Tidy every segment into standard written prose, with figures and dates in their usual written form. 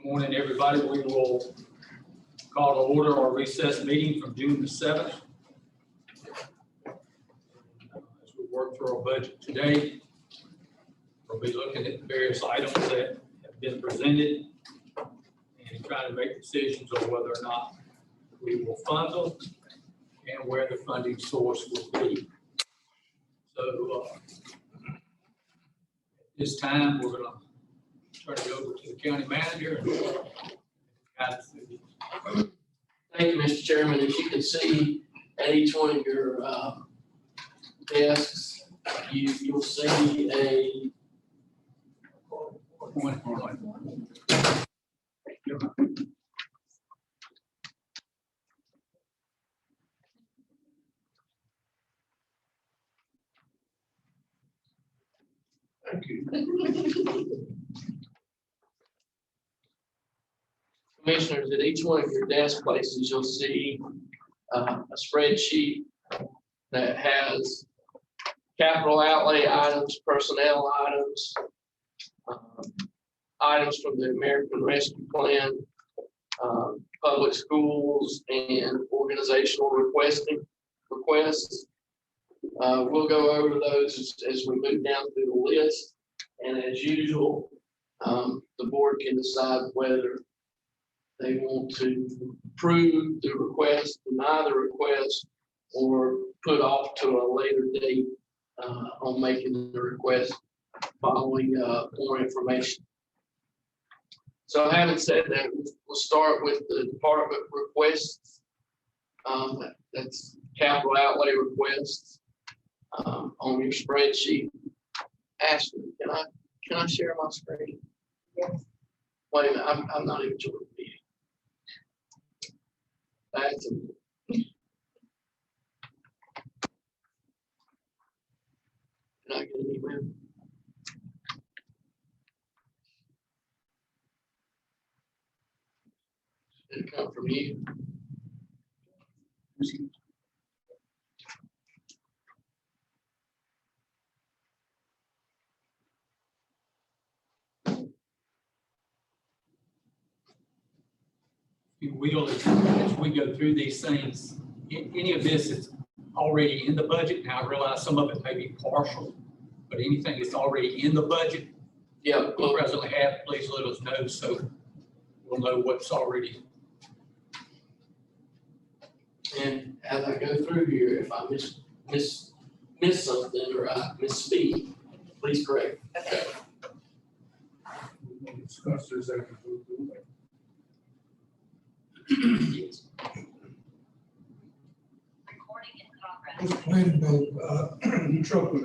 Good morning, everybody. We will call to order our recess meeting from June the 7th. As we work through our budget today, we'll be looking at the various items that have been presented and trying to make decisions on whether or not we will fund them and where the funding source will be. So at this time, we're going to turn it over to the county manager and guide us through this. Thank you, Mr. Chairman. As you can see at each one of your desks, you'll see a Thank you. Commissioners, at each one of your desk places, you'll see a spreadsheet that has capital outlay items, personnel items, items from the American Rescue Plan, public schools, and organizational requests. We'll go over those as we move down through the list, and as usual, the board can decide whether they want to approve the request, deny the request, or put off to a later date on making the request following more information. So having said that, we'll start with the department requests. That's capital outlay requests on your spreadsheet. Ashley, can I share my screen? Yes. Wait a minute, I'm not even sure. That's can I get an email? Did it come from you? You will, as we go through these things, any of this is already in the budget. Now, I realize some of it may be partial, but anything that's already in the budget, Yeah, we presently have, please let us know so we'll know what's already. and as I go through here, if I miss something or I misspeak, please correct. Okay. We'll discuss this after we do that. Yes. Recording in progress. This planning board, the truck was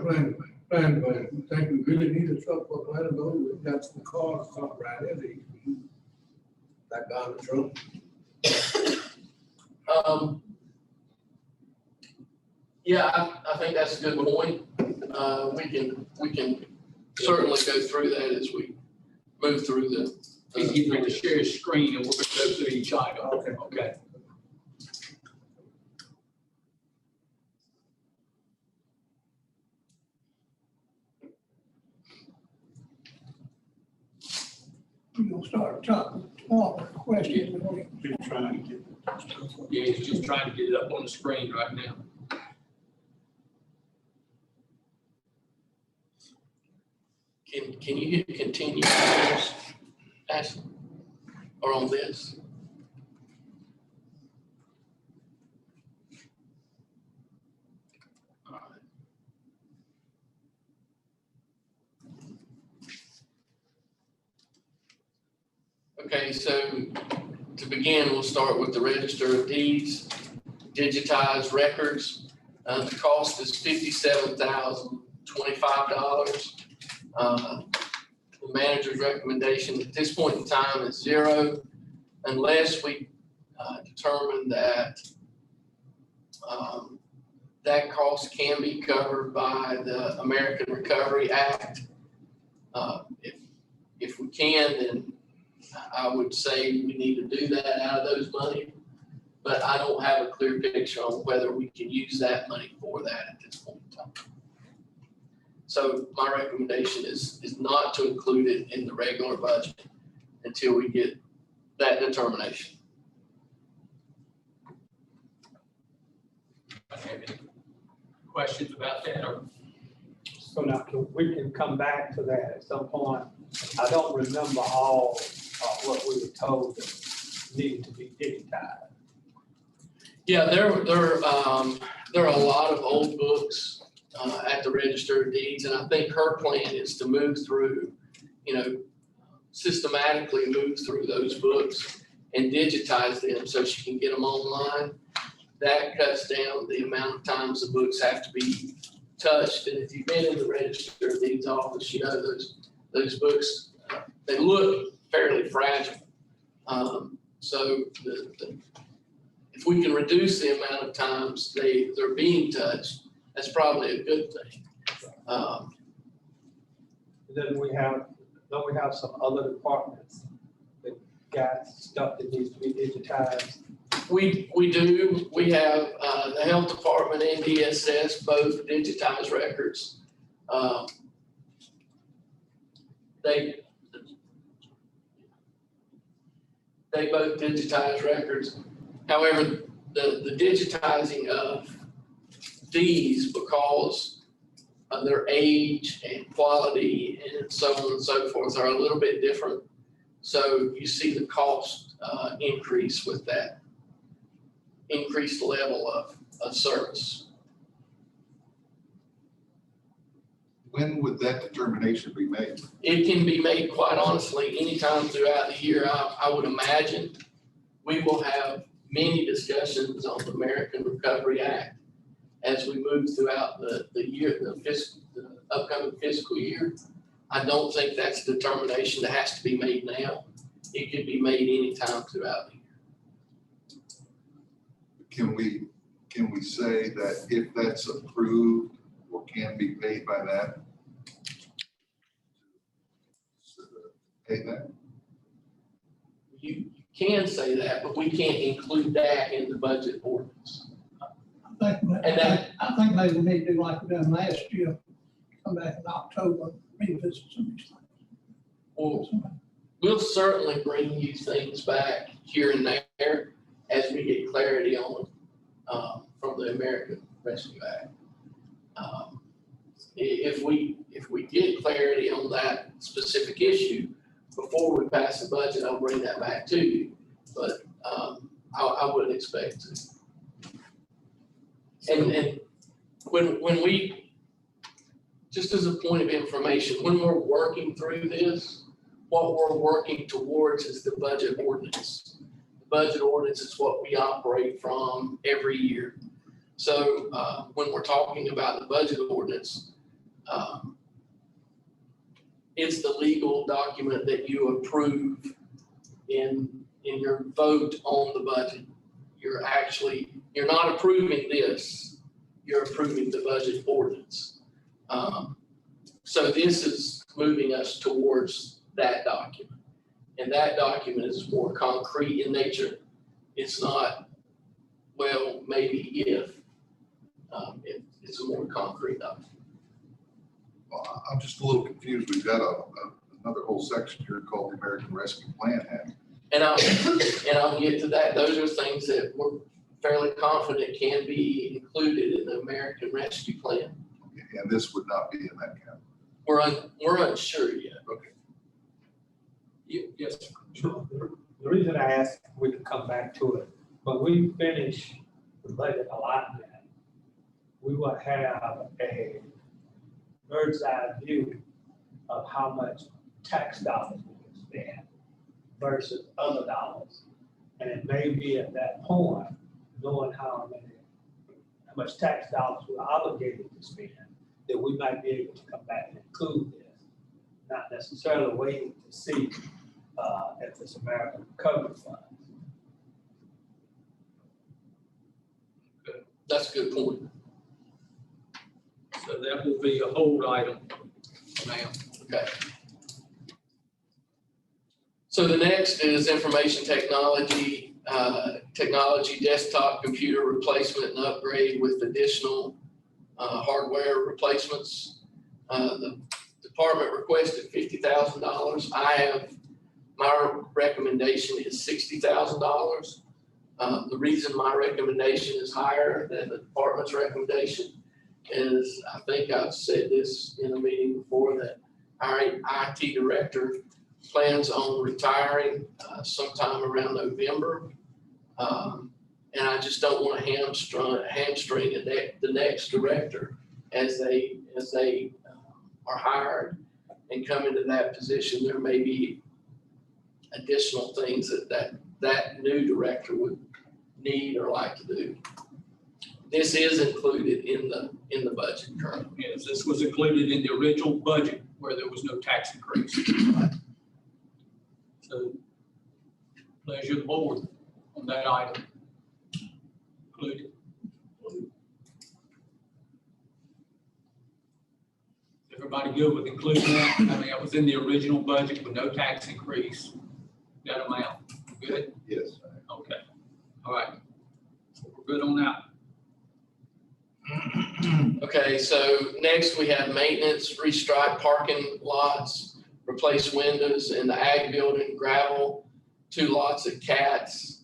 planning board, you think we really need a truck for planning board? We've got some cars, something right there that you can use. That guy in the truck. Yeah, I think that's a good point. We can certainly go through that as we move through the. He's going to share his screen and we're going to go through each item. Okay. We're gonna start talking, questions. Been trying to get. Yeah, he's just trying to get it up on the screen right now. Can you hit continue on this, Ashley? Or on this? All right. Okay, so to begin, we'll start with the Register of Deeds, digitized records. The cost is $57,025. The manager's recommendation at this point in time is $0, unless we determine that that cost can be covered by the American Recovery Act. If we can, then I would say we need to do that out of those money, but I don't have a clear picture on whether we can use that money for that at this point in time. So my recommendation is not to include it in the regular budget until we get that determination. Have any questions about that, or So now, we can come back to that at some point. I don't remember all what we were told that needed to be digitized. Yeah, there are a lot of old books at the Register of Deeds, and I think her plan is to move through, systematically move through those books and digitize them so she can get them online. That cuts down the amount of times the books have to be touched. And if you've been in the Register of Deeds office, you know those books, they look fairly fragile. So if we can reduce the amount of times they're being touched, that's probably a good thing. Then don't we have some other departments that got stuff that needs to be digitized? We do. We have the Health Department and DSS both digitize records. They both digitize records. However, the digitizing of these, because of their age and quality and so on and so forth, are a little bit different. So you see the cost increase with that increased level of service. When would that determination be made? It can be made, quite honestly, anytime throughout the year. I would imagine we will have many discussions on the American Recovery Act as we move throughout the year, the upcoming fiscal year. I don't think that's a determination that has to be made now. It could be made anytime throughout the year. Can we say that if that's approved or can be paid by that? Pay that? You can say that, but we can't include that in the budget ordinance. I think maybe we need to do like we done last year, come back in October, revisit some of these things. Well, we'll certainly bring you things back here and there as we get clarity on from the American Rescue Act. If we get clarity on that specific issue before we pass the budget, I'll bring that back to you. But I wouldn't expect to. And when we, just as a point of information, when we're working through this, what we're working towards is the budget ordinance. The budget ordinance is what we operate from every year. So when we're talking about the budget ordinance, it's the legal document that you approve in your vote on the budget. You're not approving this, you're approving the budget ordinance. So this is moving us towards that document. And that document is more concrete in nature. It's not, well, maybe if. It's a more concrete document. Well, I'm just a little confused. We've got another whole section here called the American Rescue Plan Act. And I'll get to that. Those are things that we're fairly confident can be included in the American Rescue Plan. And this would not be in that category. We're unsure yet. Okay. yes, Sure. The reason I asked, we can come back to it, when we finish the budget allotment, we will have a bird's eye view of how much tax dollars we can spend versus other dollars. And it may be at that point, knowing how much tax dollars we're obligated to spend, that we might be able to come back and include this, not necessarily waiting to see if it's American Recovery Fund. That's a good point. so that will be a hold item now. Okay. So the next is information technology, desktop computer replacement and upgrade with additional hardware replacements. The department requested $50,000. I have My recommendation is $60,000. The reason my recommendation is higher than the department's recommendation is, I think I've said this in a meeting before, that our IT director plans on retiring sometime around November. And I just don't want to hamstring the next director as they are hired and come into that position. There may be additional things that new director would need or like to do. This is included in the budget currently. Yes, this was included in the original budget where there was no tax increase. So, pleasure of the board on that item. Included. Everybody good with including that? I mean, it was in the original budget with no tax increase. That amount, good? Yes. Okay, all right. So we're good on that. Okay, so next we have maintenance, restripe parking lots, replace windows in the ag building, gravel, 2 lots at Cats,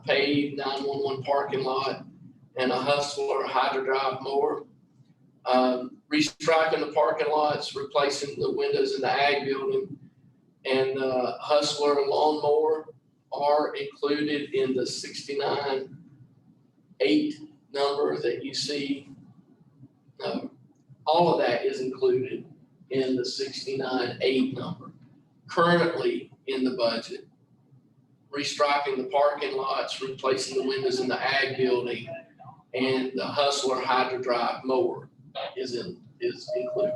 pave 911 parking lot, and a Hustler hydro drive mower. Restriping the parking lots, replacing the windows in the ag building, and the Hustler lawnmower are included in the 69.8 number that you see. All of that is included in the 69.8 number. Currently in the budget, restriping the parking lots, replacing the windows in the ag building, and the Hustler hydro drive mower is included.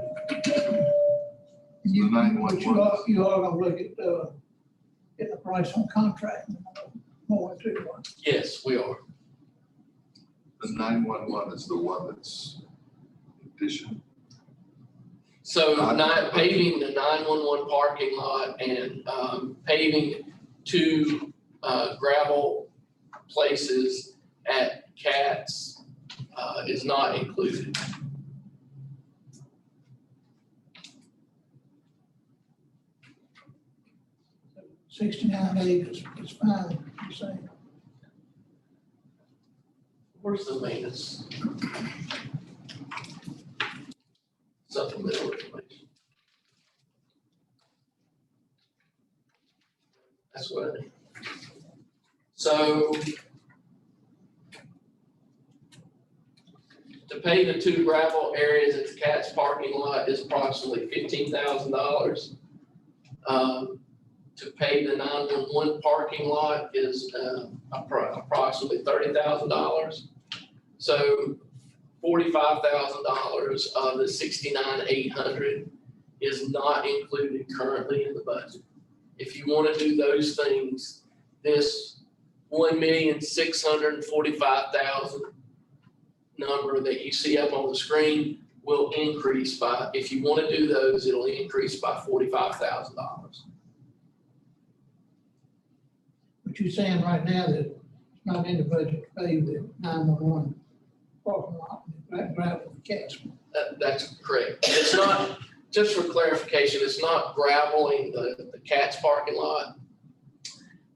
You, The 911. you are gonna look at, getting a price on contract more too. Yes, we are. The 911 is the one that's addition. So paving the 911 parking lot and paving 2 gravel places at Cats is not included. $69.8 is fine, you're saying. Where's the maintenance? Supplemental information. That's what I need. So to pay the 2 gravel areas at the Cats parking lot is approximately $15,000. To pay the 911 parking lot is approximately $30,000. So $45,000 of the 69,800 is not included currently in the budget. If you want to do those things, this 1,645,000 number that you see up on the screen will increase by, if you want to do those, it'll increase by $45,000. But you're saying right now that it's not in the budget to pay the 911 parking lot, that gravel for Cats. That's correct. It's not, just for clarification, it's not graveling the Cats parking lot.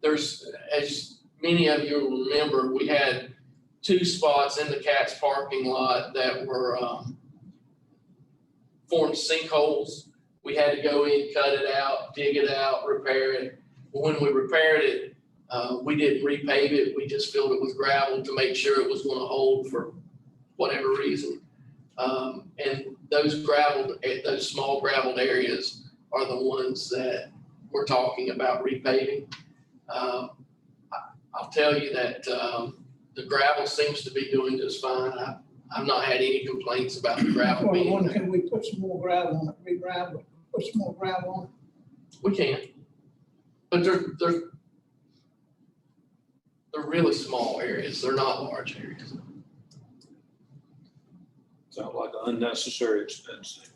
There's, as many of you remember, we had 2 spots in the Cats parking lot that were formed sinkholes. We had to go in, cut it out, dig it out, repair it. When we repaired it, we didn't repave it. We just filled it with gravel to make sure it was going to hold for whatever reason. And those small graveled areas are the ones that we're talking about repaving. I'll tell you that the gravel seems to be doing just fine. I've not had any complaints about the gravel Well, being. can we put some more gravel on it, re-gravel it, put some more gravel on it? We can. But they're really small areas. They're not large areas. Sounds like an unnecessary expense.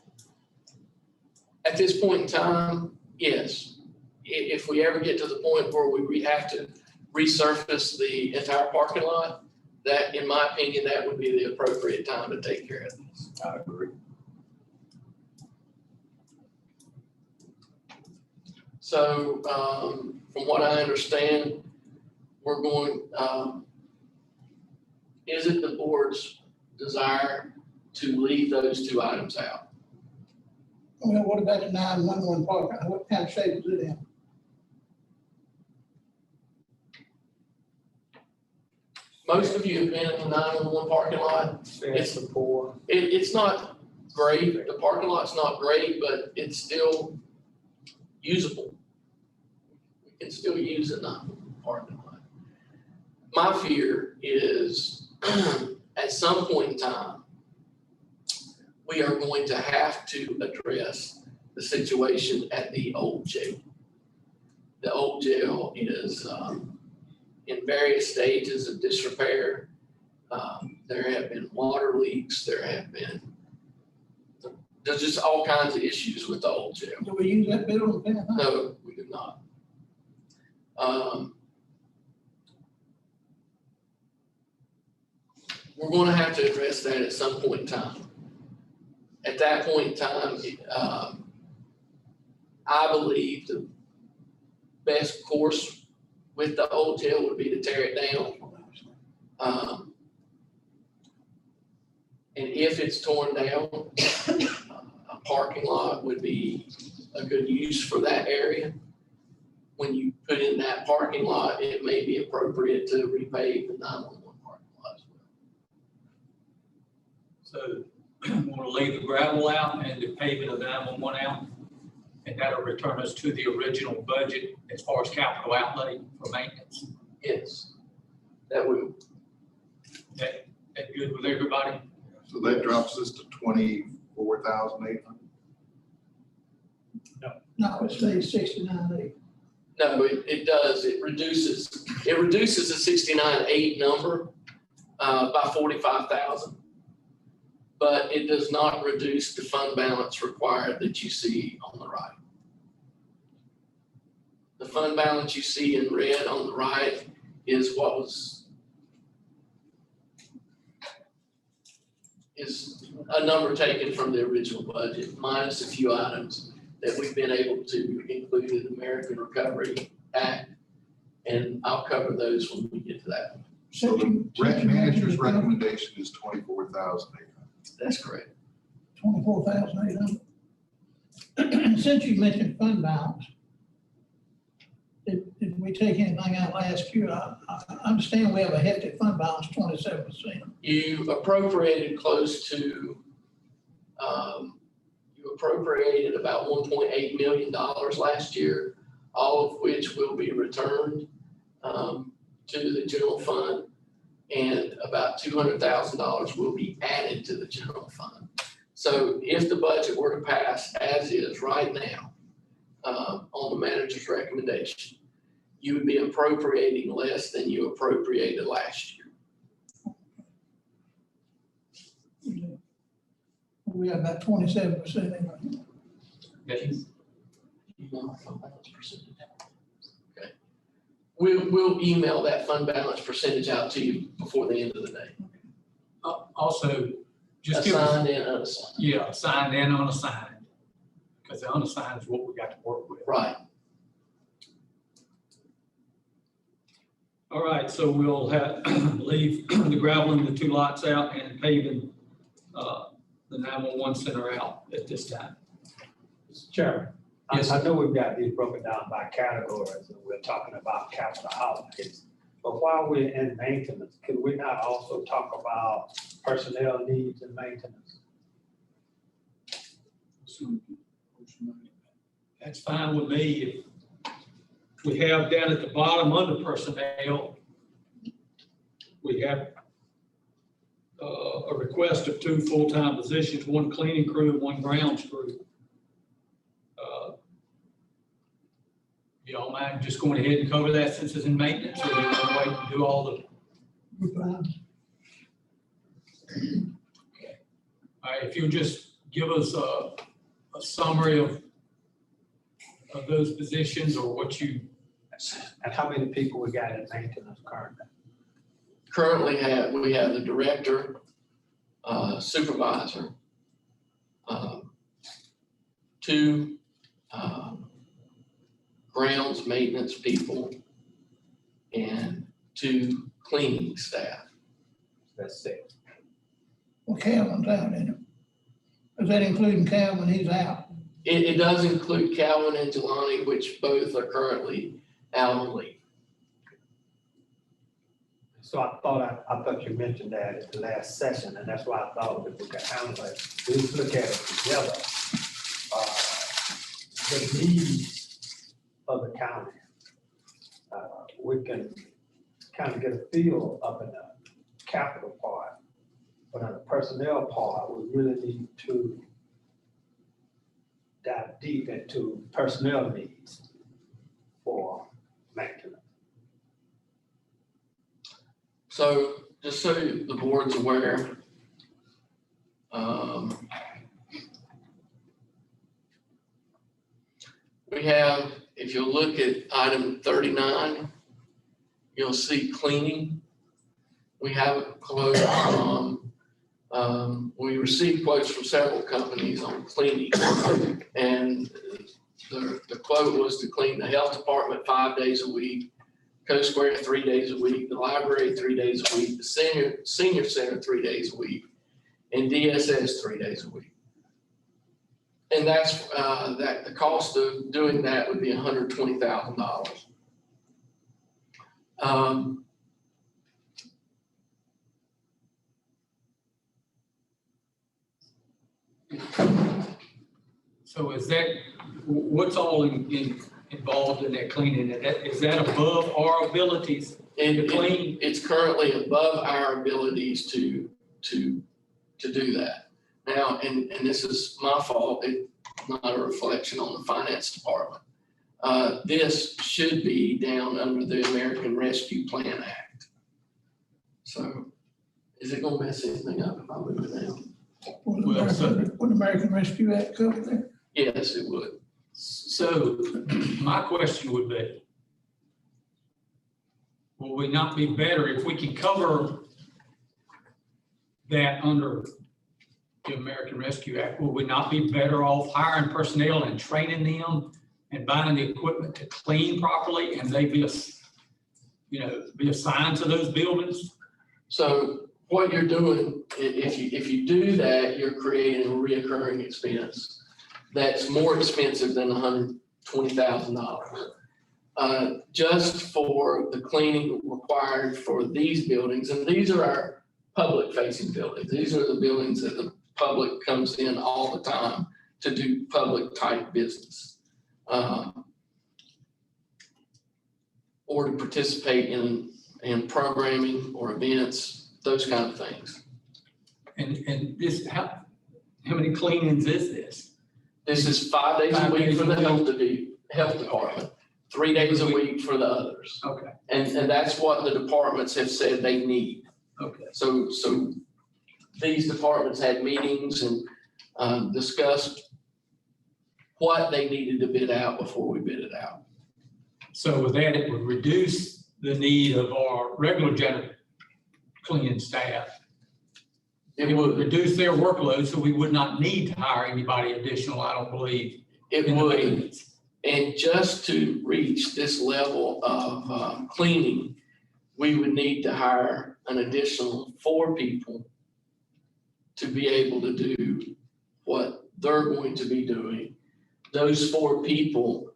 At this point in time, yes. If we ever get to the point where we have to resurface the entire parking lot, that, in my opinion, that would be the appropriate time to take care of this. I agree. So, from what I understand, we're going, is it the board's desire to leave those two items out? Well, what about the 911 parking? What kind of shape is it in? Most of you have been in the 911 parking lot. It's the poor. It's not great, the parking lot's not great, but it's still usable. We can still use a 911 parking lot. My fear is, at some point in time, we are going to have to address the situation at the old jail. The old jail is, in various stages of disrepair. There have been water leaks, there's just all kinds of issues with the old jail. Do we use that building? No, we do not. We're gonna have to address that at some point in time. At that point in time, I believe the best course with the old jail would be to tear it down. And if it's torn down, a parking lot would be a good use for that area. When you put in that parking lot, it may be appropriate to repave the 911 parking lot as well. So we'll leave the gravel out and the paving of the 911 out. And that'll return us to the original budget as far as capital outlay for maintenance. Yes, that will. That good with everybody? So that drops us to 24,800. No, it stays 69.8. No, it does. It reduces the 69.8 number by 45,000. But it does not reduce the fund balance required that you see on the right. The fund balance you see in red on the right is is a number taken from the original budget, minus a few items that we've been able to include in the American Recovery Act. And I'll cover those when we get to that. So the manager's recommendation is 24,800. That's correct. 24,800. Since you mentioned fund balance, did we take anything out last year? I understand we have a hefty fund balance, 27%. You appropriated close to, you appropriated about $1.8 million last year, all of which will be returned to the general fund, and about $200,000 will be added to the general fund. So if the budget were to pass as is right now, on the manager's recommendation, you would be appropriating less than you appropriated last year. We have about 27% in it. Okay. We'll email that fund balance percentage out to you before the end of the day. Also, just give us, Assigned and unassigned. yeah, assigned and unassigned. Because the unassigned is what we got to work with. Right. All right, so we'll have, leave the gravel and the two lots out and paving, the 911 center out at this time. Mr. Chairman, Yes, I know we've got these broken down by categories, and we're talking about capital outlays. But while we're in maintenance, could we not also talk about personnel needs and maintenance? That's fine with me. We have down at the bottom under personnel, we have a request of 2 full-time positions, 1 cleaning crew and 1 grounds crew. Y'all mind just going ahead and cover that since it's in maintenance, or do you want to wait and do all the? All right, if you'll just give us a summary of those positions or what you. And how many people we got in maintenance currently? Currently we have the director, supervisor, 2 grounds maintenance people and 2 cleaning staff. That's it. Well, Calvin's out in it. Is that including Calvin? He's out. It does include Calvin and Jelani, which both are currently out on leave. So I thought you mentioned that at the last session, and that's why I thought that we could handle it. Let's look at it together. The needs of the county. We can kind of get a feel up in the capital part, but on the personnel part, we really need to dive deep into personnel needs for maintenance. So just so the board's aware, we have, if you look at item 39, you'll see cleaning. We have a quote from, we received quotes from several companies on cleaning. And the quote was to clean the health department 5 days a week, Coast Square 3 days a week, the library 3 days a week, the senior center 3 days a week, and DSS 3 days a week. And that's, that the cost of doing that would be $120,000. So is that, what's all involved in that cleaning? Is that above our abilities to clean? It's currently above our abilities to do that. Now, and this is my fault, it's not a reflection on the finance department. This should be down under the American Rescue Plan Act. So is it gonna mess anything up if I move it down? Would American Rescue Act cover there? Yes, it would. So my question would be, will we not be better if we can cover that under the American Rescue Act? Will we not be better off hiring personnel and training them and buying the equipment to clean properly, and they be assigned to those buildings? So what you're doing, if you do that, you're creating a reoccurring expense that's more expensive than $120,000. Just for the cleaning required for these buildings, and these are our public facing buildings. These are the buildings that the public comes in all the time to do public type business. Or to participate in programming or events, those kind of things. And this, how many cleanings is this? This is 5 days a week for the health department, 3 days a week for the others. Okay, And that's what the departments have said they need. okay. So these departments had meetings and discussed what they needed to bid out before we bid it out. So with that, it would reduce the need of our regular general cleaning staff. It would reduce their workload, so we would not need to hire anybody additional, I don't believe. It in the would. maintenance. And just to reach this level of cleaning, we would need to hire an additional 4 people to be able to do what they're going to be doing. Those 4 people,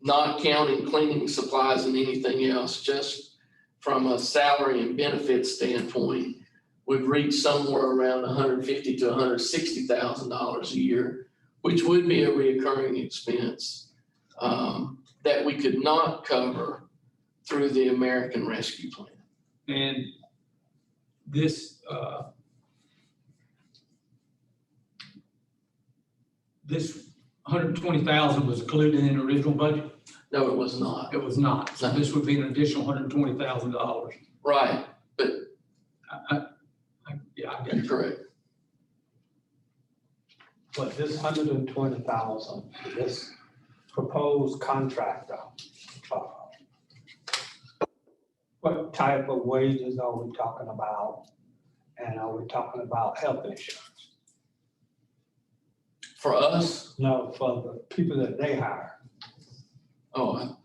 not counting cleaning supplies and anything else, just from a salary and benefits standpoint, would reach somewhere around $150,000 to $160,000 a year, which would be a reoccurring expense that we could not cover through the American Rescue Plan. And this, this 120,000 was included in the original budget? No, it was not. It was not. So this would be an additional $120,000. Right, but Yeah, I get you're it. correct. But this 120,000, this proposed contractor, what type of wages are we talking about? And are we talking about health insurance? For us, No, for the people that they hire. Oh,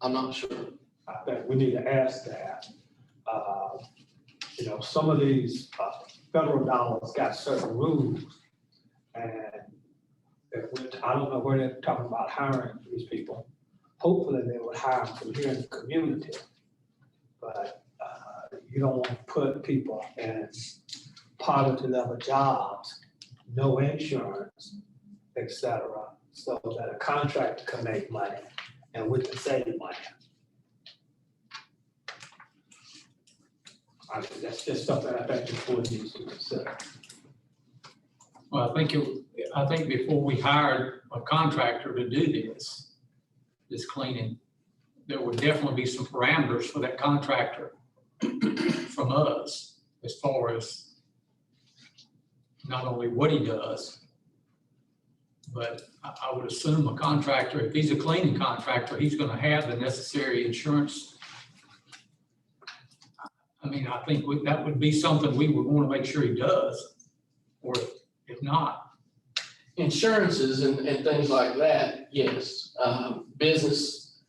I'm not sure. I think we need to ask that. You know, some of these federal dollars got certain rules. And I don't know where they're talking about hiring these people. Hopefully they would hire them from here in the community. But you don't want to put people in poverty level jobs, no insurance, et cetera, so that a contractor can make money and we can save money. I mean, that's just something I think the board needs to consider. Well, I think before we hired a contractor to do this cleaning, there would definitely be some parameters for that contractor from us as far as not only what he does, but I would assume a contractor, if he's a cleaning contractor, he's gonna have the necessary insurance. I mean, I think that would be something we would wanna make sure he does, or if not. Insurances and things like that, yes. Business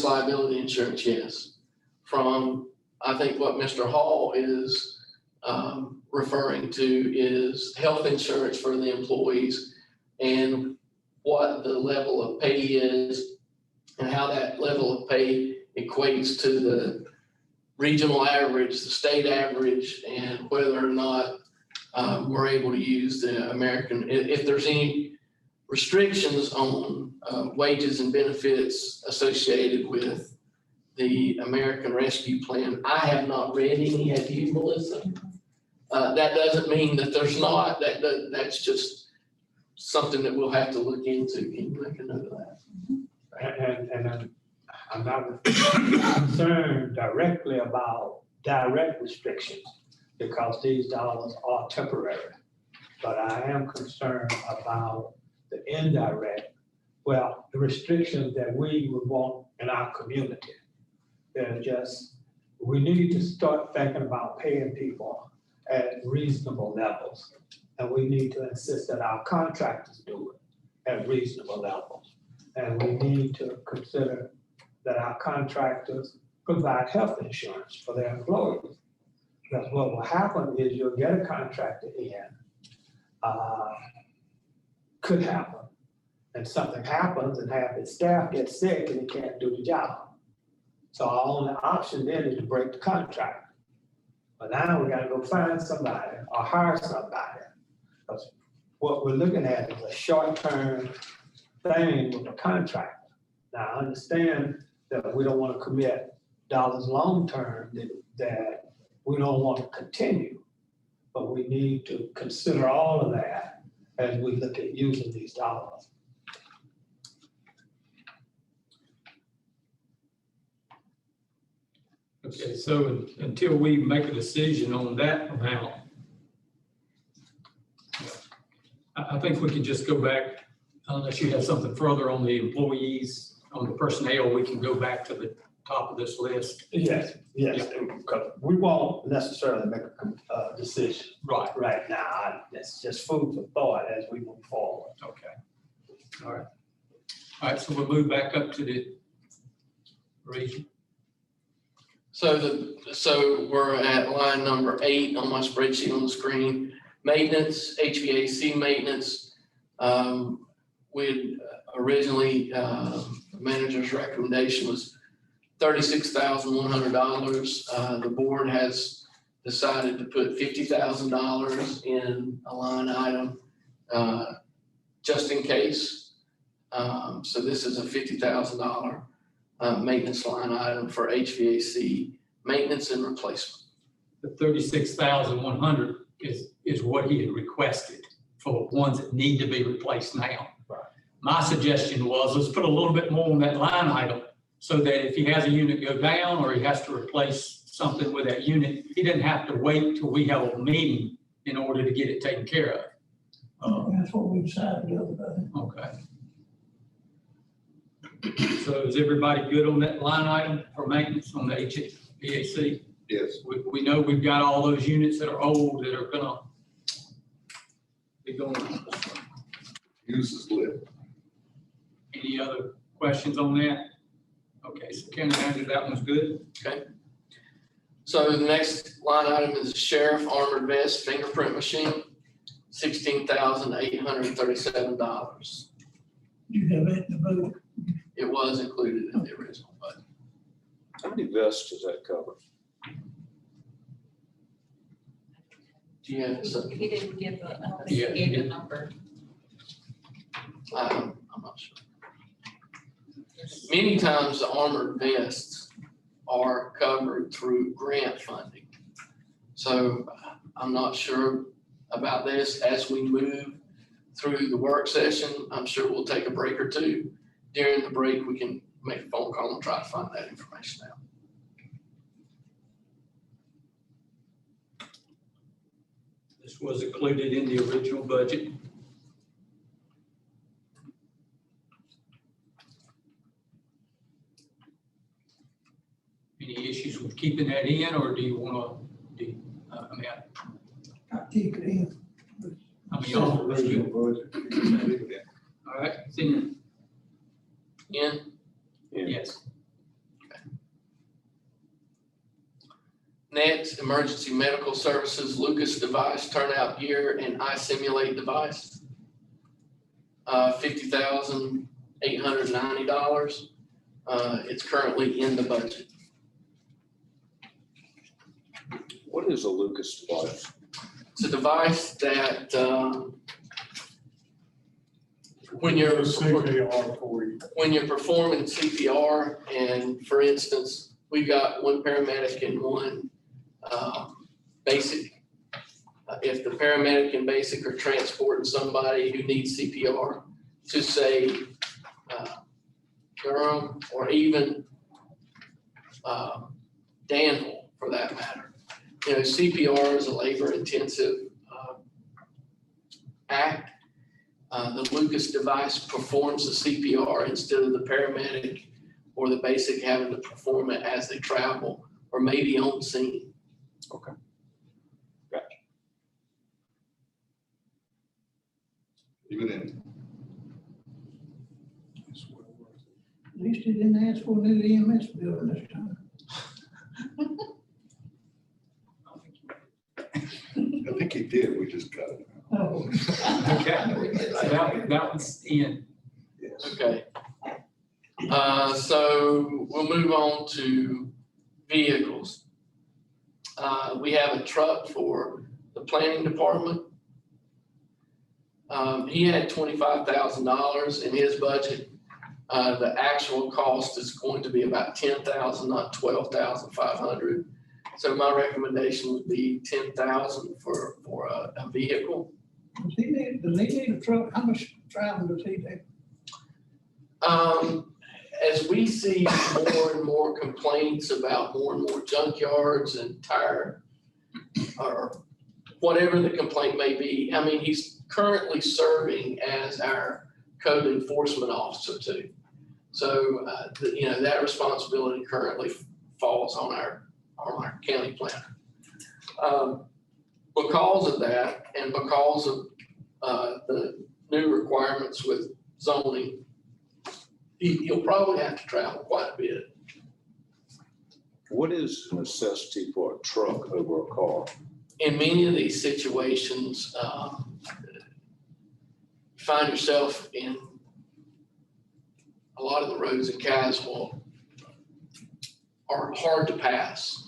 liability insurance, yes. From, I think what Mr. Hall is referring to is health insurance for the employees and what the level of pay is and how that level of pay equates to the regional average, the state average, and whether or not we're able to use the American, if there's any restrictions on wages and benefits associated with the American Rescue Plan. I have not read any, have you, Melissa? That doesn't mean that there's not, that's just something that we'll have to look into. Can you make a note of that? And I'm not concerned directly about direct restrictions because these dollars are temporary. But I am concerned about the indirect, well, the restrictions that we would want in our community. They're just, we need to start thinking about paying people at reasonable levels. And we need to insist that our contractors do it at reasonable levels. And we need to consider that our contractors provide health insurance for their employees. Because what will happen is you'll get a contractor in, could happen, and something happens and half his staff gets sick and he can't do the job. So our only option then is to break the contract. But now we gotta go find somebody or hire somebody. Because what we're looking at is a short-term thing with a contractor. Now, I understand that we don't want to commit dollars long-term that we don't want to continue. But we need to consider all of that as we look at using these dollars. Okay, so until we make a decision on that amount, I think we can just go back, unless you have something further on the employees, on the personnel, we can go back to the top of this list. Yes, because we won't necessarily make a decision right now. It's just food for thought as we move forward. Okay. All right, so we'll move back up to the region. So we're at line number 8 on my spreadsheet on the screen. Maintenance, HVAC maintenance. We originally, the manager's recommendation was $36,100. The board has decided to put $50,000 in a line item just in case. So this is a $50,000 maintenance line item for HVAC maintenance and replacement. The 36,100 is what he had requested for ones that need to be replaced now. Right. My suggestion was, let's put a little bit more on that line item so that if he has a unit go down or he has to replace something with that unit, he doesn't have to wait till we have a meeting in order to get it taken care of. That's what we decided the other day. Okay. So is everybody good on that line item for maintenance on the HVAC? Yes. We know we've got all those units that are old that are gonna be going. Use is lit. Any Any other questions on that? Okay, so County Manager, that one's good. So the next line item is sheriff armored vest fingerprint machine, $16,837. You have it in the budget. It was included in the original budget. How many vests does that cover? Do you have some? He didn't give a, Yeah, he he gave a did. number. I'm not sure. Many times the armored vests are covered through grant funding. So I'm not sure about this. As we move through the work session, I'm sure we'll take a break or two. During the break, we can make a phone call and try to find that information out. This was included in the original budget. Any issues with keeping that in, or do you want to, I keep it in. all of us do? All right, it's in, Ian? yes. Next, emergency medical services, Lucas device turnout gear and eye simulate device. $50,890. It's currently in the budget. What is a Lucas device? It's a device that, when you're performing CPR, and for instance, we've got one paramedic and one basic. If the paramedic and basic are transporting somebody who needs CPR to say Durham or even Danville for that matter. You know, CPR is a labor-intensive act. The Lucas device performs the CPR instead of the paramedic or the basic having to perform it as they travel or maybe on scene. Okay. Gotcha. Even in, At least he didn't ask for a new EMS building this time. I think he did, we just cut it. Oh. Okay, so that one's in. Yes. Okay. So we'll move on to vehicles. We have a truck for the planning department. He had $25,000 in his budget. The actual cost is going to be about $10,000, not $12,500. So my recommendation would be $10,000 for a vehicle. Does he need a truck? How much traveling does he do? As we see more and more complaints about more and more junkyards and tire, or whatever the complaint may be, I mean, he's currently serving as our code enforcement officer too. So, you know, that responsibility currently falls on our county planner. Because of that, and because of the new requirements with zoning, he'll probably have to travel quite a bit. What is the necessity for a truck over a car? In many of these situations, you find yourself in a lot of the roads in Caswell are hard to pass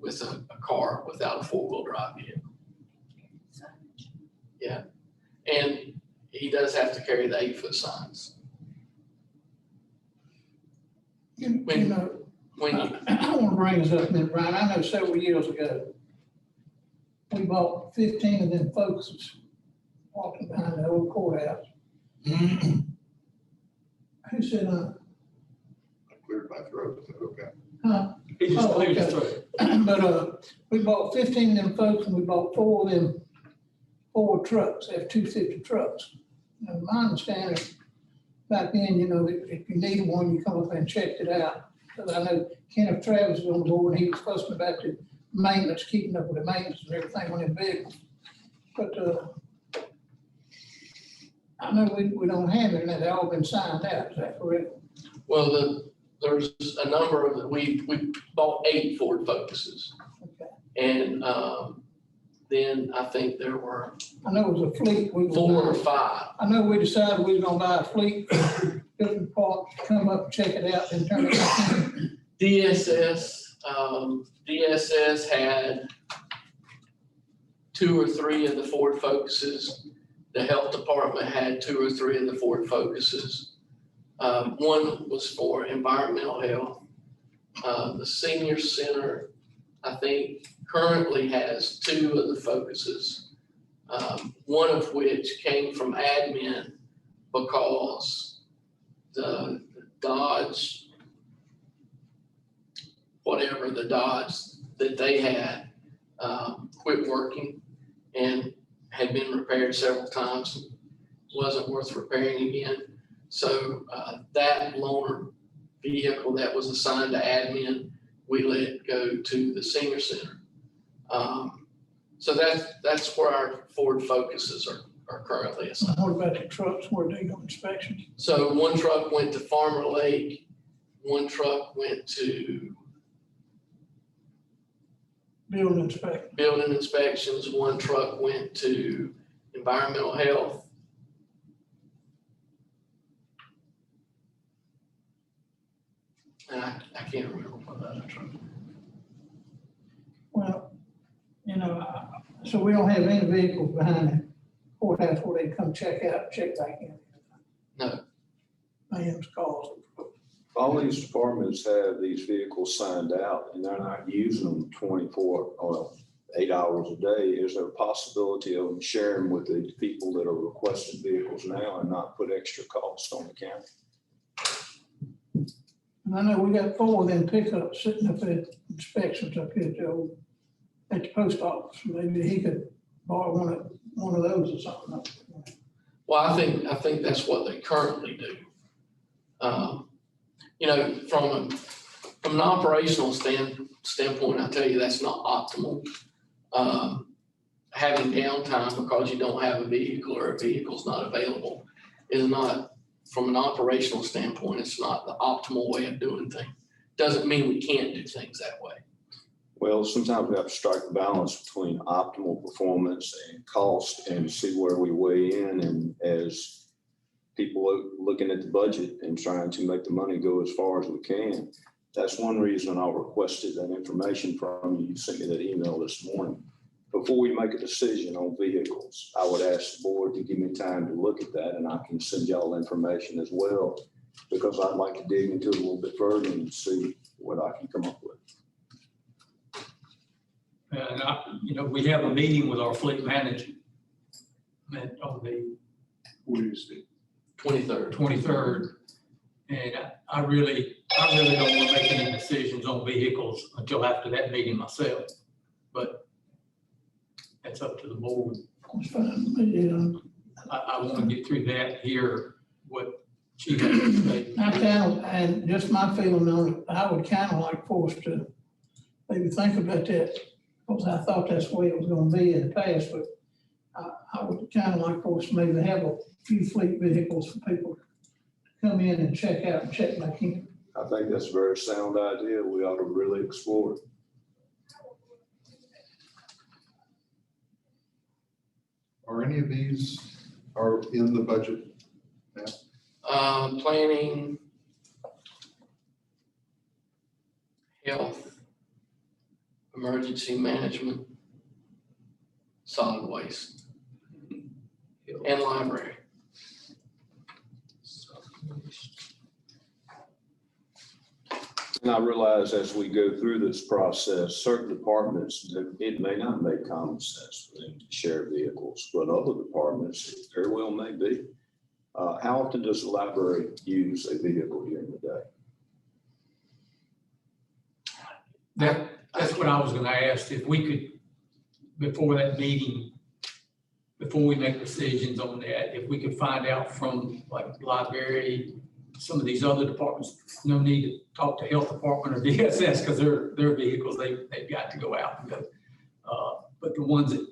with a car without a four-wheel drive vehicle. Yeah, and he does have to carry the 8-foot signs. You When- know, When you, I want to bring this up, a minute, Brian. I know several years ago, we bought 15 of them Focuses walking behind the old courthouse. Who said, I cleared my throat, is that okay? huh? He just Oh, cleared his okay. throat. But, we bought 15 of them folks and we bought 4 of them Ford trucks, F-250 trucks. And my understanding, back then, you know, if you needed one, you come up and checked it out. Because I know Kenneth Travis was on board and he was fussing about the maintenance, keeping up with the maintenance and everything on them vehicles. But, I know we don't have it, and they've all been signed out, is that correct? Well, there's a number of, we bought 8 Ford Focuses. Okay. And, then I think there were I know it was a fleet. 4 or 5. I know we decided we was gonna buy a fleet, different parts, come up and check it out and turn it back in. DSS had 2 or 3 of the Ford Focuses. The health department had 2 or 3 of the Ford Focuses. One was for environmental health. The senior center, I think, currently has 2 of the Focuses. One of which came from admin because the Dodge, whatever the Dodge that they had, quit working and had been repaired several times, wasn't worth repairing again. So that loaner vehicle that was assigned to admin, we let go to the senior center. So that's where our Ford Focuses are currently assigned. What about the trucks, where they go inspections? So one truck went to Farmer Lake, one truck went to Building inspection. building inspections, one truck went to environmental health. And I can't remember what other truck. Well, you know, so we don't have any vehicles behind the courthouse where they come check out, check back in. No. Man's calls. All these departments have these vehicles signed out and they're not using them 8 hours a day. Is there a possibility of them sharing with the people that are requesting vehicles now and not put extra cost on the county? And I know we got 4 of them pickups sitting up at inspections up here at the post office. Maybe he could borrow one of those or something. Well, I think that's what they currently do. You know, from an operational standpoint, I tell you, that's not optimal. Having downtime because you don't have a vehicle or a vehicle's not available is not, from an operational standpoint, it's not the optimal way of doing things. Doesn't mean we can't do things that way. Well, sometimes we have to strike the balance between optimal performance and cost and see where we weigh in. And as people are looking at the budget and trying to make the money go as far as we can, that's one reason I requested that information from you. You sent me that email this morning. Before we make a decision on vehicles, I would ask the board to give me time to look at that, and I can send y'all information as well, because I'd like to dig into it a little bit further and see what I can come up with. And we have a meeting with our fleet management on the Wednesday. 23rd. 23rd. And I really don't want to make any decisions on vehicles until after that meeting myself. But that's up to the board. It's fine, yeah. I want to get through that, hear what she has to say. And just my feeling on it, I would kind of like for us to maybe think about that, because I thought that's the way it was gonna be in the past, but I would kind of like for us to maybe have a few fleet vehicles for people to come in and check out and check back in. I think that's a very sound idea. We ought to really explore it. Are any of these are in the budget? Planning, health, emergency management, solid waste, and library. And I realize as we go through this process, certain departments, it may not make common sense for them to share vehicles, but other departments, it very well may be. How often does the library use a vehicle during the day? That's what I was going to ask, if we could, before that meeting, before we make decisions on that, if we could find out from like library, some of these other departments, no need to talk to health department or DSS because their vehicles, they've got to go out and go. But the ones that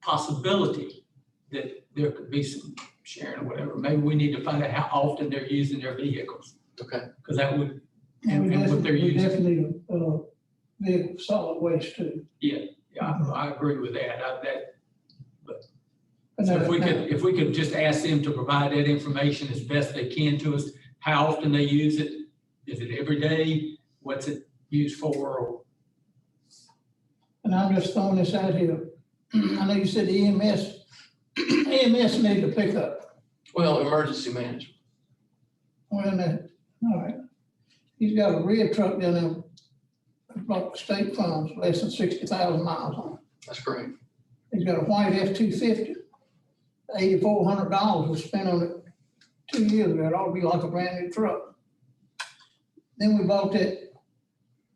possibility that there could be some Sharon or whatever, maybe we need to find out how often they're using their vehicles, Okay, because that would, And and what they're we using. definitely, vehicle solid waste too. Yeah, I agree with that. But So no, if we could just ask them to provide that information as best they can to us, how often they use it, is it every day, what's it used for? And I'm just throwing this out here. I know you said the EMS need to pick up. well, emergency management. Well, now, all right. He's got a red truck down there, bought state funds, less than 60,000 miles on it. That's correct. He's got a white F-250. $8,400 was spent on it 2 years ago. It ought to be like a brand new truck. Then we bought that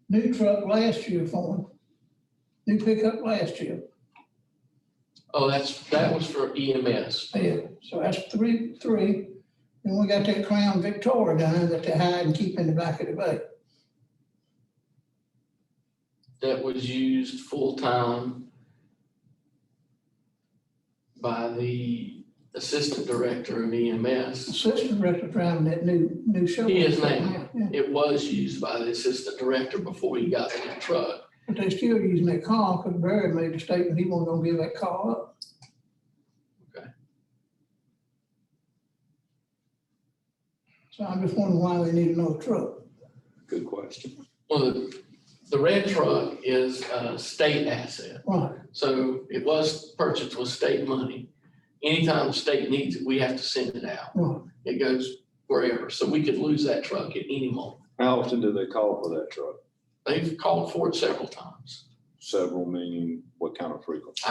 new truck last year for him. New pickup last year. Oh, that was for EMS. Yeah, so that's three. Then we got that Crown Victoria down there that they hide and keep in the back of the bay. That was used full-time by the assistant director of EMS. Assistant director driving that new show. He is now. Yeah, It was used by the assistant director before he got the new truck. but they still using that car because Barry made the statement he wasn't gonna give that car up. Okay. So I'm just wondering why they need another truck. Good question. Well, the red truck is a state asset. Right, So it was purchased with state money. Anytime the state needs it, we have to send it out. right. It goes wherever. So we could lose that truck at any moment. How often do they call for that truck? They've called for it several times. Several, meaning what kind of frequency?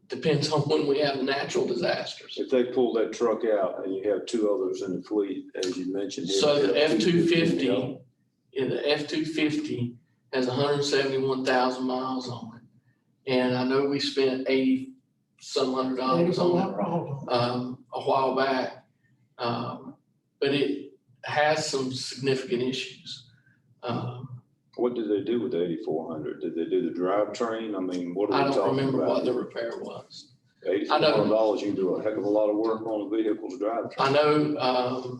Depends on when we have natural disasters. If they pull that truck out and you have two others in the fleet, as you mentioned. So the F-250, F-250, the F-250 has 171,000 miles on it. And I know we spent $80-some hundred dollars on it a while back. But it has some significant issues. What did they do with the 8,400? Did they do the drivetrain? I mean, what I are we don't talking remember what about? the repair was. $8,400, you can do a heck of a lot of work on a vehicle's drivetrain. I know,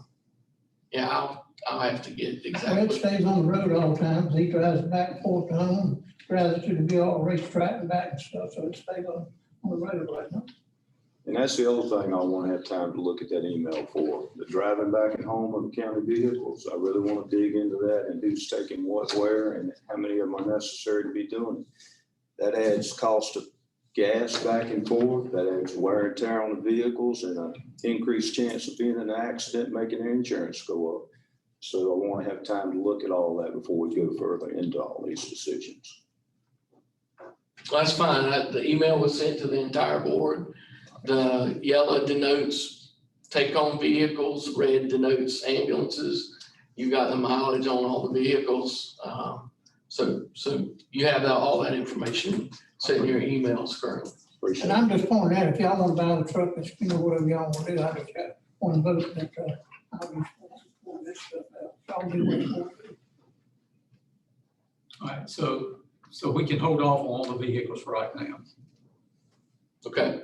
yeah, I'll have to get Well, it exactly. stays on the road all the time. He drives it back and forth to home, drives it to the VR racetrack and back and stuff, so it stays on the road right now. And that's the other thing I want to have time to look at that email for, the driving back and home of the county vehicles. I really want to dig into that and who's taking what, where, and how many of them are necessary to be doing it. That adds cost of gas back and forth, that adds wear and tear on the vehicles and an increased chance of being in an accident, making their insurance go up. So I want to have time to look at all that before we go further into all these decisions. That's fine. The email was sent to the entire board. The yellow denotes take-home vehicles, red denotes ambulances. You got the mileage on all the vehicles. So you have all that information sent in your emails currently. Appreciate And it. I'm just pointing out, if y'all want to buy the truck, it's, you know, whatever y'all want to do, I just want to vote that, I'll just point this stuff out. Y'all do what you want to do. All right, so we can hold off on all the vehicles right now. Okay.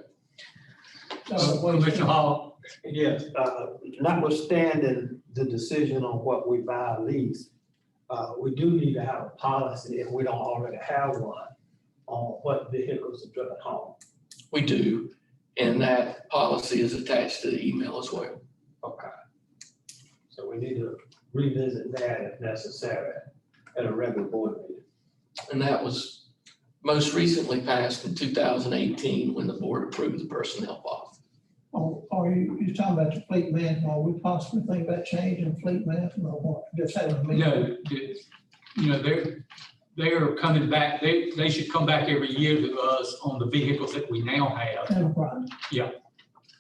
Commissioner Hall, Yes, notwithstanding the decision on what we buy or lease, we do need to have a policy, if we don't already have one, on what vehicles are driven home. We do. And that policy is attached to the email as well. Okay. So we need to revisit that if necessary at a regular board meeting. And that was most recently passed in 2018 when the board approved the personnel policy. Oh, are you talking about the fleet management? Are we possibly thinking about changing fleet management or what? Just having a meeting? no, they're coming back, they should come back every year to us on the vehicles that we now have Enterprise.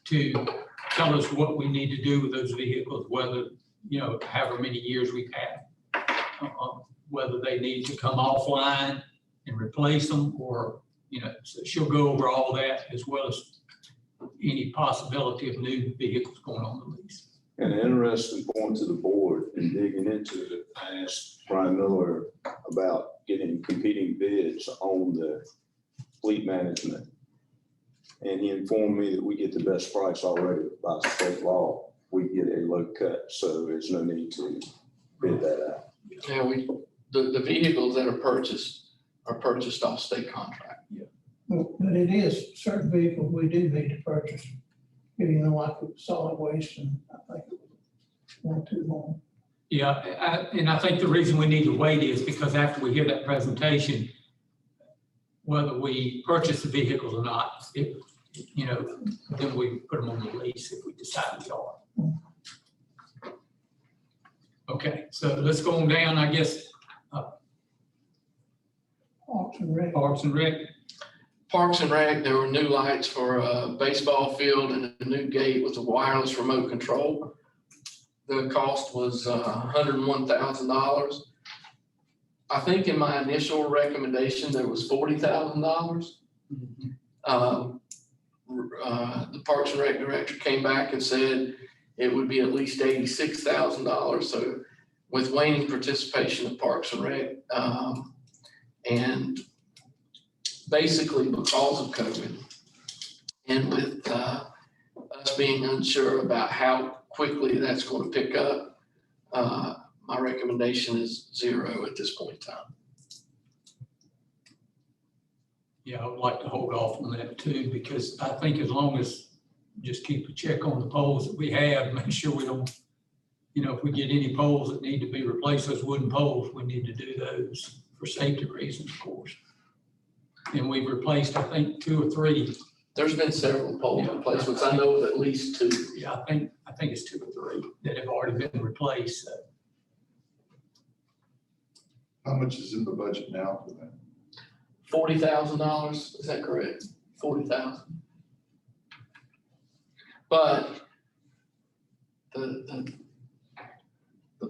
to tell us what we need to do with those vehicles, whether, however many years we've had, whether they need to come offline and replace them or, so she'll go over all that as well as any possibility of new vehicles going on the lease. And an interesting point to the board in digging into it, I asked Brian Miller about getting competing bids on the fleet management. And he informed me that we get the best price already by state law. We get a low cut, so there's no need to bid that out. Yeah, the vehicles that are purchased off state contract. But it is certain vehicles we do need to purchase. You know, like with solid waste and I think one, two more. Yeah, and I think the reason we need to wait is because after we hear that presentation, whether we purchase the vehicles or not, you know, then we put them on the lease if we decide we are. Okay, so let's go on down, I guess, Parks and Rec. Parks and Rec. Parks and Rec, there were new lights for a baseball field and a new gate with a wireless remote control. The cost was $101,000. I think in my initial recommendation, there was $40,000. The Parks and Rec director came back and said it would be at least $86,000. So with waning participation of Parks and Rec, and basically because of COVID, and with us being unsure about how quickly that's going to pick up, my recommendation is 0 at this point in time. Yeah, I would like to hold off on that too, because I think as long as just keep a check on the poles that we have, make sure we don't, you know, if we get any poles that need to be replaced, those wooden poles, we need to do those for safety reasons, of course. And we've replaced, I think, 2 or 3. There's been several pole replacements. I know of at least 2. Yeah, I think it's 2 or 3 that have already been replaced. How much is in the budget now for that? $40,000, is that correct? 40,000. But the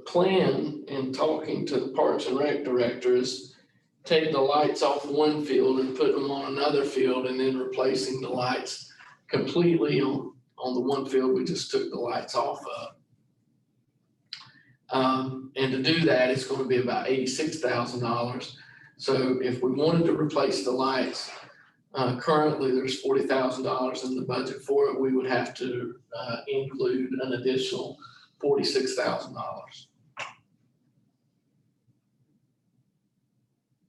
plan in talking to the Parks and Rec director is take the lights off one field and put them on another field and then replacing the lights completely on the one field we just took the lights off of. And to do that, it's going to be about $86,000. So if we wanted to replace the lights, currently there's $40,000 in the budget for it. We would have to include an additional $46,000.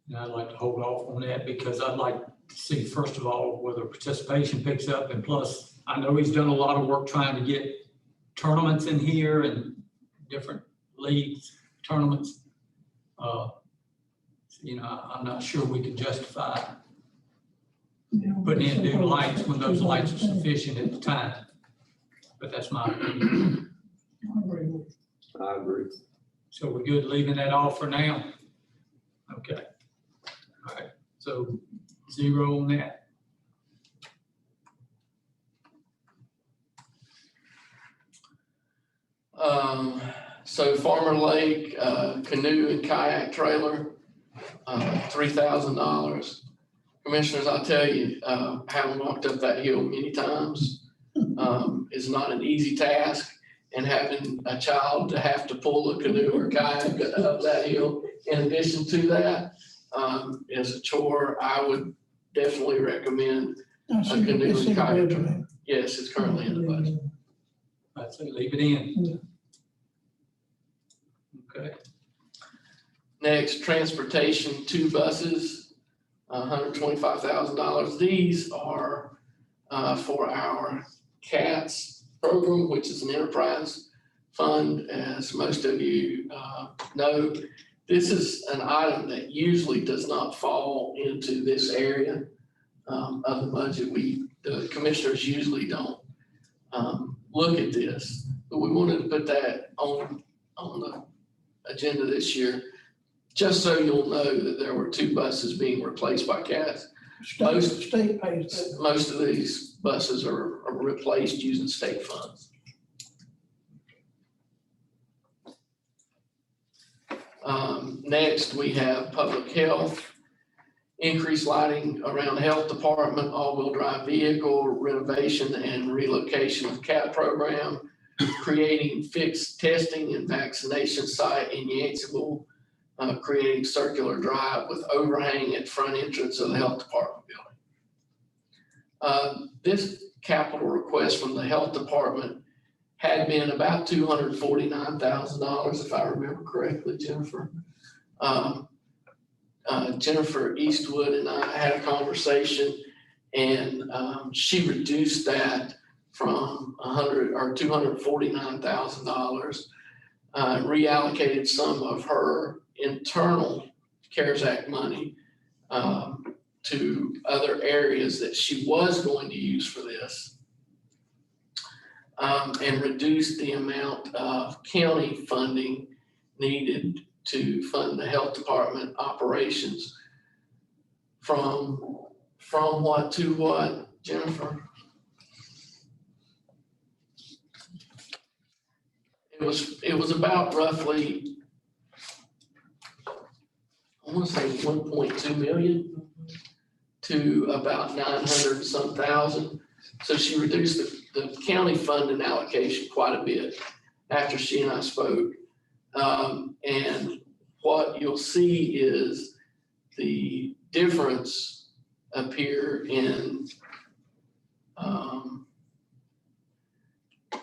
And I'd like to hold off on that because I'd like to see, first of all, whether participation picks up. And plus, I know he's done a lot of work trying to get tournaments in here and different leagues, tournaments. You know, I'm not sure we can justify putting in new lights when those lights are sufficient at the time. But that's my opinion. I agree. So we're good leaving that off for now? Okay. All right, so 0 on that. So Farmer Lake, canoe and kayak trailer, $3,000. Commissioners, I'll tell you, having walked up that hill many times, is not an easy task. And having a child to have to pull a canoe or kayak up that hill, in addition to that, is a chore. I would definitely recommend a canoe and kayak trailer. Yes, it's currently in the budget. I'd say leave it in. Okay. Next, transportation, 2 buses, $125,000. These are for our CATS program, which is an enterprise fund, as most of you know. This is an item that usually does not fall into this area of the budget. The commissioners usually don't look at this, but we wanted to put that on the agenda this year, just so you'll know that there were 2 buses being replaced by CATS. State pays that. Most of these buses are replaced using state funds. Next, we have public health, increased lighting around the health department, all-wheel drive vehicle renovation and relocation of CAT program, creating fixed testing and vaccination site in Yanceville, creating circular drive with overhang at front entrance of the health department This capital request from the health department had been about $249,000, if I remember correctly, Jennifer. Jennifer Eastwood and I had a conversation, and she reduced that from $249,000, reallocated some of her internal CARES Act money to other areas that she was going to use for this, and reduced the amount of county funding needed to fund the health department operations from what to what, Jennifer? It was about roughly, I want to say 1.2 million to about 900 some thousand. So she reduced the county funding allocation quite a bit after she and I spoke. And what you'll see is the difference appear in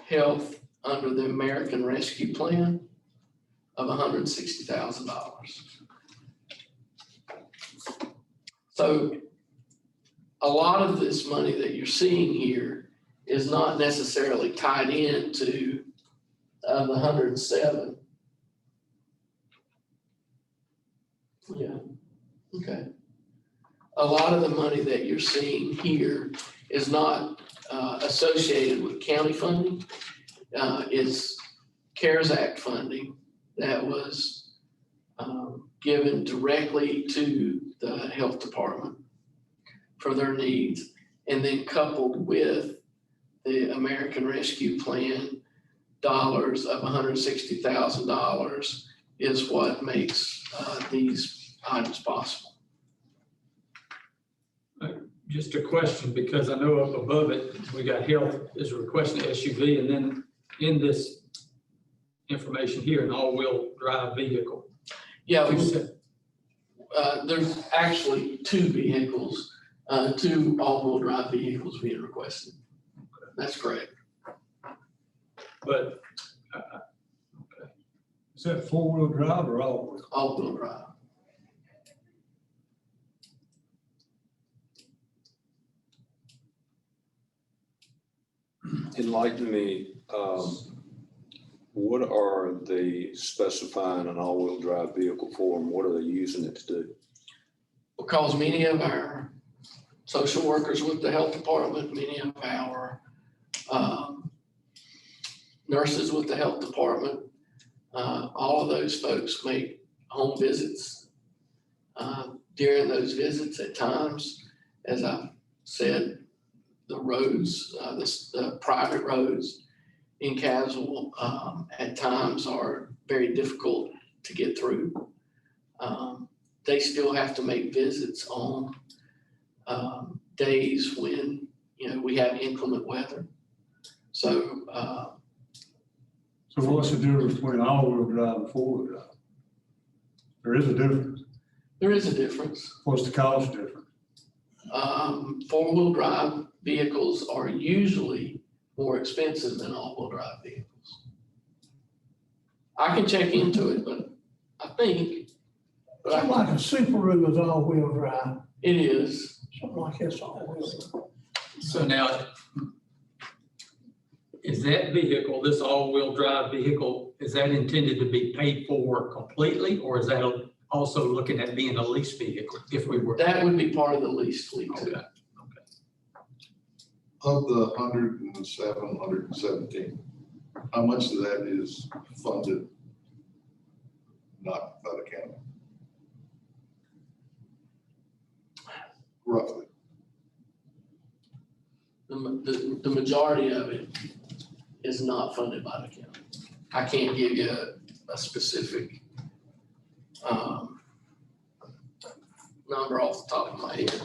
health under the American Rescue Plan of $160,000. So a lot of this money that you're seeing here is not necessarily tied into the 107. Yeah, okay. A lot of the money that you're seeing here is not associated with county funding. It's CARES Act funding that was given directly to the health department for their needs, and then coupled with the American Rescue Plan dollars of $160,000 is what makes these items possible. Just a question, because I know up above it, we got health is requesting SUV, and then in this information here, an all-wheel drive vehicle. Yeah, there's actually two vehicles, two all-wheel drive vehicles being requested. That's correct. But, Is that four-wheel drive or all-wheel? All-wheel drive. Enlighten me, what are they specifying an all-wheel drive vehicle for, and what are they using it to do? Because many of our social workers with the health department, many of our nurses with the health department, all of those folks make home visits. During those visits, at times, as I've said, the roads, the private roads in Caswell, at times are very difficult to get through. They still have to make visits on days when, we have inclement weather. So, So what's the difference between all-wheel drive and four-wheel drive? There is a difference. there is a difference. What's the cost difference? Four-wheel drive vehicles are usually more expensive than all-wheel drive vehicles. I can check into it, but I think, Something like a Subaru is all-wheel drive, it is. something like that's all-wheel. so now, is that vehicle, this all-wheel drive vehicle, is that intended to be paid for completely, or is that also looking at being a lease vehicle if we were? That would be part of the lease fleet too. Okay. Of the 107, 117, how much of that is funded not by the county? Roughly. The majority of it is not funded by the county. I can't give you a specific number off the top of my head.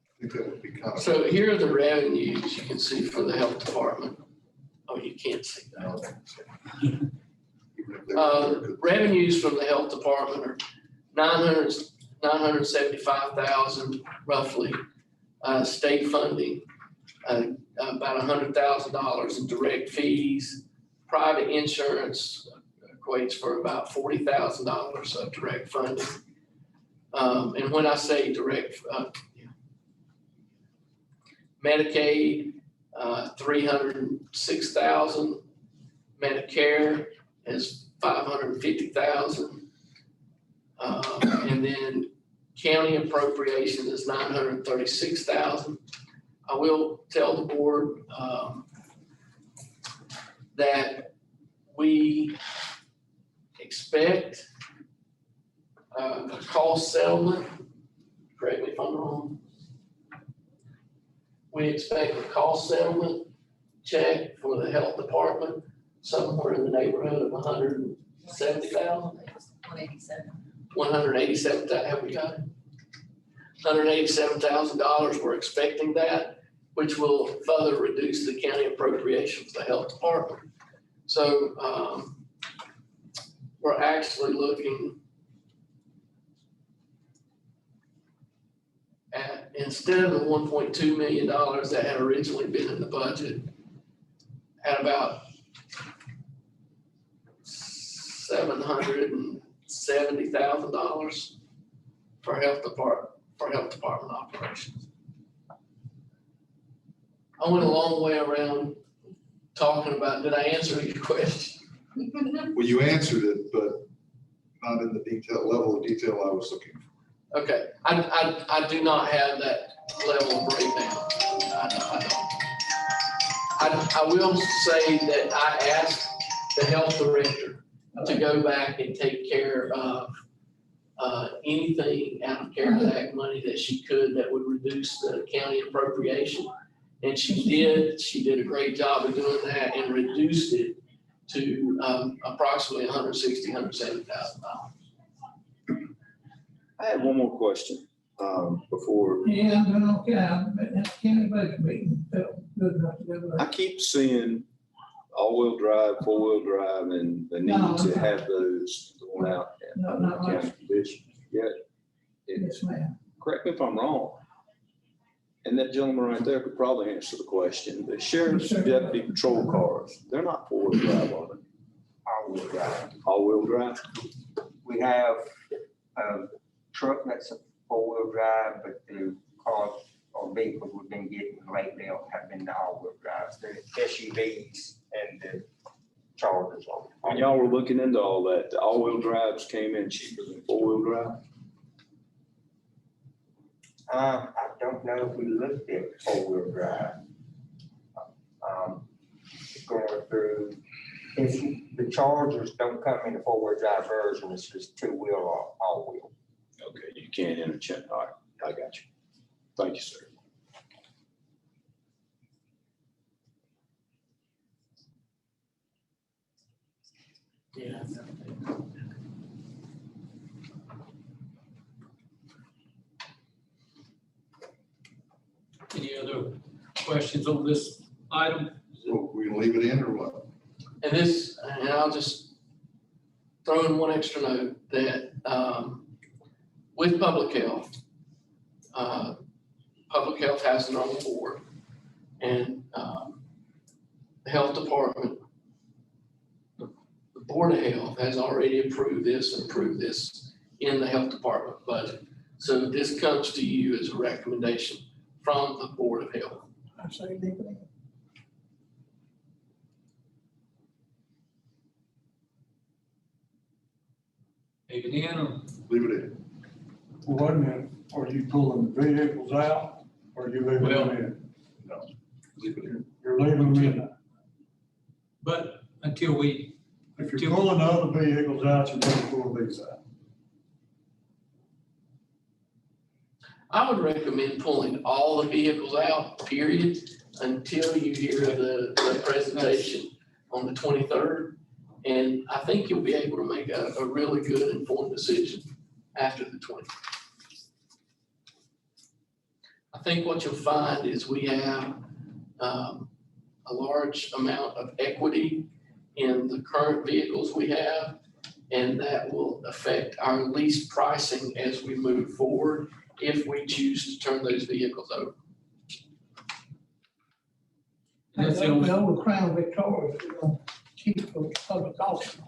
I think that would be kind of. So here are the revenues you can see for the health department. you can't see that. No, even if they were there, Revenues from the health department are 975,000 roughly. State funding, about $100,000 in direct fees. Private insurance equates for about $40,000 of direct funding. And when I say direct, Medicaid, 306,000. Medicare is 550,000. And then county appropriation is 936,000. I will tell the board, that we expect a cost settlement, correct me if I'm wrong. We expect a cost settlement check for the health department somewhere in the neighborhood of 170,000. 187. 187,000, have we got it? $187,000, we're expecting that, which will further reduce the county appropriation for the health department. So, we're actually looking at, instead of the $1.2 million that had originally been in the budget, at about $770,000 for health department operations. I went a long way around talking about, did I answer your question? Well, you answered it, but not in the level of detail I was looking for. Okay, I do not have that level of breakdown. I will say that I asked the health director to go back and take care of anything out of CARES Act money that she could that would reduce the county appropriation. And she did a great job of doing that and reduced it to approximately $170,000. I had one more question, before. Yeah, I'm doing okay. That county budget meeting felt good enough to go I like. keep seeing all-wheel drive, four-wheel drive, and the No, need to have those going out. No, not county like, conditions. Yet, yes, ma'am. correct me if I'm wrong, and that gentleman right there could probably answer the question, the sheriff's Yes, sir. deputy patrol cars, they're not four-wheel drive, are they? All-wheel drive. All-wheel drive? We have a truck that's a four-wheel drive, but the cars or vehicles we've been getting lately have been the all-wheel drives, the SUVs and the Chargers. When y'all were looking into all that, the all-wheel drives came in cheaper than four-wheel drive? I don't know if we looked at four-wheel drive. Going through, the Chargers don't come in a four-wheel drive version, it's just two-wheel or all-wheel. Okay, you can't interchange, all right, I got you. Thank you, sir. Yeah. Any other questions on this item? So we leave it in or what? And I'll just throw in one extra note that, with public health has their own board. And, the health department, the Board of Health has already approved this in the health department budget. So this comes to you as a recommendation from the Board of Health. I say leave it in. Leave it in or? Leave it in. Well, wait a minute, are you pulling the vehicles out or are you leaving them in? No, leave it in. You're leaving them in. But until we, If you're pulling the other vehicles out, you're going to pull these out. I would recommend pulling all the vehicles out, period, until you hear the presentation on the 23rd. And I think you'll be able to make a really good informed decision after the 20th. I think what you'll find is we have a large amount of equity in the current vehicles we have, and that will affect our lease pricing as we move forward if we choose to turn those vehicles over. That's the only, The old Crown Victoria, we're gonna keep for public auction.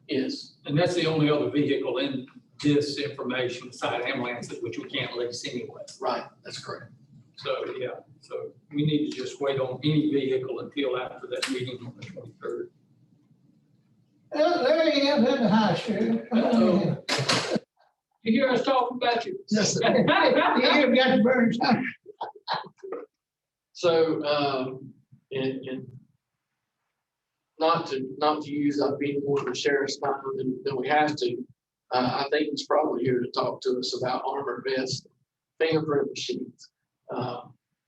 Yes, and that's the only other vehicle in this information, side ambulances, which we can't lease anyway. right, that's correct. So, yeah, so we need to just wait on any vehicle until after that meeting on the 23rd. There he is, at the high sheriff. Come on in. You hear us talking about you? Yes, sir. You got the birds. So, and not to use up any more of the sheriff's time than we have to, I think he's probably here to talk to us about armored vest, fingerprint machines.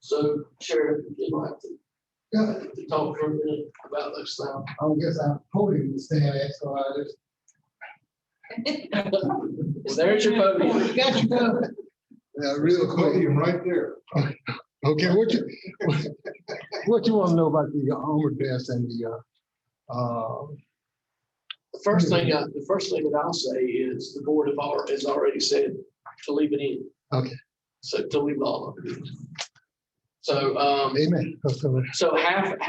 So Sheriff, would you like to talk for a minute about those things? I guess I'm holding the stand at, so I just. Well, there's your podium. You got your cover. Yeah, real quick. Podium right there. Okay, what you want to know about the armored vest and the, The first thing that I'll say is the board has already said to leave it in. Okay. So to leave all of it in. So, amen. so half of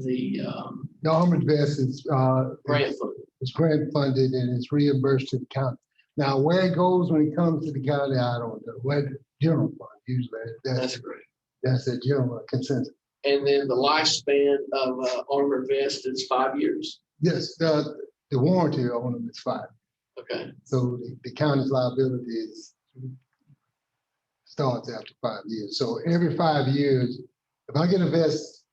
the The armored vest is, grant fund. it's grant funded and it's reimbursed to the county. Now, where it goes when it comes to the county, I don't know. Where the general fund usually, That's great. that's the general consensus. And then the lifespan of armored vest is 5 years. Yes, the warranty on them is 5. Okay. So the county's liability starts after 5 years. So every 5 years, if I get a vest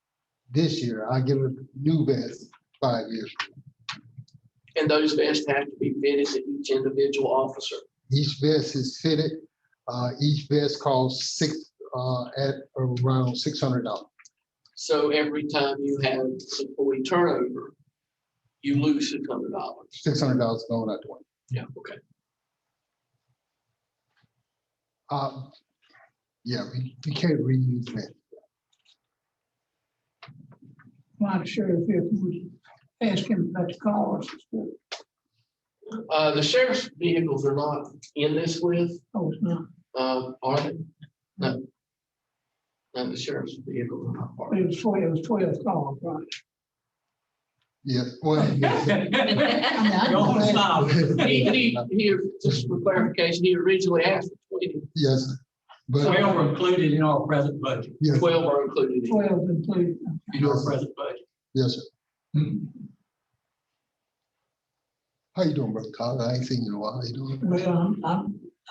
this year, I get a new vest 5 years. And those vests have to be fitted to each individual officer. Each vest is fitted. Each vest costs at around $600. So every time you have employee turnover, you lose $600. $600 going out the window. Yeah, okay. Yeah, we can't reuse that. Why the sheriff, if we ask him about the cars and stuff. The sheriff's vehicles are not in this list, Oh, it's not. are they? No. No, the sheriff's vehicles are not part of It was 12 cars, right? Yes, well, Don't stop. it. He, just for clarification, he originally asked for 20, yes, but 12 are included in our present budget, yes, 12 are included in. 12 included. in our present budget. yes, sir. How you doing, brother Carl? I ain't seen you in a while. How you doing? Well,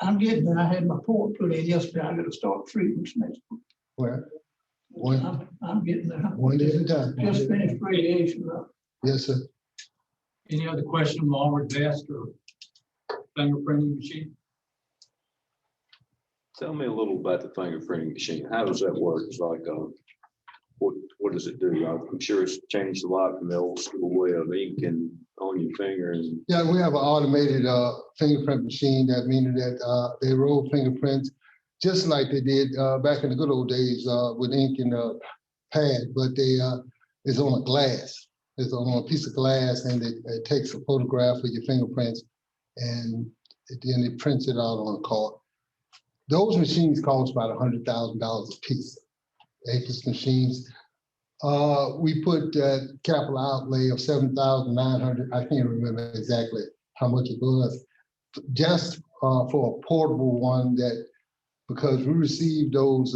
I'm getting there. I had my port put in yesterday. I gotta start treatments next week. Where? One, I'm getting there. one day at a time. Just finished radiation. Yes, sir. Any other question on armored vest or fingerprinting machine? Tell me a little about the fingerprinting machine. How does that work? It's like, what does it do? I'm sure it's changed a lot from the old school way of ink and on your finger and. Yeah, we have an automated fingerprint machine that meaning that they roll fingerprints just like they did back in the good old days with ink and pad, but they it's on a glass. It's on a piece of glass, and it takes a photograph of your fingerprints, and then it prints it out on a card. Those machines cost about $100,000 a piece. APIS machines. We put that capital outlay of $7,900. I can't remember exactly how much it was, just for a portable one that, because we received those,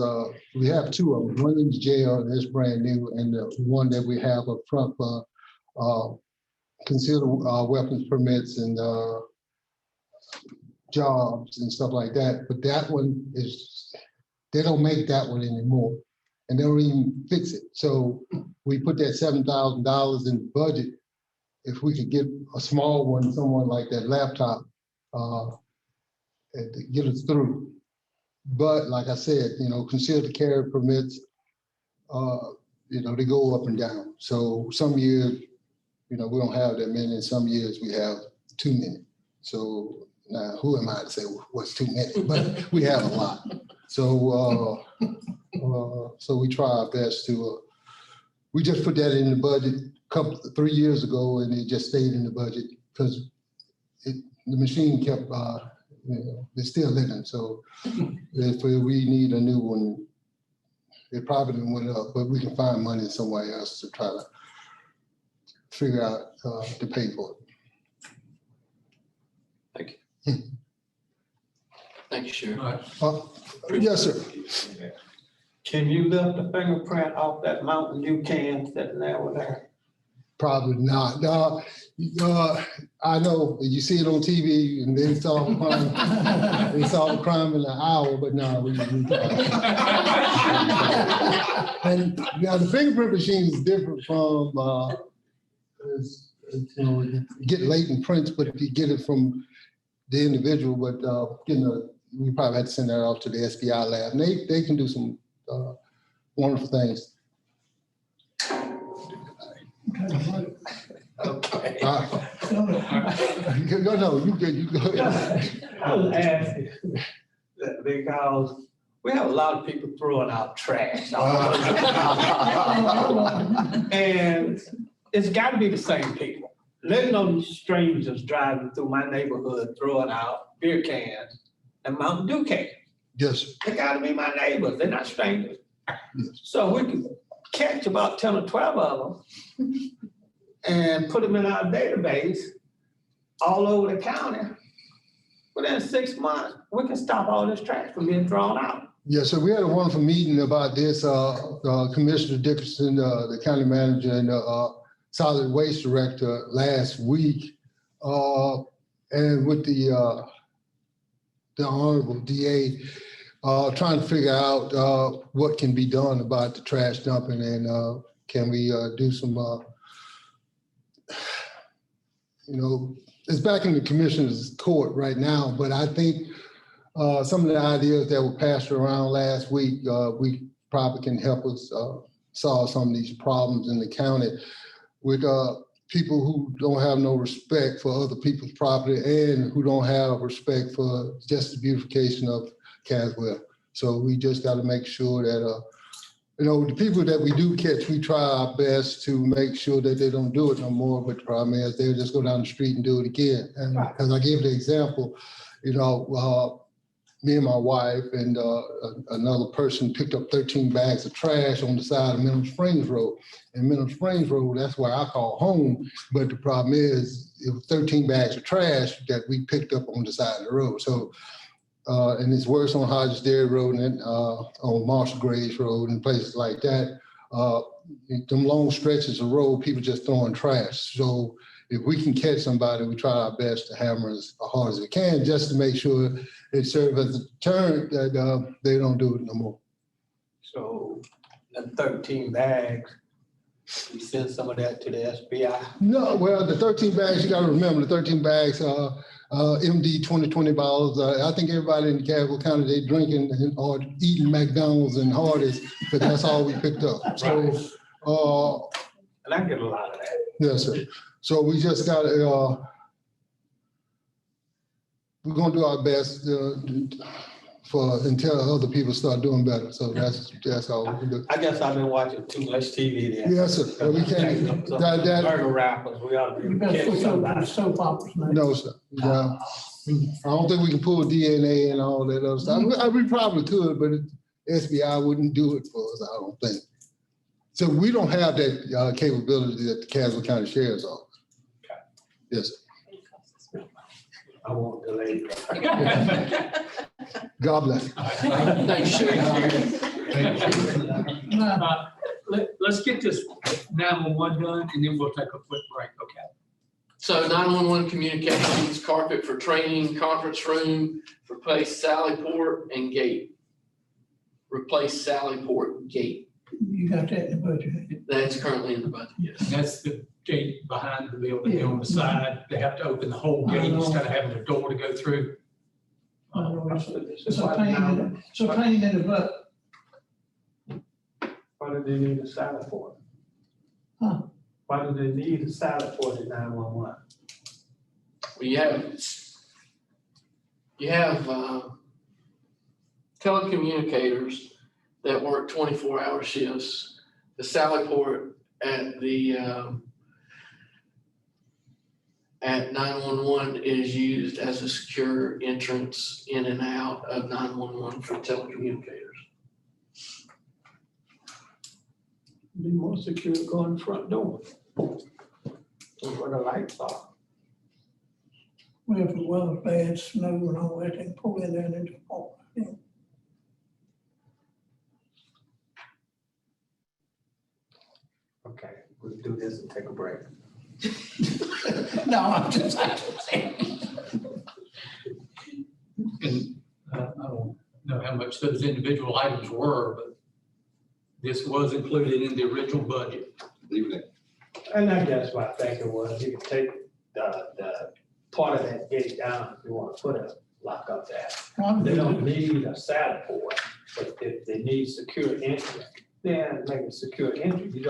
we have 2 of them. One in jail, that's brand new, and the one that we have up front for concealed weapons permits and jobs and stuff like that. But that one is, they don't make that one anymore, and they don't even fix it. So we put that $7,000 in the budget. If we could get a small one, someone like that laptop, and to get us through. But like I said, concealed carry permits, they go up and down. So some years, we don't have that many, and some years we have too many. So now who am I to say what's too many? But we have a lot. So So we try our best to, we just put that in the budget 3 years ago, and it just stayed in the budget because the machine kept, it's still living. So if we need a new one, it probably went up, but we can find money somewhere else to try to figure out to pay for it. Thank you. Thank you, Sheriff. Yes, sir. Can you lift the fingerprint off that Mountain Dew can sitting there with there? Probably not. I know you see it on TV and they solve crime. They solve crime in an hour, but no, and now the fingerprint machine is different from, you get latent prints, but if you get it from the individual, but we probably had to send that off to the SBI lab. And they can do some wonderful things. Okay. No, you go ahead. I was asking because we have a lot of people throwing out trash. And it's got to be the same people. There's no strangers driving through my neighborhood throwing out beer cans and Mountain Dew cans. Yes. They got to be my neighbors. They're not strangers. Yes. So we can catch about 10 or 12 of them and put them in our database all over the county. Within 6 months, we can stop all this trash from being thrown out. Yeah, so we had a wonderful meeting about this. Commissioner Dickerson, the county manager, and solid waste director last week, and with the honorable DA, trying to figure out what can be done about the trash dumping, and can we do some, it's back in the commissioner's court right now, but I think some of the ideas that were passed around last week, we probably can help us solve some of these problems in the county with people who don't have no respect for other people's property and who don't have respect for just the beautification of Caswell. So we just got to make sure that, the people that we do catch, we try our best to make sure that they don't do it no more. But the problem is they'll just go down the street and do it again. And because I gave the example, me and my wife and another person picked up 13 bags of trash on the side of Mineral Springs Road. And Mineral Springs Road, that's where I call home. But the problem is it was 13 bags of trash that we picked up on the side of the road. So, and it's worse on Hodges Dairy Road and on Marshall Graves Road and places like that. Them long stretches of road, people just throwing trash. So if we can catch somebody, we try our best to hammer as hard as we can just to make sure it serves as a deterrent that they don't do it no more. So the 13 bags, we send some of that to the SBI. No, well, the 13 bags, you got to remember the 13 bags, MD 2020 bottles. I think everybody in Caswell County, they drinking or eating McDonald's and Hardee's because that's all we picked up. So, and I get a lot of that. Yes, sir. So we just got to, we're going to do our best until other people start doing better. So that's all we can do. I guess I've been watching too much TV there. Yes, sir. Well, we can't. Murder rappers, we ought to You be better catching switch over to somebody. soap operas, man. No, sir. No. I don't think we can pull DNA and all that other stuff. We probably could, but SBI wouldn't do it for us, I don't think. So we don't have that capability at the Caswell County Sheriff's Office. Yes, sir. I won't delay. God bless. Thanks, Sheriff. Let's get this 911 done and then we'll take a quick break, okay? So 911 communications, carpet for training, conference room, replace Sally Port and gate. Replace Sally Port gate. You got that in the budget. That's currently in the budget. Yes. That's the gate behind the building on the side. They have to open the whole gate instead of having a door to go through. It's a pain in the butt. Why do they need a salad for it? Huh? Why do they need a salad for it in 911? You have telecommunicators that work 24-hour shifts. The Sally Port at the, at 911 is used as a secure entrance in and out of 911 for telecommunicators. Be more secure going front door. Where the lights are. Well, if the weather's bad, snow and all that, they can pull in there and then just walk right in. Okay, we'll do this and take a break. No, I'm just saying. And I don't know how much those individual items were, but this was included in the original budget. Evening. And I guess what I think it was, you could take the part of that gate down if you want to put a lock up there. They don't need a saddle port, but if they need secure entry, then make a secure entry.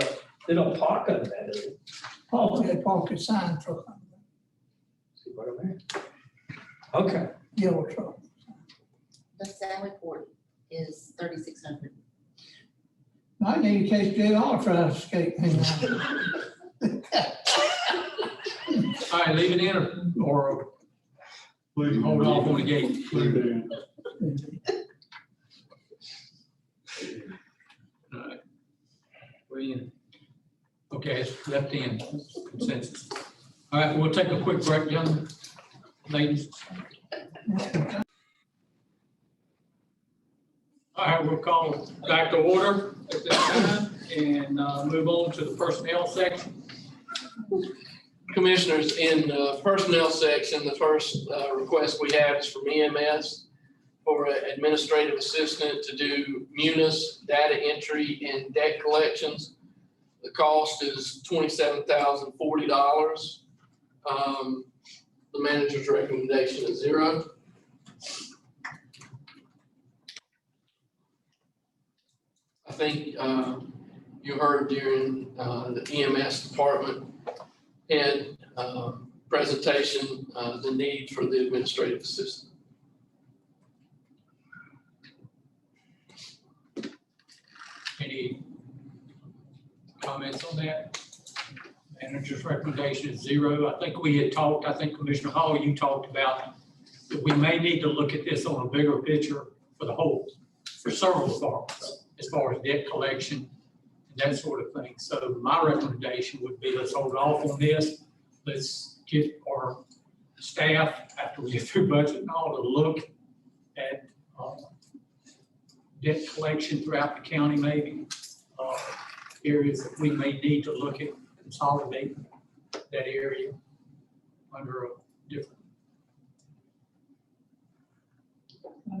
They don't park under that, do they? Paul had parked a sign truck, See what I mean? Okay, yellow truck. The Sally Port is 3,600. I need in case JR tries to escape. Hang on. All right, leave it in or Please. hold off on the gate. Leave it in. All right. We're in. Okay, it's left in consensus. All right, we'll take a quick break, young ladies. All right, we'll call back to order at this time and move on to the personnel section. Commissioners, in the personnel section, the first request we have is from EMS for an administrative assistant to do munis, data entry, and debt collections. The cost is $27,040. The manager's recommendation is 0. I think you heard during the EMS department head presentation, the need for the administrative assistant. Any comments on that? Manager's recommendation is 0. I think we had talked, I think Commissioner Hall, you talked about that we may need to look at this on a bigger picture for the whole, for several departments, as far as debt collection and that sort of thing. So my recommendation would be let's hold off on this. Let's get our staff, after we get through budget and all, to look at debt collection throughout the county, maybe areas that we may need to look at, consolidate that area under a different.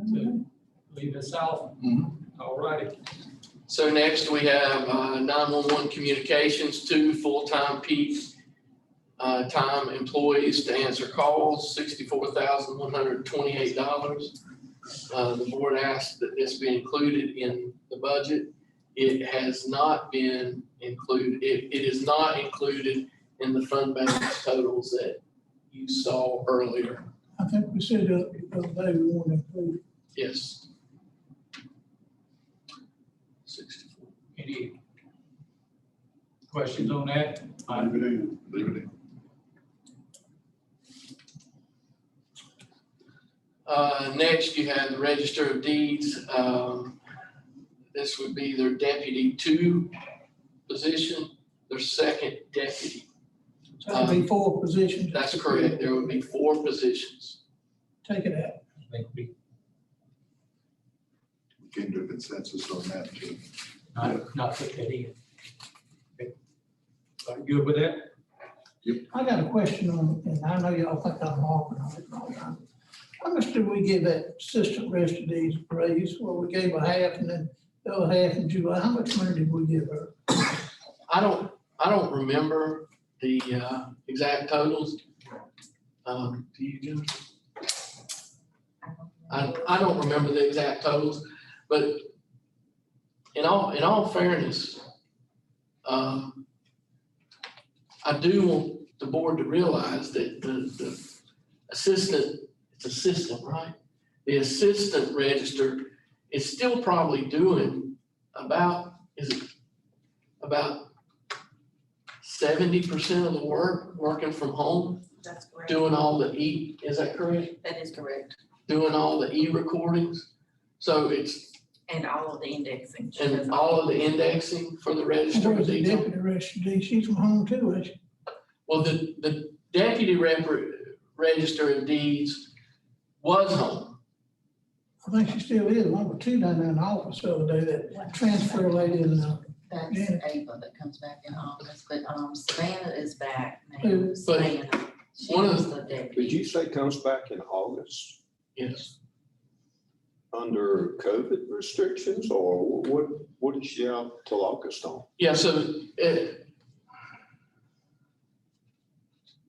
So leave this out. All righty. So next we have 911 communications, 2 full-time peak time employees to answer calls, $64,128. The board asked that this be included in the budget. It has not been included, it is not included in the fund balance totals that you saw earlier. I think we said the other day we want to include. Yes. 64. Any questions on that? Leave it in. Leave it in. Next, you have the Register of Deeds. This would be their Deputy 2 position, their second deputy. So it'll be 4 positions. That's correct. There would be 4 positions. Take it out. I think we Came to a consensus on that too. not put that in. Okay. Are you good with that? I got a question on, and I know y'all think I'm harping on it all the time. How much did we give that assistant register deeds raise? Well, we gave her half and then the other half in July. How much money did we give her? I don't remember the exact totals. Do you, Jennifer? I don't remember the exact totals, but in all fairness, I do want the board to realize that the assistant, it's assistant, right? The assistant register is still probably doing about 70% of the work, working from home, That's correct. doing all the is that correct? That is correct. Doing all the recordings. So it's, And all of the indexing. She does and all of the indexing for the register of Where's the deeds. deputy register? She's from home too, is she? Well, the deputy register of deeds was home. I think she still is. One or two down there in the office the other day, that transfer lady in That's Yeah. Ava that comes back in August, but Savannah is back now. Who? Savannah. She one of was the- the deputy. Did you say comes back in August Yes. under COVID restrictions, or what is she out till August on? Yeah, so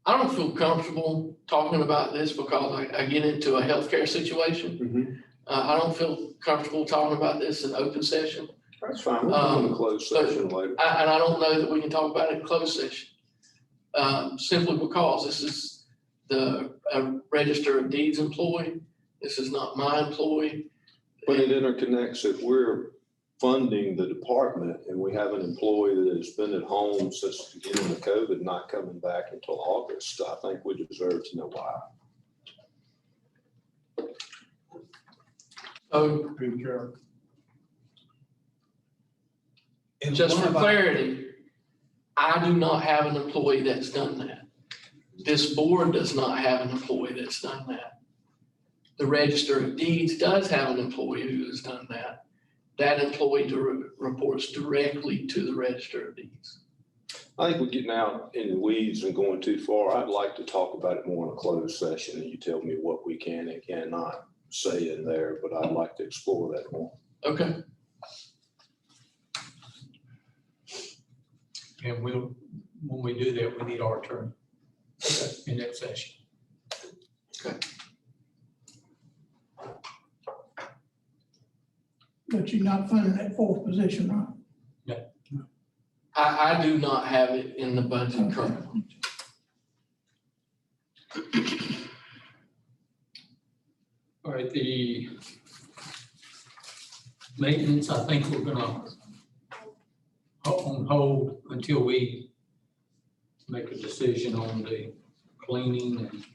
I don't feel comfortable talking about this because I get into a healthcare situation. I don't feel comfortable talking about this in open session. That's fine, we'll go in a closed session later. And I don't know that we can talk about it in closed session. Simply because this is the register of deeds employee. This is not my employee. But it interconnects if we're funding the department and we have an employee that has been at home since the beginning of COVID, not coming back until August, I think we deserve to know why. So Good job. just for clarity, I do not have an employee that's done that. This board does not have an employee that's done that. The Register of Deeds does have an employee who has done that. That employee reports directly to the Register of Deeds. I think we're getting out in the weeds and going too far. I'd like to talk about it more in a closed session and you tell me what we can and cannot say in there, but I'd like to explore that more. Okay, And when we do that, we need our attorney in that session. but you're not funding that fourth position, right? I do not have it in the budget currently. All right, the maintenance, I think we're gonna on hold until we make a decision on the cleaning and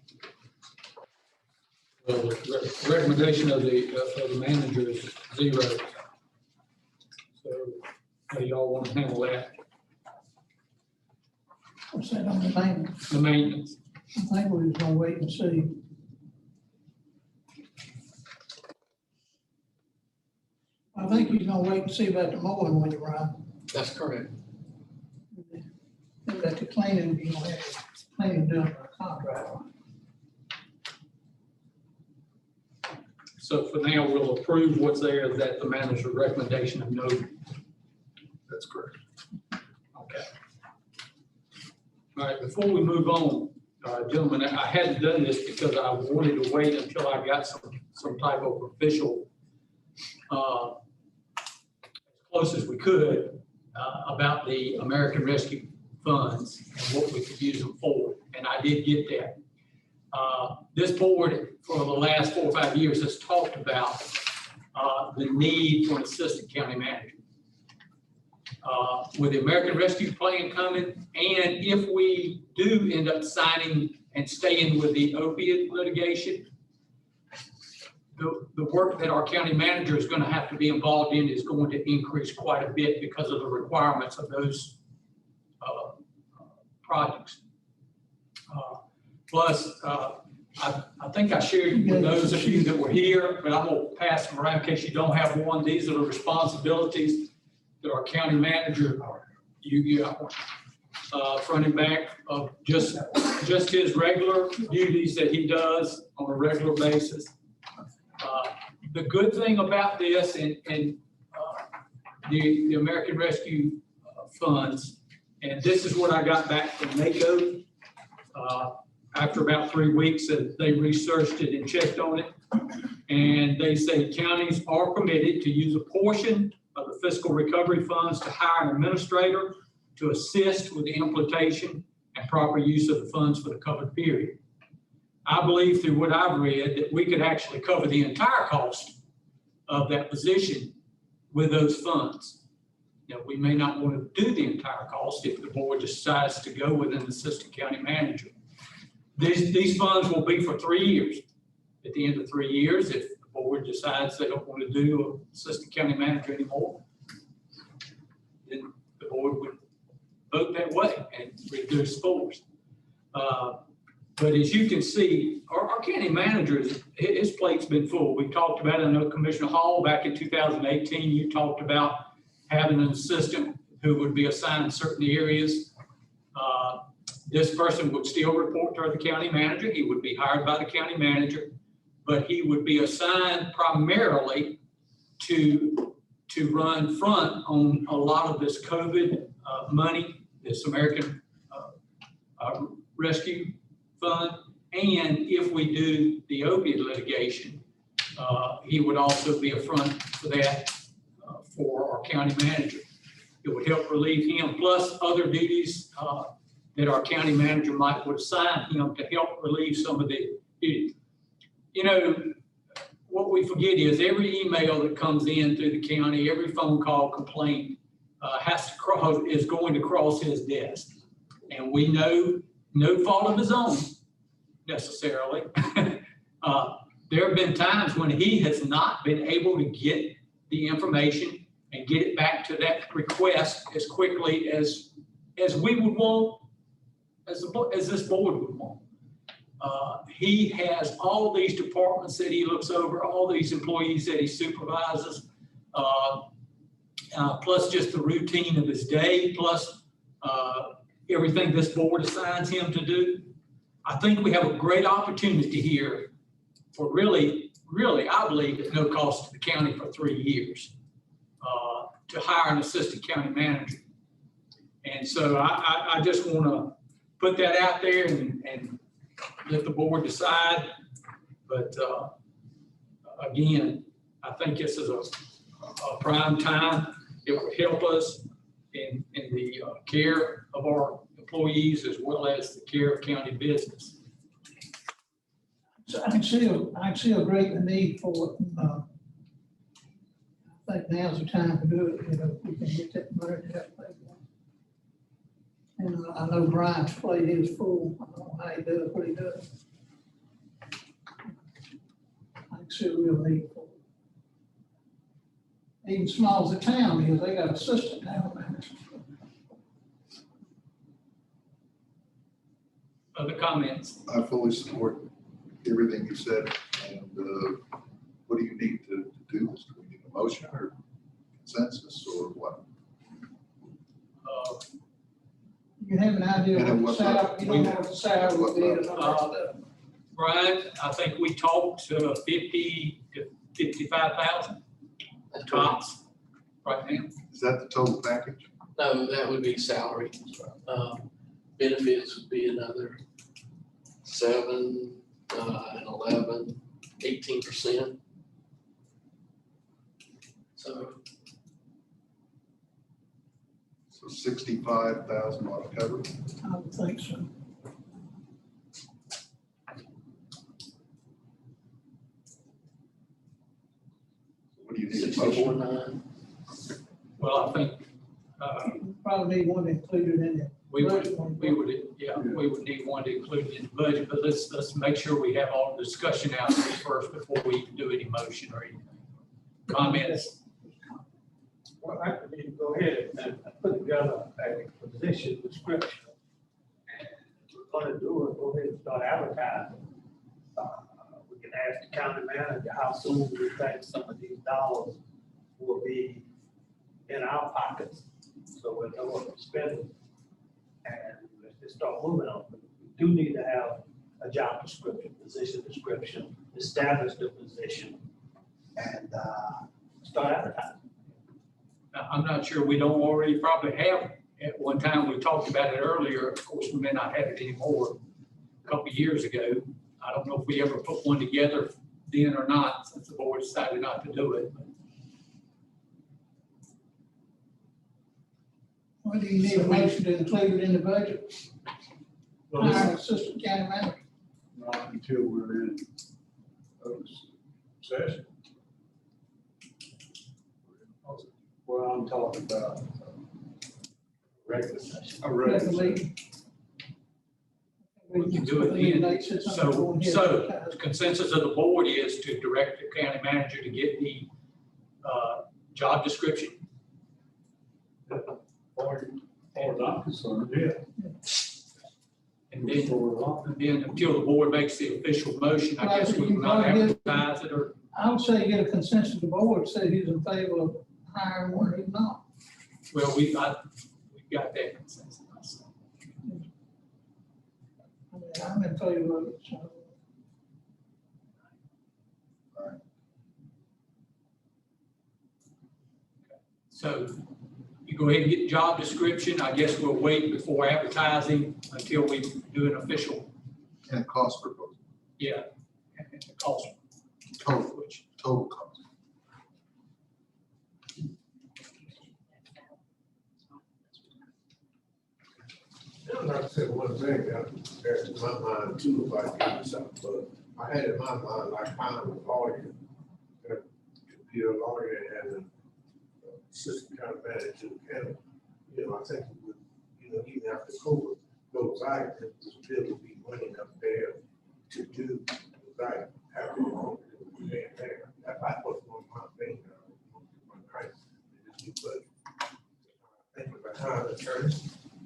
well, the recommendation of the manager is 0. So how do y'all want to handle that? What's that on the maintenance? The maintenance, I think we was gonna wait and see. I think he's gonna wait and see about the mowing when you run. That's correct. And that the cleaning, you know, have the cleaning done by contract. so for now, we'll approve what's there, is that the manager's recommendation of no. That's correct. Okay. All right, before we move on, gentlemen, I hadn't done this because I wanted to wait until I got some type of official, as close as we could, about the American Rescue Funds and what we could use them for, and I did get that. This board, for the last 4 or 5 years, has talked about the need for an assistant county manager. With the American Rescue Plan coming, and if we do end up signing and staying with the opiate litigation, the work that our county manager is going to have to be involved in is going to increase quite a bit because of the requirements of those projects. Plus, I think I shared with those of you that were here, but I'm going to pass them around in case you don't have one. These are the responsibilities that our county manager, you got one, front and back of just his regular duties that he does on a regular basis. The good thing about this and the American Rescue Funds, and this is what I got back from NACO after about 3 weeks that they researched it and checked on it. And they say counties are permitted to use a portion of the fiscal recovery funds to hire an administrator to assist with the implementation and proper use of the funds for the covered period. I believe through what I've read that we could actually cover the entire cost of that position with those funds. Now, we may not want to do the entire cost if the board decides to go with an assistant county manager. These funds will be for 3 years. At the end of 3 years, if the board decides they don't want to do an assistant county manager anymore, then the board would vote that way and reduce force. But as you can see, our county manager, his plate's been full. We talked about it. I know Commissioner Hall, back in 2018, you talked about having an assistant who would be assigned certain areas. This person would still report to the county manager. He would be hired by the county manager, but he would be assigned primarily to run front on a lot of this COVID money, this American Rescue Fund. And if we do the opiate litigation, he would also be a front for that for our county manager. It would help relieve him, plus other duties that our county manager would assign him to help relieve some of the duties. You know, what we forget is every email that comes in through the county, every phone call, complaint is going to cross his desk. And we know, no fault of his own necessarily. There have been times when he has not been able to get the information and get it back to that request as quickly as we would want, as this board would want. He has all these departments that he looks over, all these employees that he supervises, plus just the routine of his day, plus everything this board assigns him to do. I think we have a great opportunity here for really, I believe, at no cost to the county for 3 years, to hire an assistant county manager. And so I just want to put that out there and let the board decide. But again, I think this is a prime time. It will help us in the care of our employees as well as the care of county business. So I can see a great need for it. I think now's the time to do it, you know, if we can get that money to help pay for it. And I know Brian's plate is full. I don't know how he does what he does. I can see a real need for it. Even small as the town is, they got assistant town managers. Other comments? I fully support everything you said. And what do you need to do this? Do we need a motion or consensus or what? You have an idea And what the salary, you don't know what the salary would be and all that stuff. Brian, I think we talked 50 to 55,000 tops right now. Is that the total package? No, that would be salary. Benefits would be another 7, and 11, 18%. So 65,000 ought to cover it. I would think so. What do you need a motion? 64.9. Well, I think Probably need one included in it. we would need one to include in the budget, but let's make sure we have all the discussion out there first before we do any motion or anything. Comments? Well, I need to go ahead and put together a position description. And if we're gonna do it, go ahead and start advertising. We can ask the county manager how soon we think some of these dollars will be in our pockets, so we know what we're spending. And let's just start moving on. We do need to have a job description, position description, establish the position, and start advertising. I'm not sure we don't already probably have. At one time, we talked about it earlier. Of course, we may not have it anymore. A couple of years ago, I don't know if we ever put one together then or not, since the board decided not to do it. What do you need a motion to include it in the budget? Hire an assistant county manager. Not until we're in open session. Well, I'm talking about regular session. A regular Regular session. meeting. We can do it then. So the consensus of the board is to direct the county manager to get the job description. Or not concerned, yeah. And then until the board makes the official motion, I guess we will not advertise it or, I would say get a consensus of the board, say who's in favor of hiring one, who's not. well, we've got that consensus. I mean, I'm in favor of it, so. So you go ahead and get the job description. I guess we'll wait before advertising until we do an official, And cost proposal, yeah, and the cost. total, Which, total cost. I'd like to say one thing, there's in my mind too, if I do something, but I had in my mind, like I'm a lawyer, to be a lawyer and an assistant county manager to the county. You know, I think it would, you know, even after COVID goes out, there would still be money up there to do right after there. That was one of my things, I think behind the church,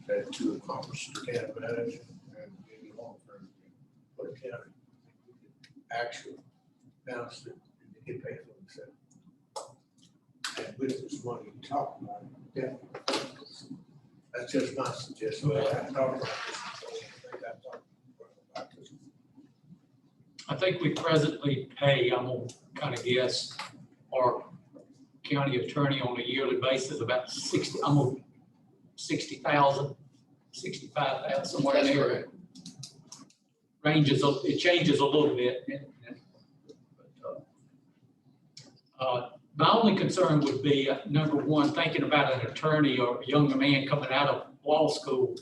that to accomplish the county manager and maybe long term for the county. Actually, balance it, and get paid for themselves. And with this money you talk about, yeah. That's just my suggestion. I haven't talked about this before. I think I've talked about this. I think we presently pay, I'm gonna kind of guess, our county attorney on a yearly basis about 60,000, 65,000, somewhere in That's there. correct. Ranges, it changes a little bit. My only concern would be, number one, thinking about an attorney or a younger man coming out of law school.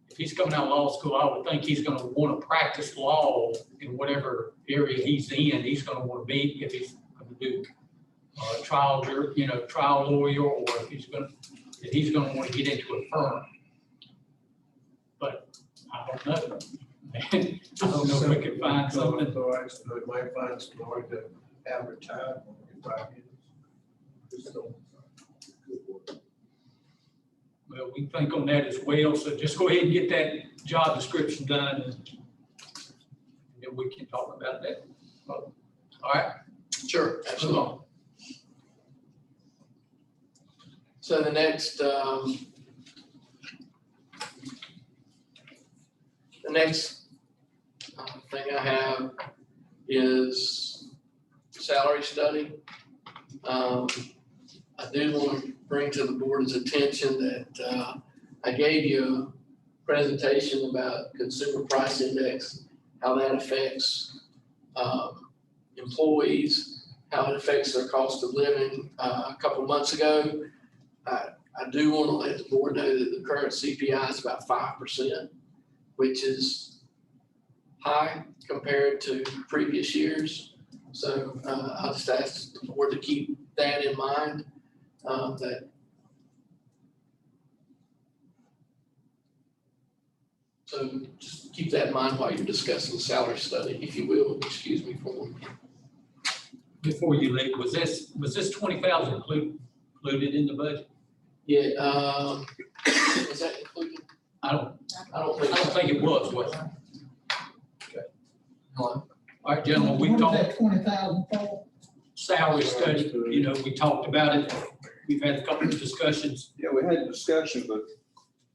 If he's coming out of law school, I would think he's gonna wanna practice law in whatever area he's in. He's gonna wanna be, if he's gonna do trial lawyer, or if he's gonna wanna get into a firm. But I don't know. I don't know if we can find something. So I might find some more to advertise in 5 years. Just don't. Good work. Well, we think on that as well, so just go ahead and get that job description done, and then we can talk about that. All right? Sure, absolutely. So the next, thing I have is salary study. I do want to bring to the board's attention that I gave you a presentation about consumer price index, how that affects employees, how it affects their cost of living a couple months ago. I do want to let the board know that the current CPI is about 5%, which is high compared to previous years. So I'll just ask the board to keep that in mind, so just keep that in mind while you're discussing the salary study, if you will, excuse me for one minute. Before you leave, was this 20,000 included in the budget? Yeah, is that included? I don't I don't think so. think it was it? Hello? All right, gentlemen, we What is talked that 20,000 for? salary study, we talked about it. We've had a couple of discussions. Yeah, we had a discussion, but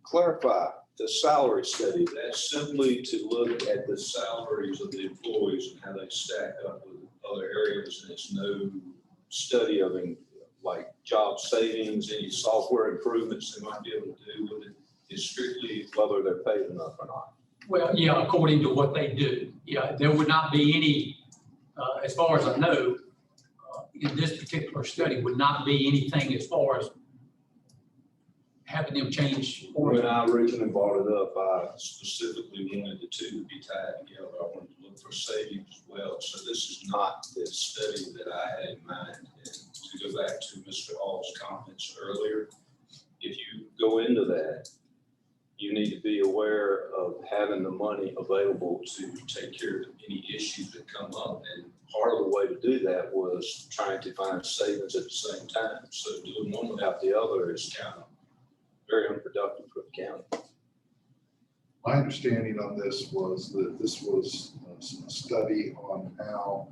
clarify the salary study. That's simply to look at the salaries of the employees and how they stack up with other areas. And it's no study of like job savings, any software improvements they might be able to do with it. It's strictly whether they're paid enough or not. Well, yeah, according to what they do. Yeah, there would not be any, as far as I know, in this particular study would not be anything as far as having them change. When I originally brought it up, I specifically wanted the two to be tied together. I wanted to look for savings as well. So this is not the study that I had in mind. And to go back to Mr. Hall's comments earlier. If you go into that, you need to be aware of having the money available to take care of any issues that come up. And part of the way to do that was trying to find savings at the same time. So doing one without the other is kind of very unproductive for the county. My understanding on this was that this was a study on how,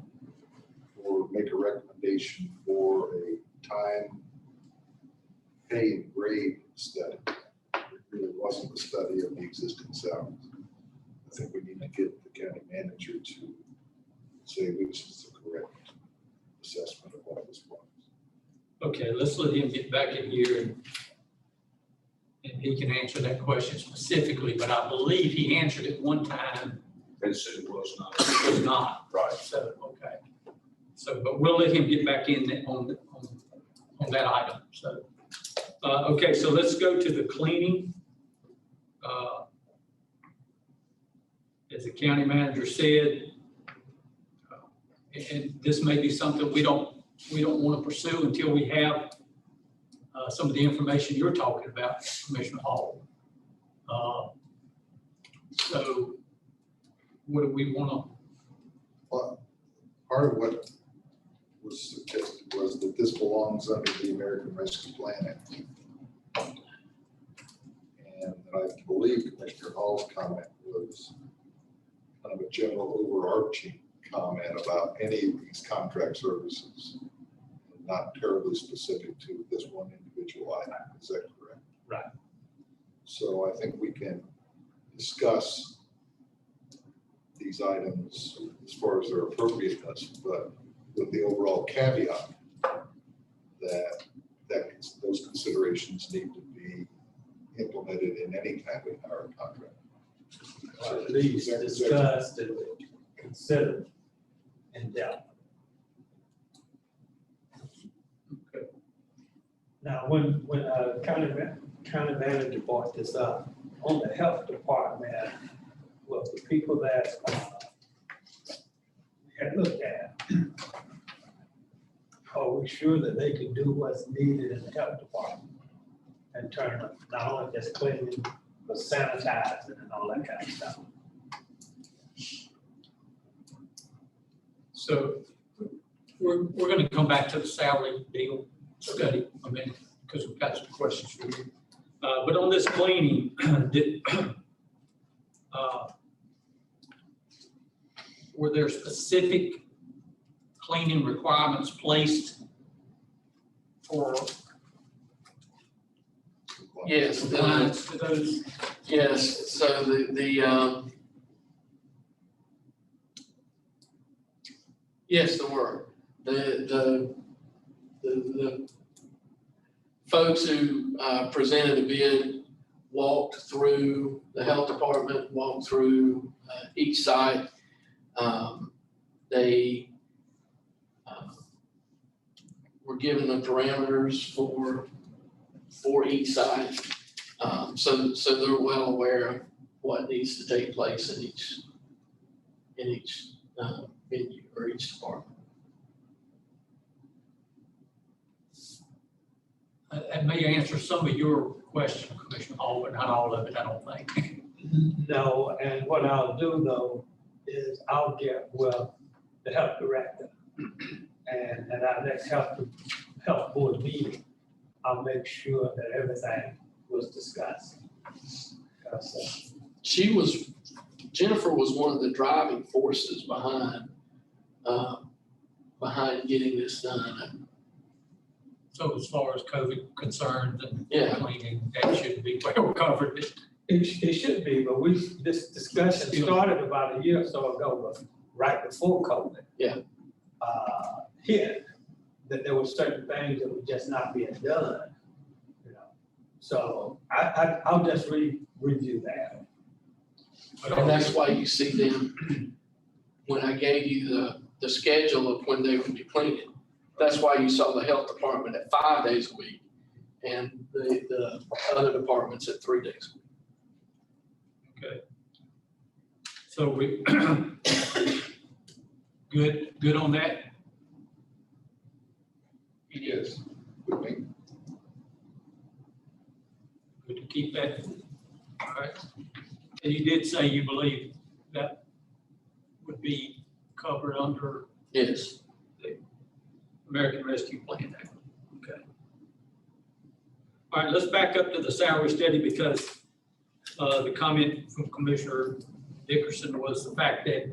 or make a recommendation for a time, pay and grade study. It really wasn't a study of the existing salaries. I think we need to get the county manager to say which is the correct assessment of what this was. Okay, let's let him get back in here and he can answer that question specifically, but I believe he answered it one time. And said it was not. It was not. Right. So, okay. So, but we'll let him get back in on that item, so. Okay, so let's go to the cleaning. As the county manager said, and this may be something we don't want to pursue until we have some of the information you're talking about, Commissioner Hall. So what do we want to? Well, part of what was suggested was that this belongs under the American Rescue Plan Act. And I believe Commissioner Hall's comment was kind of a general overarching comment about any of these contract services, not terribly specific to this one individual item. Is that correct? Right. So I think we can discuss these items as far as their appropriateness, but with the overall caveat that those considerations need to be implemented in any kind of hire contract. Or at least discussed and considered in depth. Okay. Now, when county manager brought this up, on the health department, well, the people that had looked at, are we sure that they can do what's needed in the health department? In terms of not only just cleaning, but sanitizing and all that kind of stuff. So we're going to come back to the salary deal study a minute because we've got some questions for you. But on this cleaning, were there specific cleaning requirements placed for Yes, compliance to those? yes, so yes, there were. The folks who presented a bid walked through the health department, walked through each site. They were given the parameters for each site. So they're well aware of what needs to take place in each venue or each department. That may answer some of your question, Commissioner Hall, but not all of it, I don't think. No, and what I'll do though is I'll get with the health director and at our next health board meeting, I'll make sure that everything was discussed. Jennifer was one of the driving forces behind getting this done. So as far as COVID concerns and Yeah. cleaning, that should be well covered. It should be, but this discussion started about a year or so ago, but right before COVID. Yeah. Hit, that there were certain things that were just not being done, you know. So I'll just review that. And that's why you see them, when I gave you the schedule of when they would be cleaning, that's why you saw the health department at 5 days a week and the other departments at 3 days a week. Okay. So we, good on that? Yes. Good to keep that. All right. And you did say you believe that would be covered under Yes. American Rescue Plan Act. Okay. All right, let's back up to the salary study because the comment from Commissioner Dickerson was the fact that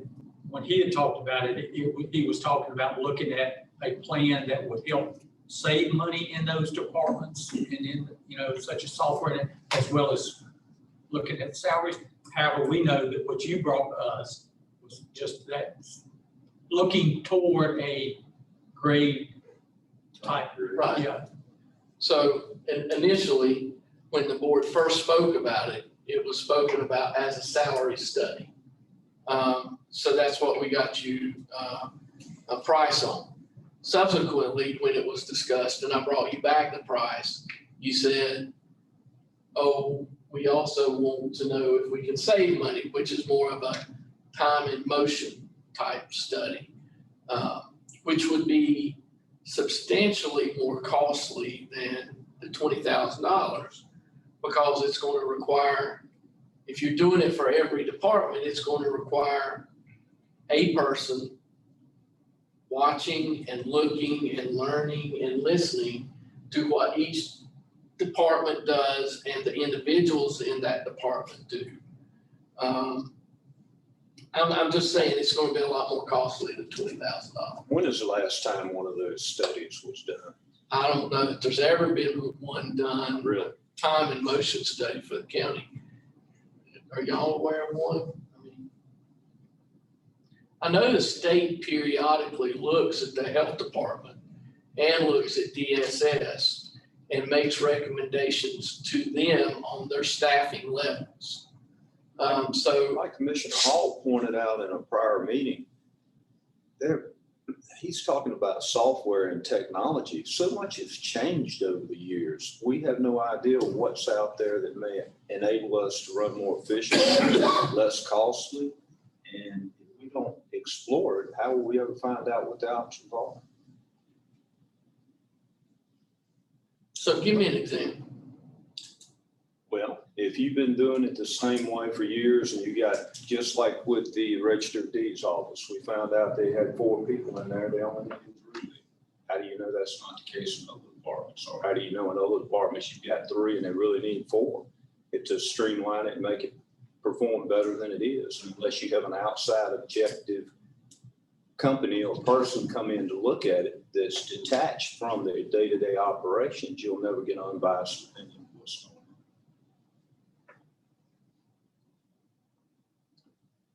when he had talked about it, he was talking about looking at a plan that would help save money in those departments and in, such as software, as well as looking at salaries. However, we know that what you brought to us was just that, looking toward a grade type. Right. Yeah. So initially, when the board first spoke about it, it was spoken about as a salary study. So that's what we got you a price on. Subsequently, when it was discussed and I brought you back the price, you said, oh, we also want to know if we can save money, which is more of a time and motion type study, which would be substantially more costly than the $20,000 because it's going to require, if you're doing it for every department, it's going to require a person watching and looking and learning and listening to what each department does and the individuals in that department do. I'm just saying it's going to be a lot more costly than $20,000. When is the last time one of those studies was done? I don't know if there's ever been one done, Really? time and motion study for the county. Are y'all aware of one? I know the state periodically looks at the health department and looks at DSS and makes recommendations to them on their staffing levels. So Like Commissioner Hall pointed out in a prior meeting, he's talking about software and technology. So much has changed over the years. We have no idea what's out there that may enable us to run more efficiently, less costly. And if we don't explore it, how will we ever find out what the options are? So give me an example. Well, if you've been doing it the same way for years and you got, just like with the registered deeds office, we found out they had 4 people in there, they only needed 3. How do you know that's not the case in other departments? Or how do you know in other departments you've got 3 and they really need 4? It's to streamline it and make it perform better than it is. Unless you have an outside objective company or person come in to look at it that's detached from their day-to-day operations, you'll never get an unbiased opinion.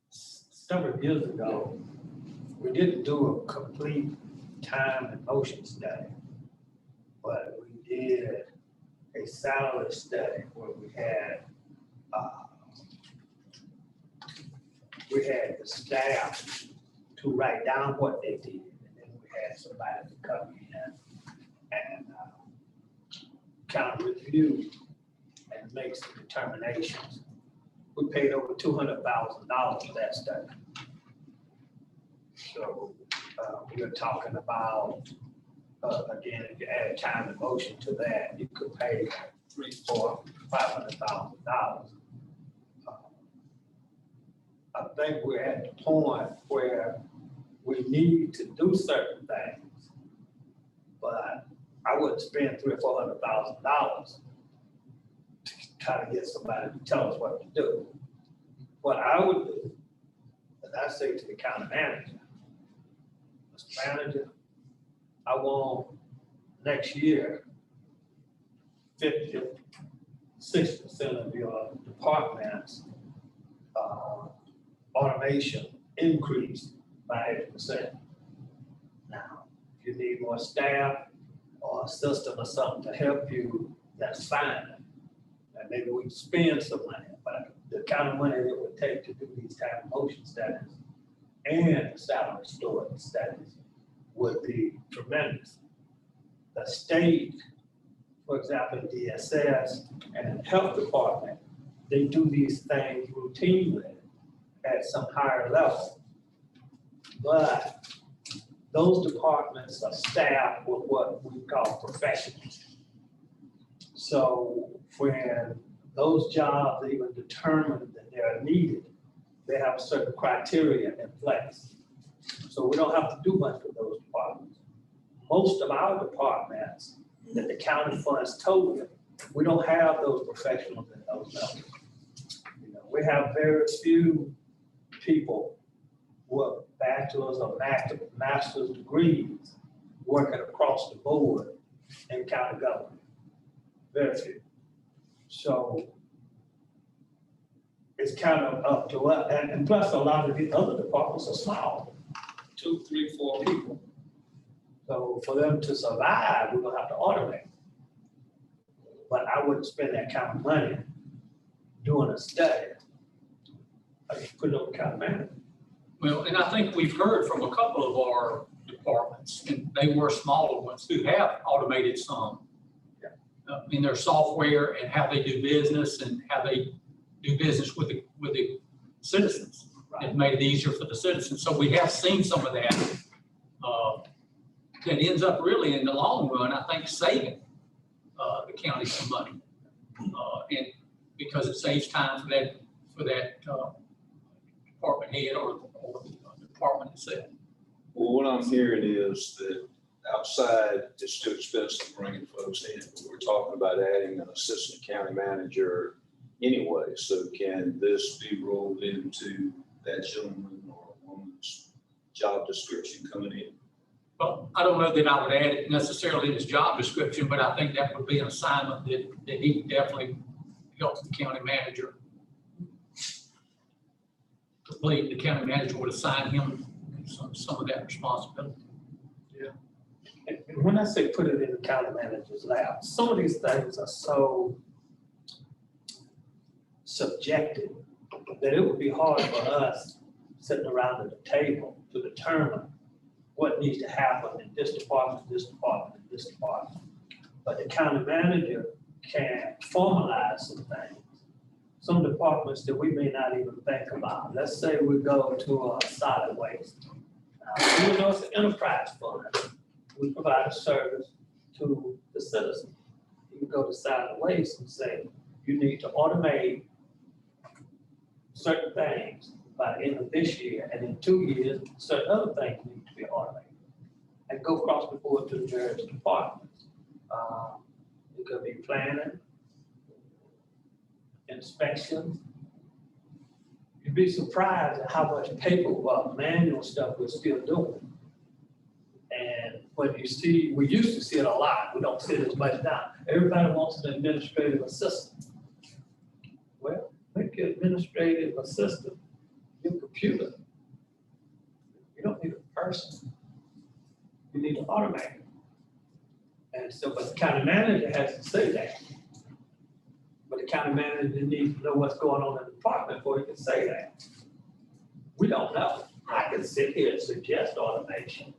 Several years ago, we didn't do a complete time and motion study, but we did a salary study where we had the staff to write down what they did, and then we had somebody to come in and kind of review and make some determinations. We paid over $200,000 for that study. So we're talking about, again, if you add time and motion to that, you could pay $300,000, $400,000, $500,000. I think we're at the point where we need to do certain things, but I wouldn't spend $300,000 or $400,000 to try to get somebody to tell us what to do. What I would do, as I say to the county manager, Mr. Manager, I want next year 50, 60% of your departments automation increased by 80%. Now, if you need more staff or a system or something to help you, that's fine. And maybe we can spend some money, but the kind of money it would take to do these time and motion studies and salary storage studies would be tremendous. The state, for example, DSS and the health department, they do these things routinely at some higher level. But those departments are staffed with what we call professionals. So when those jobs are even determined that they're needed, they have certain criteria in place. So we don't have to do much with those departments. Most of our departments that the county funds totally, we don't have those professionals in those levels. You know, we have very few people with bachelor's or master's degrees working across the board in county government. Very few. So it's kind of up to us, and plus a lot of these other departments are small, 2, 3, 4 people. So for them to survive, we're gonna have to automate. But I wouldn't spend that kind of money doing a study. I just put it on the county manager. Well, and I think we've heard from a couple of our departments, and they were smaller ones, who have automated some in their software and how they do business and how they do business with the citizens. It made it easier for the citizens. So we have seen some of that. That ends up really in the long run, I think, saving the county some money. And because it saves time for that department head or the department itself. Well, what I'm hearing is that outside, it's too expensive bringing folks in. We're talking about adding an assistant county manager anyway. So can this be rolled into that gentleman or woman's job description coming in? Well, I don't know that I would add it necessarily in his job description, but I think that would be an assignment that he definitely help the county manager complete. The county manager would assign him some of that responsibility. And when I say put it in the county manager's lap, some of these things are so subjective that it would be hard for us sitting around at the table to determine what needs to happen in this department, this department, and this department. But the county manager can formalize some things. Some departments that we may not even think about. Let's say we go to a solid waste. Even though it's an enterprise fund, we provide a service to the citizen. You can go to solid waste and say, you need to automate certain things by the end of this year, and in 2 years, certain other things need to be automated. And go across the board to the various departments. It could be planning, inspection. You'd be surprised at how much paperwork, manual stuff we're still doing. And when you see, we used to see it a lot, we don't see it as much now. Everybody wants an administrative assistant. Well, make your administrative assistant your computer. You don't need a person. You need to automate it. And so, but the county manager has to say that. But the county manager needs to know what's going on in the department before he can say that. We don't know. I can sit here and suggest automation,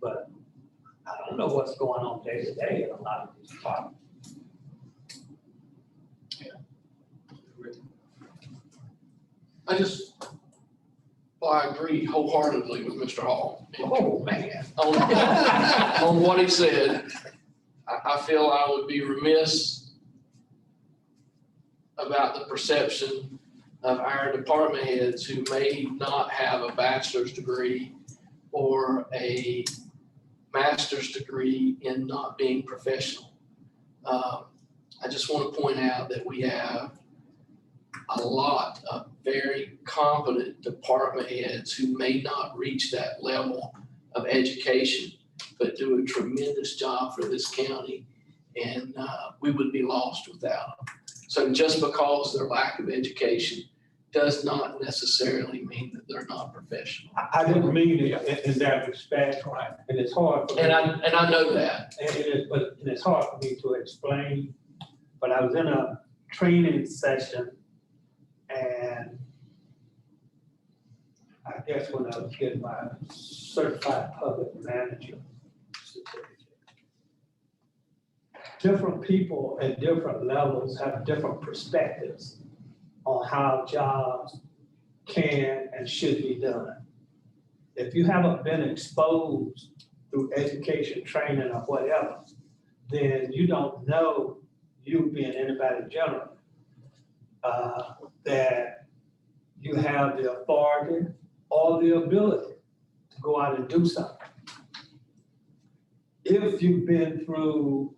but I don't know what's going on day to day in a lot of these departments. I agree wholeheartedly with Mr. Hall. Oh, man. On what he said. I feel I would be remiss about the perception of our department heads who may not have a bachelor's degree or a master's degree in not being professional. I just want to point out that we have a lot of very competent department heads who may not reach that level of education, but do a tremendous job for this county, and we would be lost without them. So just because their lack of education does not necessarily mean that they're not professional. I didn't mean it in that respect, right? And it's hard for me. And I know that. But it's hard for me to explain. But I was in a training session, and I guess when I was getting my certified public manager certificate, different people at different levels have different perspectives on how jobs can and should be done. if you haven't been exposed through education, training, or whatever, then you don't know, you being anybody general, that you have the authority or the ability to go out and do something. If you've been through,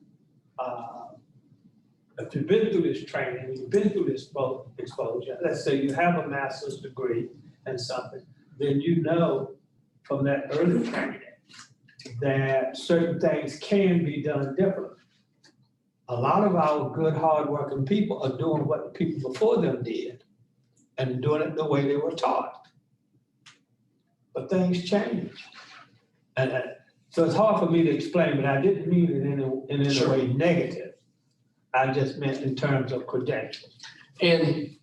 this training, you've been through this exposure, let's say you have a master's degree in something, then you know from that early training that certain things can be done differently. A lot of our good, hardworking people are doing what the people before them did and doing it the way they were taught. But things change. And so it's hard for me to explain, but I didn't mean it in any Sure. way negative. I just meant in terms of credentials. And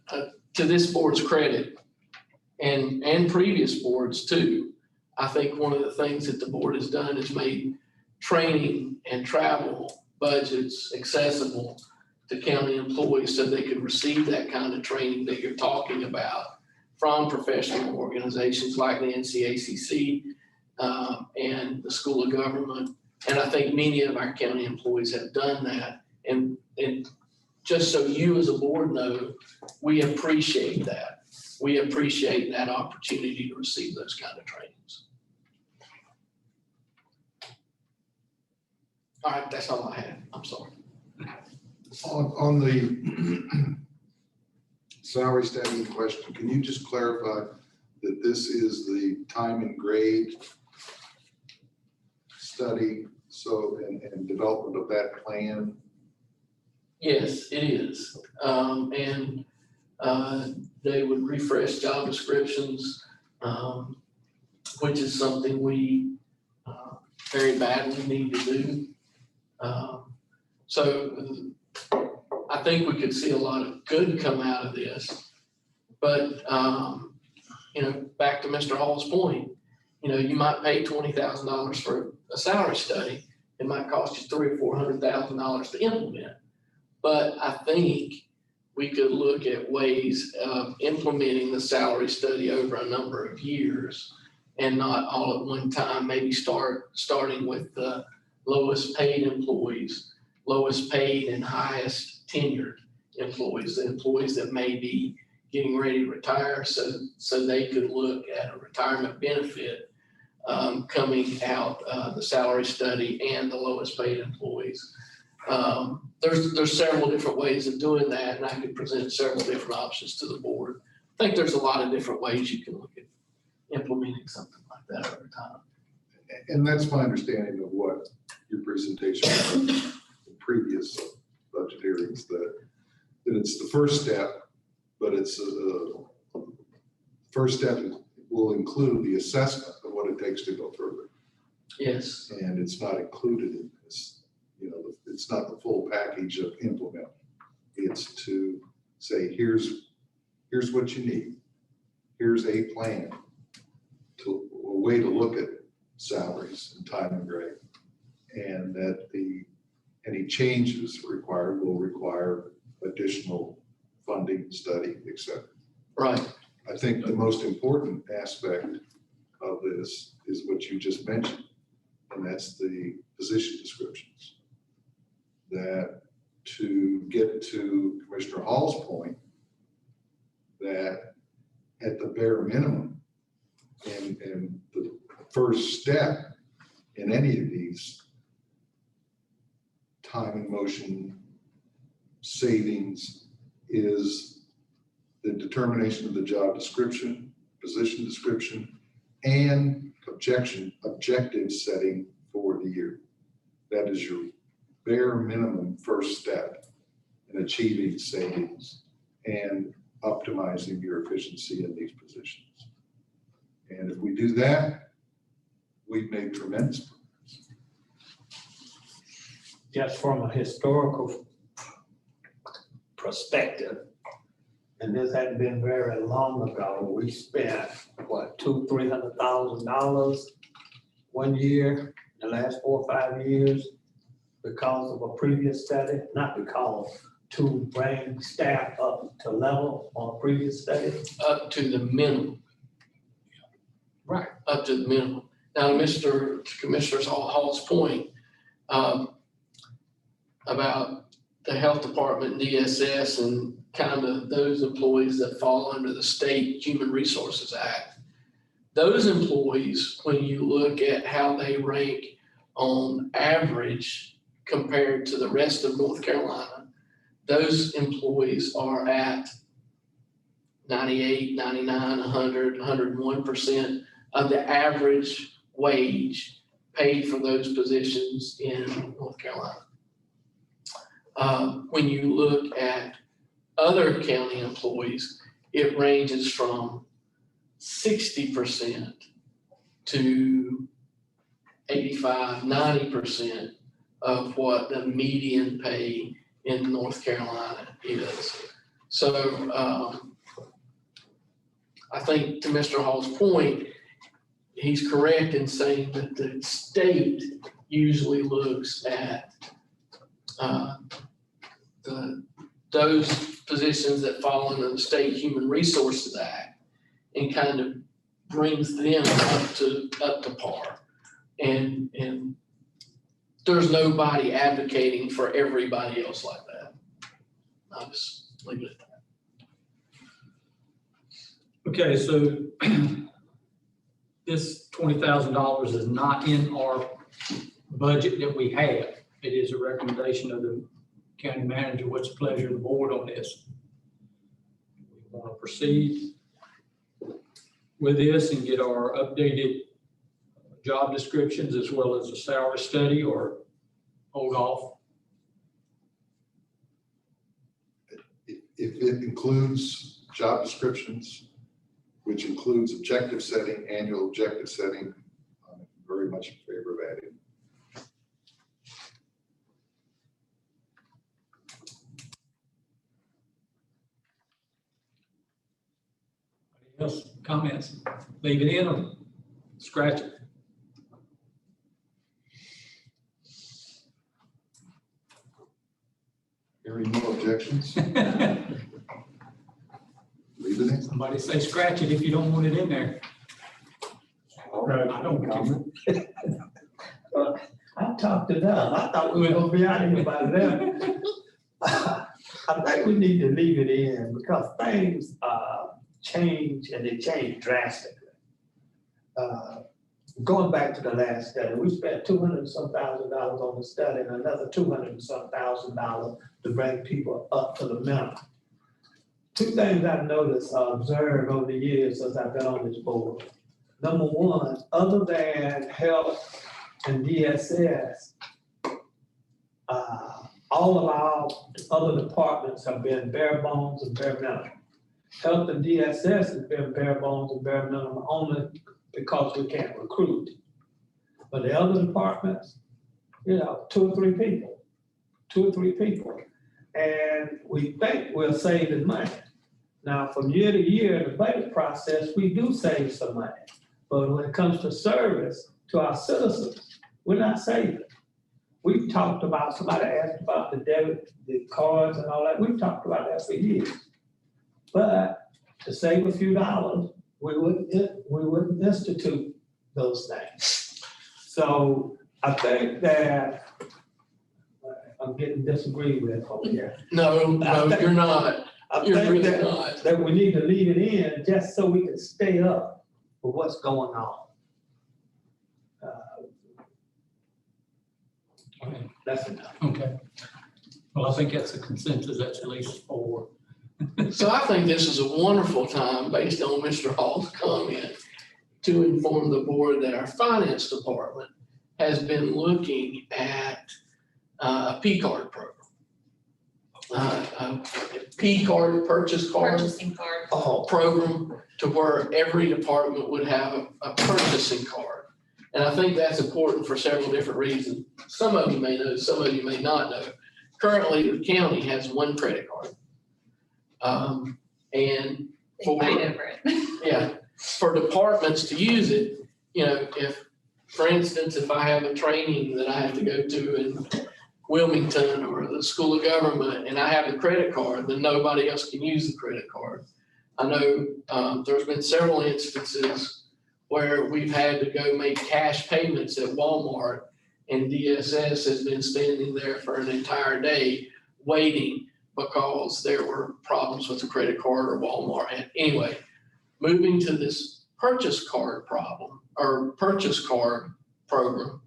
to this board's credit, and previous boards too, I think one of the things that the board has done is made training and travel budgets accessible to county employees so they could receive that kind of training that you're talking about from professional organizations like the NCACC and the School of Government. And I think many of our county employees have done that. And just so you as a board know, we appreciate that. We appreciate that opportunity to receive those kind of trainings. All right, that's all I have. I'm sorry. On the salary study question, can you just clarify that this is the time and grade study, so, and development of that plan? Yes, it is. They would refresh job descriptions, which is something we very badly need to do. So I think we could see a lot of good come out of this. But, back to Mr. Hall's point, you might pay $20,000 for a salary study. It might cost you $300,000 or $400,000 to implement. But I think we could look at ways of implementing the salary study over a number of years and not all at one time, maybe starting with the lowest paid employees, lowest paid and highest tenured employees, the employees that may be getting ready to retire, so they could look at a retirement benefit coming out the salary study and the lowest paid employees. There's several different ways of doing that, and I could present several different options to the board. I think there's a lot of different ways you can look at implementing something like that over time. And that's my understanding of what your presentation was in previous budget hearings, that it's the first step, but it's first step will include the assessment of what it takes to go further. Yes. And it's not included in this, it's not the full package of implement. It's to say, here's what you need. Here's a plan, a way to look at salaries and time and grade. And that any changes required will require additional funding, study, et cetera. Right. I think the most important aspect of this is what you just mentioned, and that's the position descriptions. That to get to Commissioner Hall's point, that at the bare minimum, and the first step in any of these time and motion savings is the determination of the job description, position description, and objective setting for the year. That is your bare minimum first step in achieving savings and optimizing your efficiency in these positions. And if we do that, we've made tremendous progress. Just from a historical perspective, and this hadn't been very long ago, we spent, $200,000-$300,000 one year in the last 4 or 5 years because of a previous study, not because, to bring staff up to level on a previous study. Up to the minimum. Right. up to the minimum. Now, to Commissioner Hall's point, about the health department, DSS, and kind of those employees that fall under the State Human Resources Act. Those employees, when you look at how they rank on average compared to the rest of North Carolina, those employees are at 98, 99, 100, 101% of the average wage paid for those positions in North Carolina. When you look at other county employees, it ranges from 60% to 85, 90% of what the median pay in North Carolina is. So I think to Mr. Hall's point, he's correct in saying that the state usually looks at those positions that fall under the State Human Resources Act and kind of brings them up to par. And there's nobody advocating for everybody else like that. I'll just leave it at that. Okay, so this $20,000 is not in our budget that we have. It is a recommendation of the county manager. What's the pleasure of the board on this? We want to proceed with this and get our updated job descriptions as well as a salary study, or hold off? If it includes job descriptions, which includes objective setting, annual objective setting, I'm very much in favor of adding. Anybody else, comments? Leave it in or scratch it? Hearing no objections, leave it in. Somebody say scratch it if you don't want it in there. I don't comment. I talked it up. I thought we were gonna be out of here by then. I think we need to leave it in because things change, and they change drastically. Going back to the last study, we spent $200 and some thousand on the study and another $200 and some thousand to bring people up to the minimum. Two things I've noticed or observed over the years since I've been on this board. Number one, other than health and DSS, all of our other departments have been bare bones and bare minimum. Health and DSS has been bare bones and bare minimum only because we can't recruit. But the other departments, you know, two or three people. And we think we're saving money. Now, from year to year, in the budget process, we do save some money. But when it comes to service to our citizens, we're not saving. We've talked about, somebody asked about the debit, the cards and all that. We've talked about that for years. But to save a few dollars, we wouldn't institute those things. So I think that I'm getting disagreed with over here. No, you're not. You're think really not. that we need to leave it in just so we can stay up with what's going on. Okay. That's enough. Okay. Well, I think that's a consensus, that's at least 4. So I think this is a wonderful time, based on Mr. Hall's comment, to inform the board that our finance department has been looking at a P card program. A P card, purchasing card program, to where every department would have a purchasing card. And I think that's important for several different reasons. Some of you may know, some of you may not know. Currently, the county has one credit card. And for, yeah, for departments to use it, you know, if, for instance, if I have a training that I have to go to in Wilmington or the School of Government and I have a credit card, then nobody else can use the credit card. I know there's been several instances where we've had to go make cash payments at Walmart, and DSS has been standing there for an entire day waiting because there were problems with the credit card or Walmart. And anyway, moving to this purchase card problem or purchase card program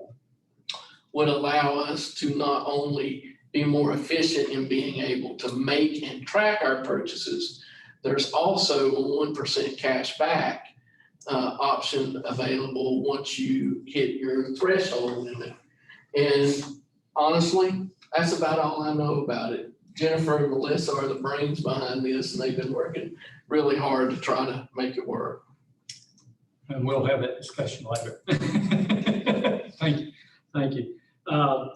would allow us to not only be more efficient in being able to make and track our purchases, there's also a 1% cash back option available once you hit your threshold limit. And honestly, that's about all I know about it. Jennifer and Melissa are the brains behind this, and they've been working really hard to try to make it work. And we'll have that discussion later. Thank you.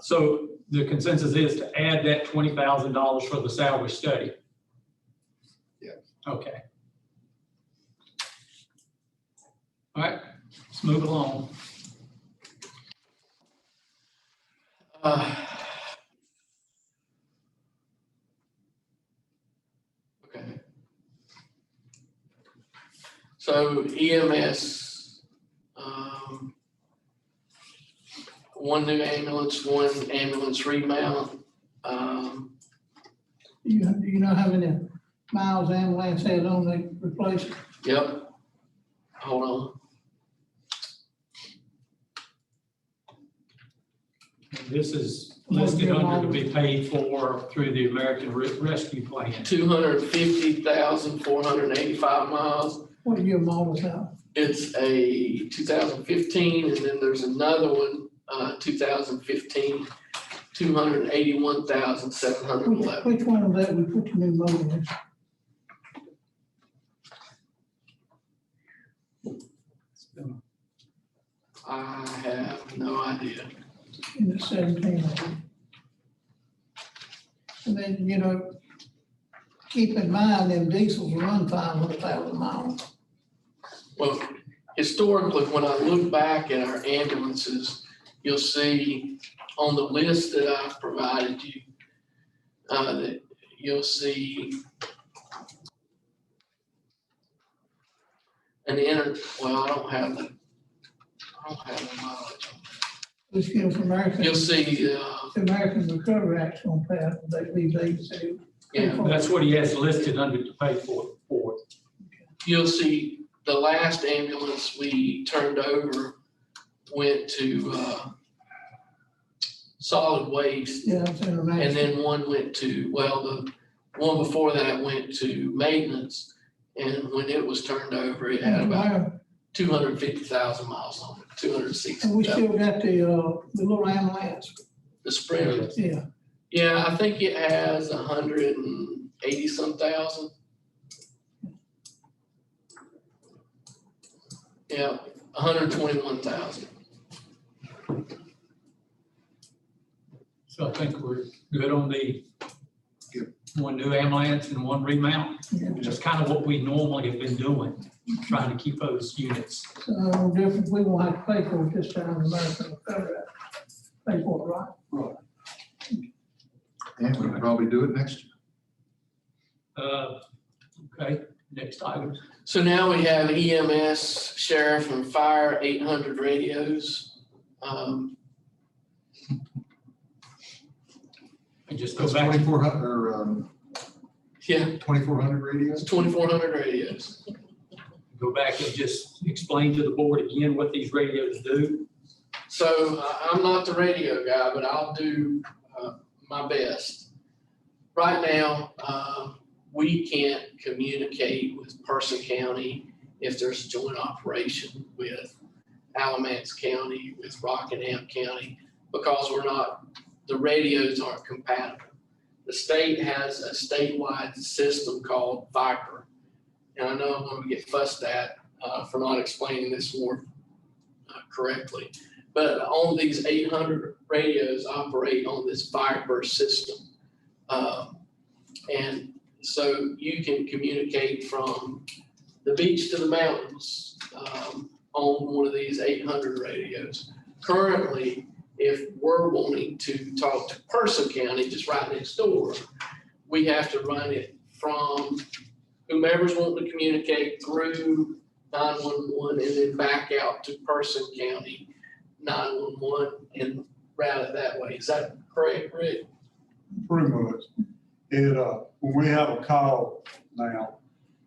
So the consensus is to add that $20,000 for the salary study. Yeah. Okay. All right, let's move along. Okay. So EMS, one new ambulance, one ambulance remount. Do you know how many miles the ambulance has on the replacement? Yep. Hold on. This is listed under to be paid for through the American Rescue Plan. 250,485 miles. What year model is that? It's a 2015, and then there's another one, 2015, 281,711. Which one of that we put the new motor in? I have no idea. In the 17. And then, you know, keep in mind, them diesels run 500,000 miles. Well, historically, when I look back at our ambulances, you'll see on the list that I've provided you, that you'll see I don't have the mileage. Let's get them from American. You'll see, The American Recovery Act's gonna pass, they leave these to. yeah, That's what he has listed under to pay for. you'll see the last ambulance we turned over went to, solid waste. Yeah, it's international. And then one went to, well, the one before that went to maintenance. And when it was turned over, it had about 250,000 miles on it, And we 260,000. still got the little ambulance, The Sprinter. yeah. Yeah, I think it has 180-some thousand. Yeah, 121,000. So I think we're good on the Yep. one new ambulance and one remount. Yeah. Just kind of what we normally have been doing, trying to keep those units. So no different, we won't have to pay for it this time, the American Recovery Act. Pay for it, right? And we can probably do it next year. Okay, next item. So now we have EMS, sheriff and fire, 800 radios. And just go That's back. 2,400, or, Yeah, 2,400 it's radios? 2,400 radios. Go back and just explain to the board again what these radios do. So I'm not the radio guy, but I'll do my best. Right now, we can't communicate with Person County if there's a joint operation with Alamance County, with Rockingham County, because the radios aren't compatible. The state has a statewide system called Viper. And I know I'm going to get fussed at for not explaining this more correctly. But on these 800 radios operate on this Viper system. And so you can communicate from the beach to the mountains on one of these 800 radios. Currently, if we're wanting to talk to Person County, just right next door, we have to run it from whomever's wanting to communicate through 911 and then back out to Person County 911 and route it that way. Is that correct, Rick? Pretty much. When we have a call now,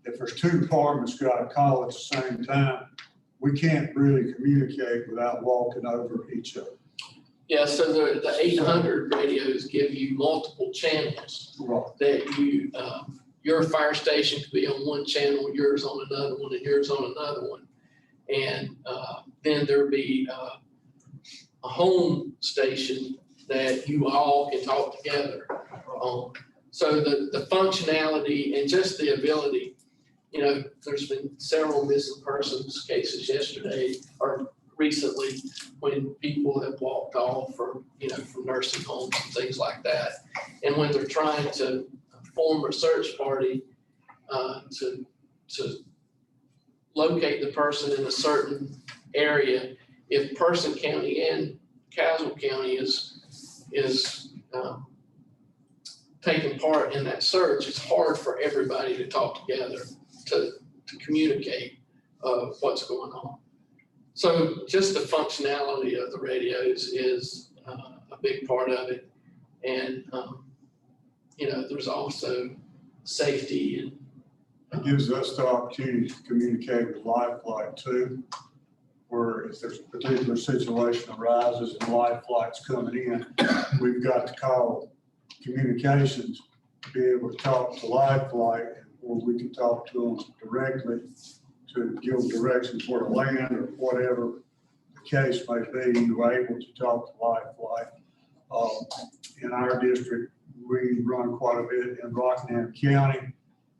if there's two departments got a call at the same time, we can't really communicate without walking over each other. Yeah, so the 800 radios give you multiple channels Right. that you, your fire station could be on one channel, yours on another one, and yours on another one. And then there'd be a home station that you all can talk together on. So the functionality and just the ability, you know, there's been several missing persons cases yesterday or recently when people have walked off from, you know, from nursing homes and things like that. And when they're trying to form a search party to locate the person in a certain area, if Person County and Caswell County is taking part in that search, it's hard for everybody to talk together to communicate what's going on. So just the functionality of the radios is a big part of it. And, you know, there's also safety and. It gives us the opportunity to communicate with Lifeline too, where if there's a particular situation arises and Lifeline's coming in, we've got to call communications to be able to talk to Lifeline, or we can talk to them directly to give them directions where to land or whatever the case may be. We're able to talk to Lifeline. In our district, we run quite a bit in Rockingham County,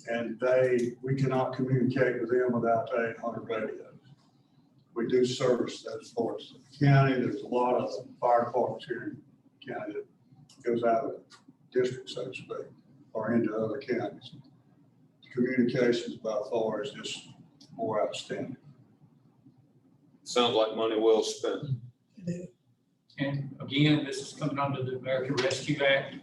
and we cannot communicate with them without the 800 radios. We do service those parts of the county. There's a lot of fire departments here in the county that goes out of the district, so to speak, or into other counties. Communications by far is just more outstanding. Sounds like money well spent. And again, this is coming under the American Rescue Act.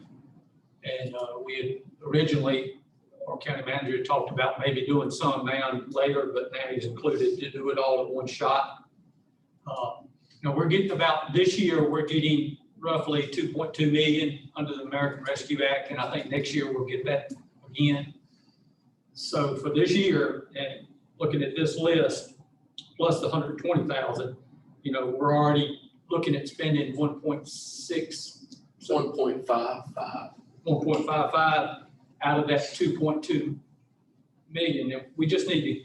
And we had originally, our county manager talked about maybe doing some now later, but now he's included to do it all at one shot. You know, we're getting about, this year, we're getting roughly 2.2 million under the American Rescue Act. And I think next year we'll get that again. So for this year, and looking at this list, plus the 120,000, you know, we're already looking at spending 1.6. 1.55 out of that 2.2 million. And we just need to,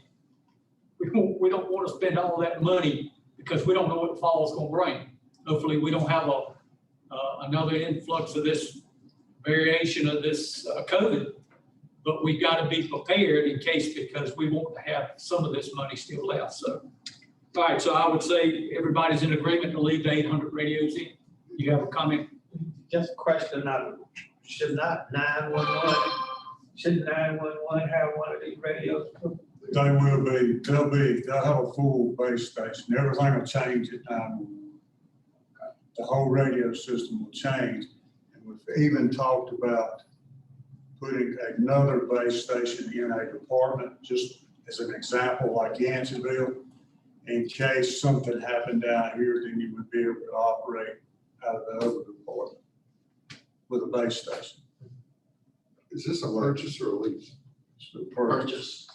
we don't want to spend all that money because we don't know what the fall is going to bring. Hopefully we don't have another influx of this variation of this COVID, but we've got to be prepared in case, because we want to have some of this money still left. So, all right, so I would say everybody's in agreement to leave the 800 radios in. You have a comment? Just a question, shouldn't 911 have one of these radios too? They'll have a full base station. Everything will change at 911. The whole radio system will change. And we've even talked about putting another base station in a department, just as an example, like Yanceville. In case something happened down here, then you would be able to operate out of the other department with a base station. Is this a purchase or a lease? It's a purchase.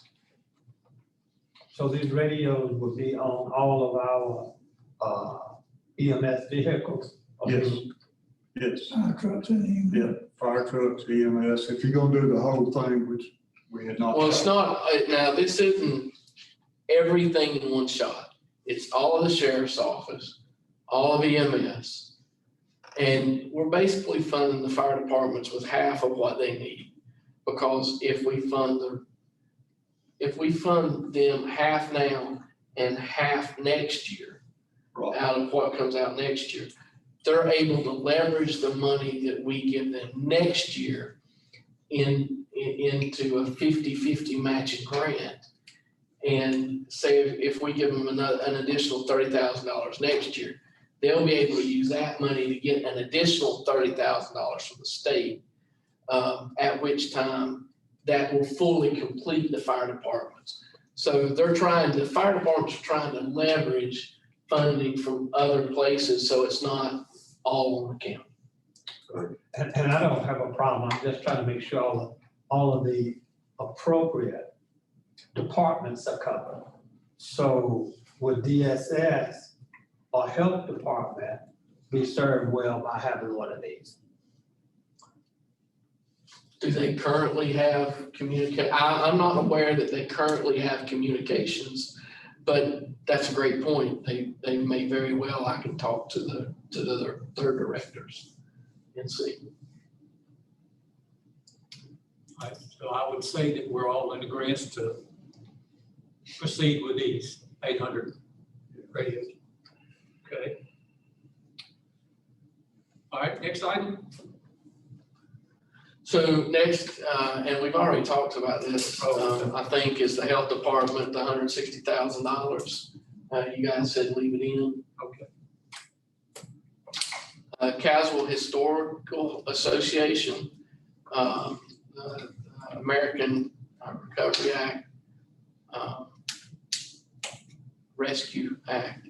So these radios will be on all of our EMS vehicles? Yes. Yes. Fire trucks and Yeah, fire trucks, EMS. If you're gonna do the whole thing, which we had not. Well, it's not, now this isn't everything in one shot. It's all of the sheriff's office, all of EMS. And we're basically funding the fire departments with half of what they need. Because if we fund them half now and half next year, Right. out of what comes out next year, they're able to leverage the money that we give them next year into a 50-50 matching grant. And say if we give them an additional $30,000 next year, they'll be able to use that money to get an additional $30,000 from the state, at which time that will fully complete the fire departments. So the fire departments are trying to leverage funding from other places, so it's not all on the county. And I don't have a problem, I'm just trying to make sure all of the appropriate departments are covered. So would DSS or health department be served well by having one of these? Do they currently have I'm not aware that they currently have communications, but that's a great point. They may very well, I can talk to their directors and see. So I would say that we're all in agreement to proceed with these 800 radios. Okay. All right, next item. So next, and we've already talked about this, I think is the health department, the $160,000. You guys said leave it in. Okay. Caswell Historical Association, American Recovery Act, Rescue Act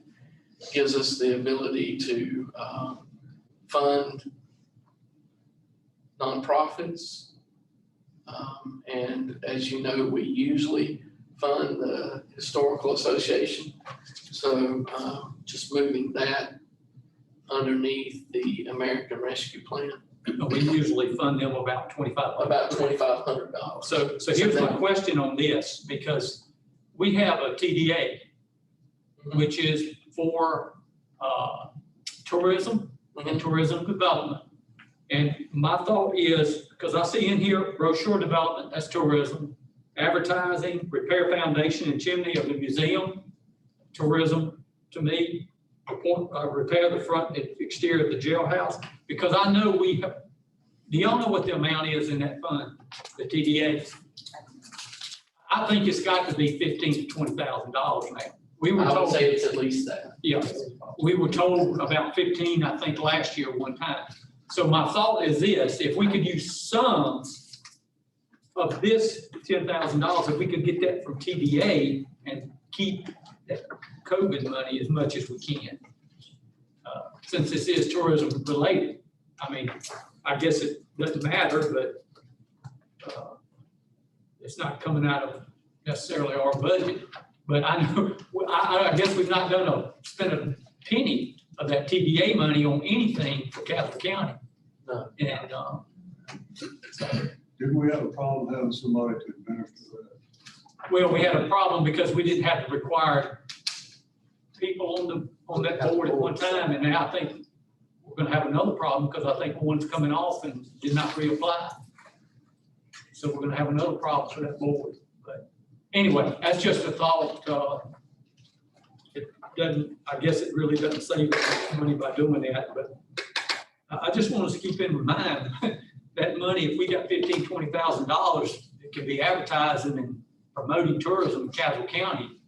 gives us the ability to fund nonprofits. And as you know, we usually fund the Historical Association. So just moving that underneath the American Rescue Plan. We usually fund them about $2,500. About $2,500. So here's my question on this, because we have a TDA, which is for tourism and tourism development. And my thought is, because I see in here brochure development, that's tourism, advertising, repair foundation and chimney of the museum, tourism to me, repair the front and exterior of the jailhouse, because I know we have, do y'all know what the amount is in that fund, the TDA? I think it's got to be $15,000 to $20,000 now. We were I would told, say it's at least that. yeah, we were told about 15, I think, last year one time. So my thought is this: if we could use some of this $10,000, if we could get that from TDA and keep that COVID money as much as we can, since this is tourism related. I mean, I guess it doesn't matter, but it's not coming out of necessarily our budget. But I know, I guess we've not spent a penny of that TDA money on anything for Castle County. No. And Didn't we have a problem having somebody to administer that? well, we had a problem because we didn't have the required people on that board at one time, and now I think we're gonna have another problem because I think one's coming off and did not reapply. So we're gonna have another problem for that board. But anyway, that's just a thought. It doesn't, I guess it really doesn't save money by doing that, but I just want us to keep in mind that money, if we got $15,000, $20,000, it can be advertising and promoting tourism in Castle County.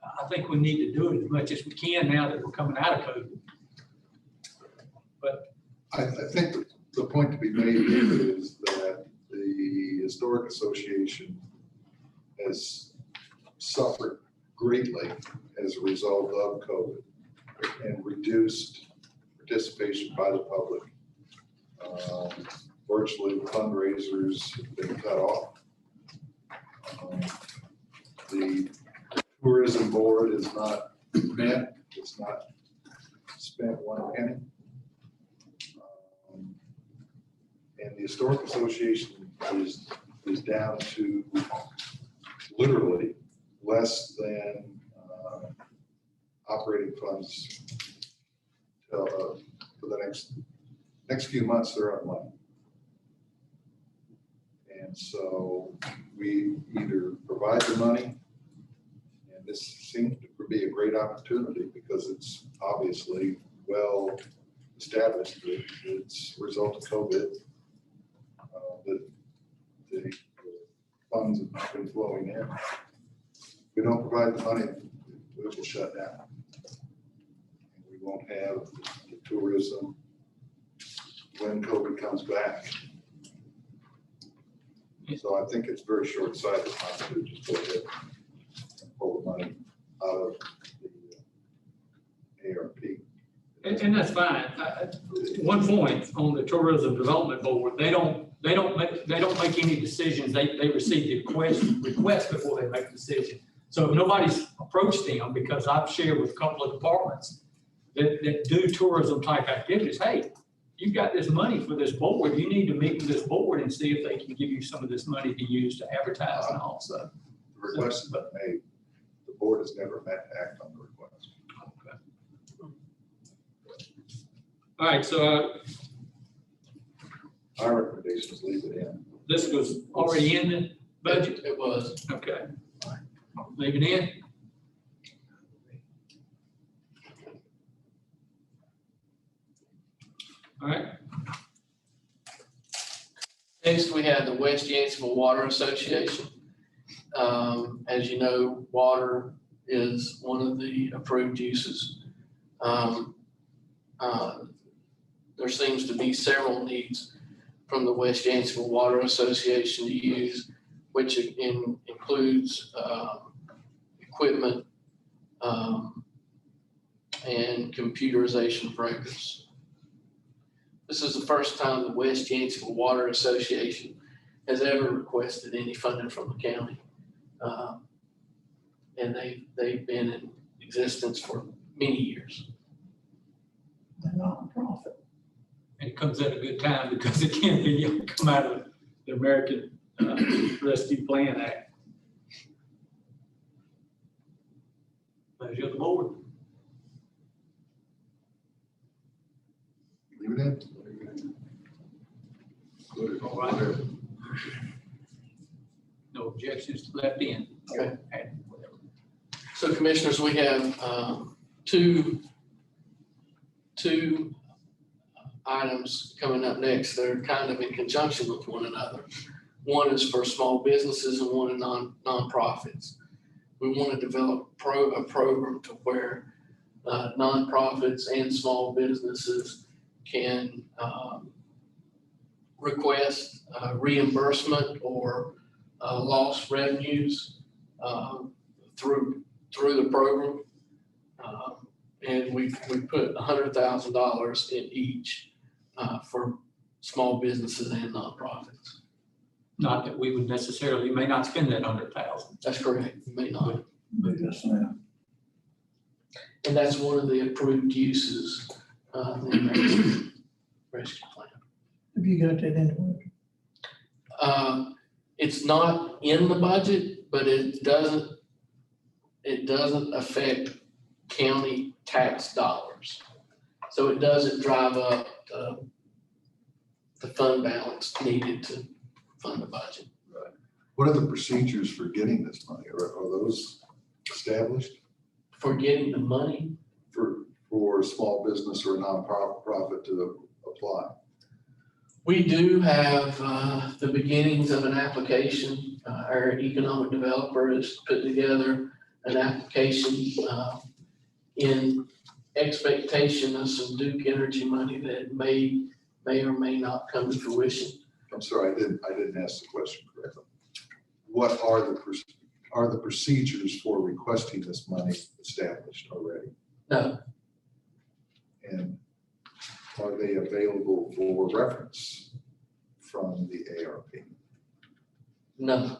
I think we need to do it as much as we can now that we're coming out of COVID. But I think the point to be made here is that the Historic Association has suffered greatly as a result of COVID and reduced participation by the public. Virtually fundraisers have been cut off. The tourism board is not met, it's not spent one penny. And the Historic Association is down to literally less than operating funds for the next few months. They're out of money. And so we either provide the money, and this seems to be a great opportunity because it's obviously well established that it's a result of COVID, that the funds have not been flowing in. If we don't provide the money, it will shut down. We won't have the tourism when COVID comes back. So I think it's very short-sighted not to just go ahead pull the money out of the ARP. And that's fine. One point on the Tourism Development Board, they don't make any decisions. They receive the request before they make a decision. So if nobody's approached them, because I've shared with a couple of departments that do tourism type activities, hey, you've got this money for this board, you need to meet with this board and see if they can give you some of this money to use to advertise and all, so. The request has been made. The board has never met to act on the request. All right, so Our recommendation is leave it in. this was already in the budget? It was. Okay. Leave it in? All right, Next, we have the West Yanceville Water Association. As you know, water is one of the approved uses. There seems to be several needs from the West Yanceville Water Association to use, which includes equipment and computerization of records. This is the first time the West Yanceville Water Association has ever requested any funding from the county. And they've been in existence for many years. They're nonprofit. and it comes at a good time because it can't be, come out of the American Rescue Plan Act. Pleasure of the board. Leave it in. All right. No objections left in. Okay. Whatever. So commissioners, we have two items coming up next. They're kind of in conjunction with one another. One is for small businesses and one is nonprofits. We want to develop a program to where nonprofits and small businesses can request reimbursement or lost revenues through the program. And we put $100,000 in each for small businesses and nonprofits. Not that we would necessarily, may not spend that 100,000. That's correct, you may not. Yes, ma'am. And that's one of the approved uses in the rescue plan. Have you got that in the budget? It's not in the budget, but it doesn't affect county tax dollars. So it doesn't drive up the fund balance needed to fund the budget. What are the procedures for getting this money? Are those established For getting the money, for a small business or a nonprofit to apply? we do have the beginnings of an application. Our economic developer has put together an application in expectation of some Duke Energy money that may or may not come to fruition. I'm sorry, I didn't ask the question correctly. What are the procedures for requesting this money established already? No, And are they available for reference from the ARP? no.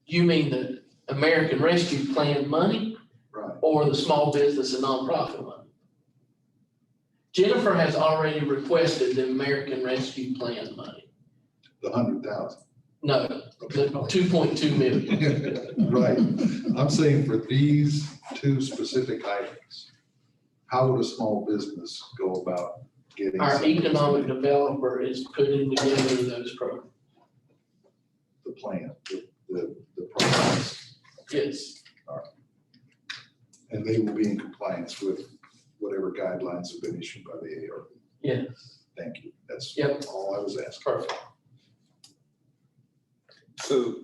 You mean the American Rescue Plan money Right. or the small business and nonprofit money? Jennifer has already requested the American Rescue Plan money. The 100,000. No, the 2.2 million. Right. I'm saying for these two specific items, how would a small business go about getting? Our some of this economic money? developer is putting together those programs. The plan, the process, Yes, and they will be in compliance with whatever guidelines have been issued by the ARP. yes, Thank you. That's Yep. all I was asking. perfect. So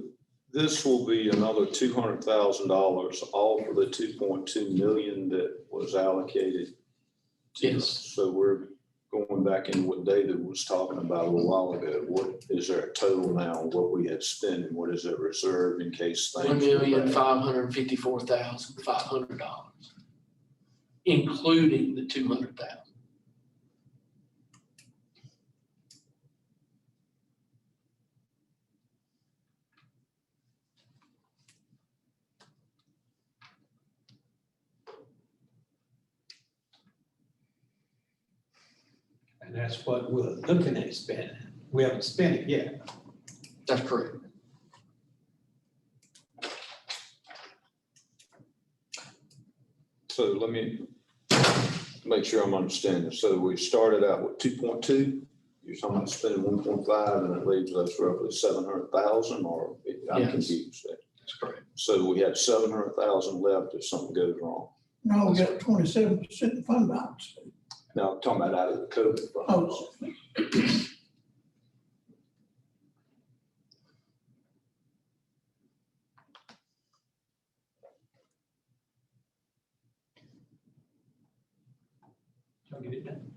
this will be another $200,000 off of the 2.2 million that was allocated. to us. Yes. So we're going back in what David was talking about a little while ago, what is there a total now, what we had spent and what is there reserved in case things? $1,554,500, including the 200,000. And that's what we're looking at spending. We haven't spent it yet. That's correct. So let me make sure I'm understanding. So we started out with 2.2, you're talking about spending 1.5 and it leaves us roughly 700,000 or I'm Yes. confused there. That's correct. So we have 700,000 left if something goes wrong. No, we got 27% fund balance. Now, I'm talking about out of the COVID fund. Oh, Y'all get it done?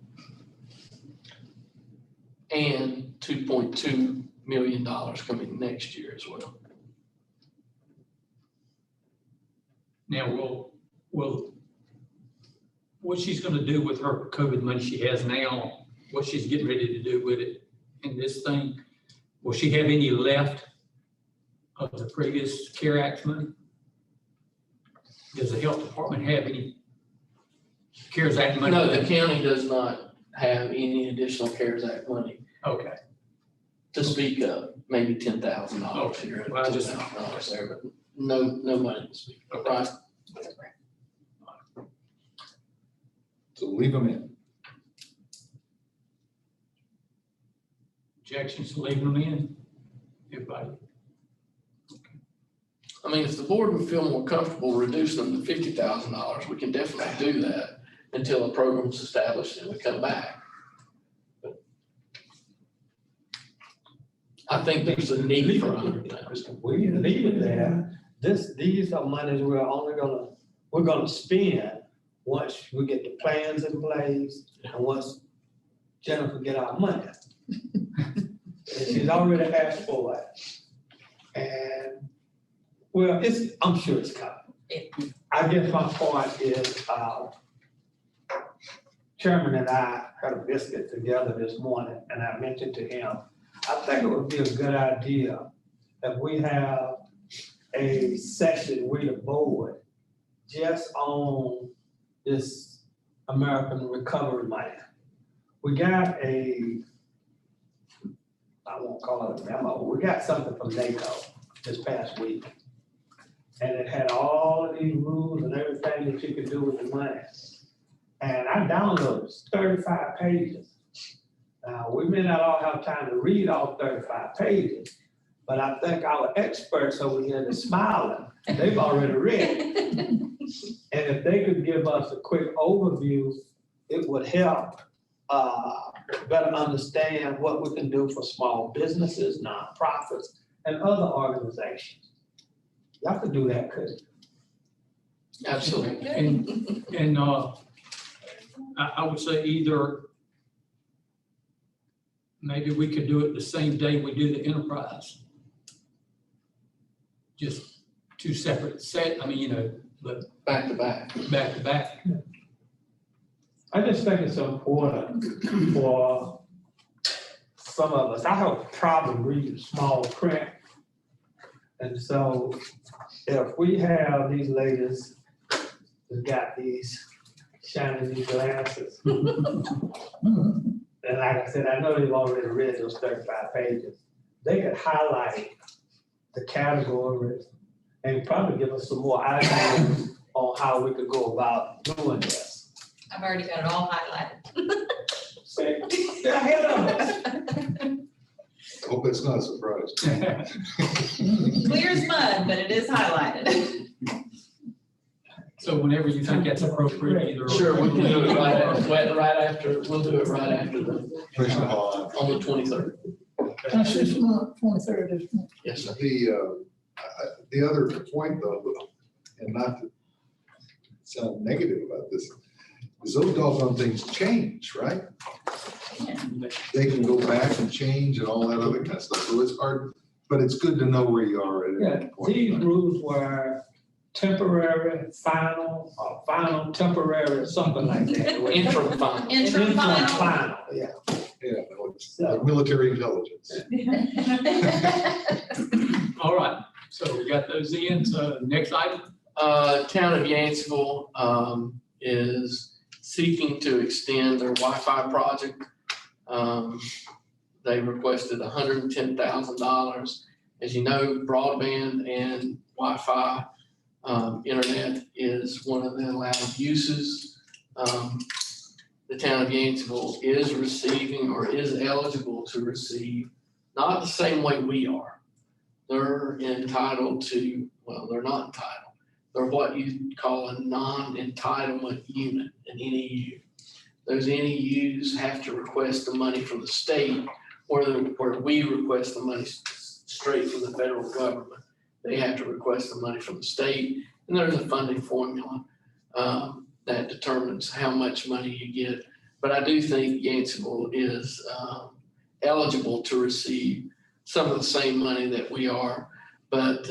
And $2.2 million coming next year as well. Now, what she's gonna do with her COVID money she has now, what she's getting ready to do with it in this thing, will she have any left of the previous CARE Act money? Does the health department have any CARES Act money? No, the county does not have any additional CARES Act money Okay, to speak of, maybe $10,000 here, Well, I just- $10,000 there, but no money to speak of, right? So leave them in. objections to leaving them in? Everybody? I mean, if the board would feel more comfortable reducing them to $50,000, we can definitely do that until a program's established and we come back. But I think there's a need for 100,000. We leave it there. These are monies we're gonna spend once we get the plans in place and once Jennifer get our money. And she's already asked for it. And, well, I'm sure it's coming. I guess my point is, Chairman and I had a biscuit together this morning and I mentioned to him, I think it would be a good idea if we have a session with the board just on this American Recovery Plan. We got I won't call it a memo, we got something from NATO this past week. And it had all of these rules and everything that you could do with the money. And I downloaded 35 pages. Now, we may not all have time to read all 35 pages, but I think our experts over here that's smiling, they've already read it. And if they could give us a quick overview, it would help better understand what we can do for small businesses, nonprofits, and other organizations. Y'all could do that, couldn't you? Absolutely. And I would say either maybe we could do it the same day we do the enterprise. Just two separate but Back to back. back to back. I just think it's important for some of us. I have a problem reading small print. And so if we have these ladies that got these shiny new glasses, and like I said, I know they've already read those 35 pages, they could highlight the categories and probably give us some more ideas on how we could go about doing this. I've already got it all highlighted. Say, they're ahead of us. Hope it's not a surprise. Clear as mud, but it is highlighted. So whenever you think that's appropriate, either. Sure, we can do it right after, we'll do it right after Commissioner Hall, on the 23rd. that's this month, 23rd this month. Yes, sir. the other point though, and not to sound negative about this, Because those doggone things change, right? Yeah. They can go back and change and all that other kind of stuff. So it's hard, but it's good to know where you are at Yeah, any point. these in time. rules were temporary, final, or final, temporary, something like that. Interim fund. Interim final. Final, yeah. Yeah, no, it's like military intelligence. All right, so we got those in, so next item. Town of Yanceville, is seeking to extend their Wi-Fi project. They requested $110,000. As you know, broadband and Wi-Fi, internet is one of the allowed uses. The town of Yanceville is receiving or is eligible to receive, not the same way we are. They're entitled to, well, they're not entitled. They're what you call a non-entitlement unit, an NEU. Those NEUs have to request the money from the state, where we request the money straight from the federal government. They have to request the money from the state, and there's a funding formula that determines how much money you get. But I do think Yanceville is eligible to receive some of the same money that we are. But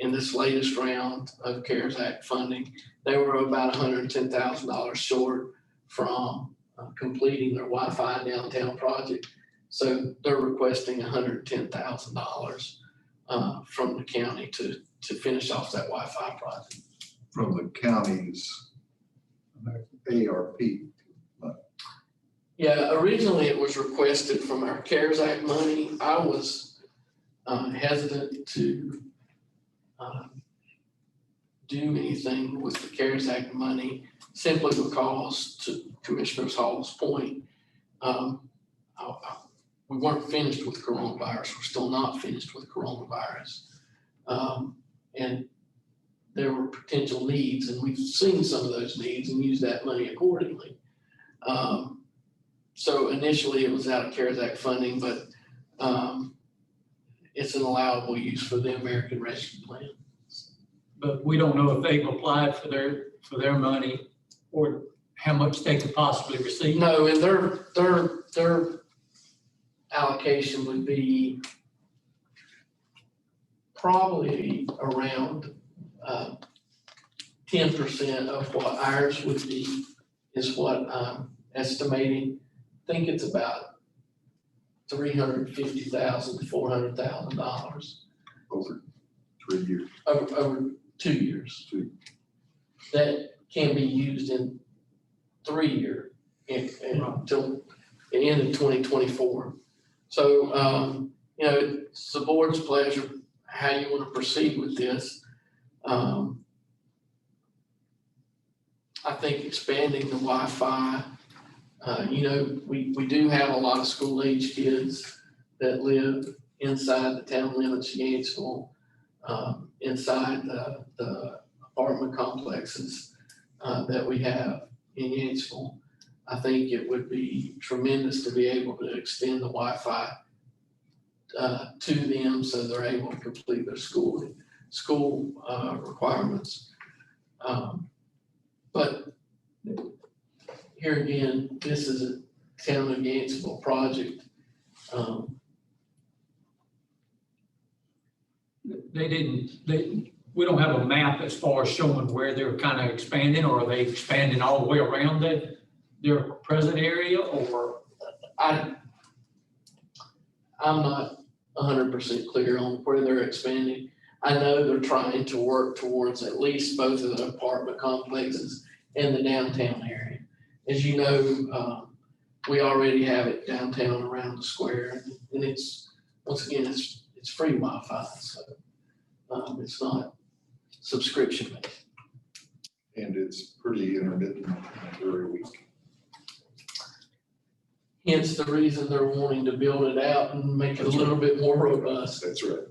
in this latest round of CARES Act funding, they were about $110,000 short from completing their Wi-Fi downtown project. So they're requesting $110,000 from the county to finish off that Wi-Fi project. From the county's ARP. Yeah, originally it was requested from our CARES Act money. I was hesitant to do anything with the CARES Act money simply because, to Commissioner Hall's point, we weren't finished with coronavirus. We're still not finished with coronavirus. And there were potential needs, and we've seen some of those needs and used that money accordingly. So initially it was out of CARES Act funding, but it's an allowable use for the American Rescue Plan. But we don't know if they've applied for their money or how much they could possibly receive. No, and their allocation would be probably around 10% of what ours would be, is what I'm estimating. I think it's about $350,000 to $400,000 Over 3 years. over 2 years. That can be used in 3 years until the end of 2024. So, it's the board's pleasure how you want to proceed with this. I think expanding the Wi-Fi, we do have a lot of school-age kids that live inside the town limits of Yanceville, inside the apartment complexes that we have in Yanceville. I think it would be tremendous to be able to extend the Wi-Fi to them so they're able to complete their school requirements. But here again, this is a town of Yanceville project. We don't have a map as far as showing where they're kind of expanding, or are they expanding all the way around their present area, or? I'm not 100% clear on where they're expanding. I know they're trying to work towards at least both of the apartment complexes in the downtown area. As you know, we already have it downtown around the square, and it's, once again, it's free Wi-Fi, so it's not subscription based. And it's pretty intermittent, very weak. Hence the reason they're wanting to build it out and make it a little bit more robust. That's right.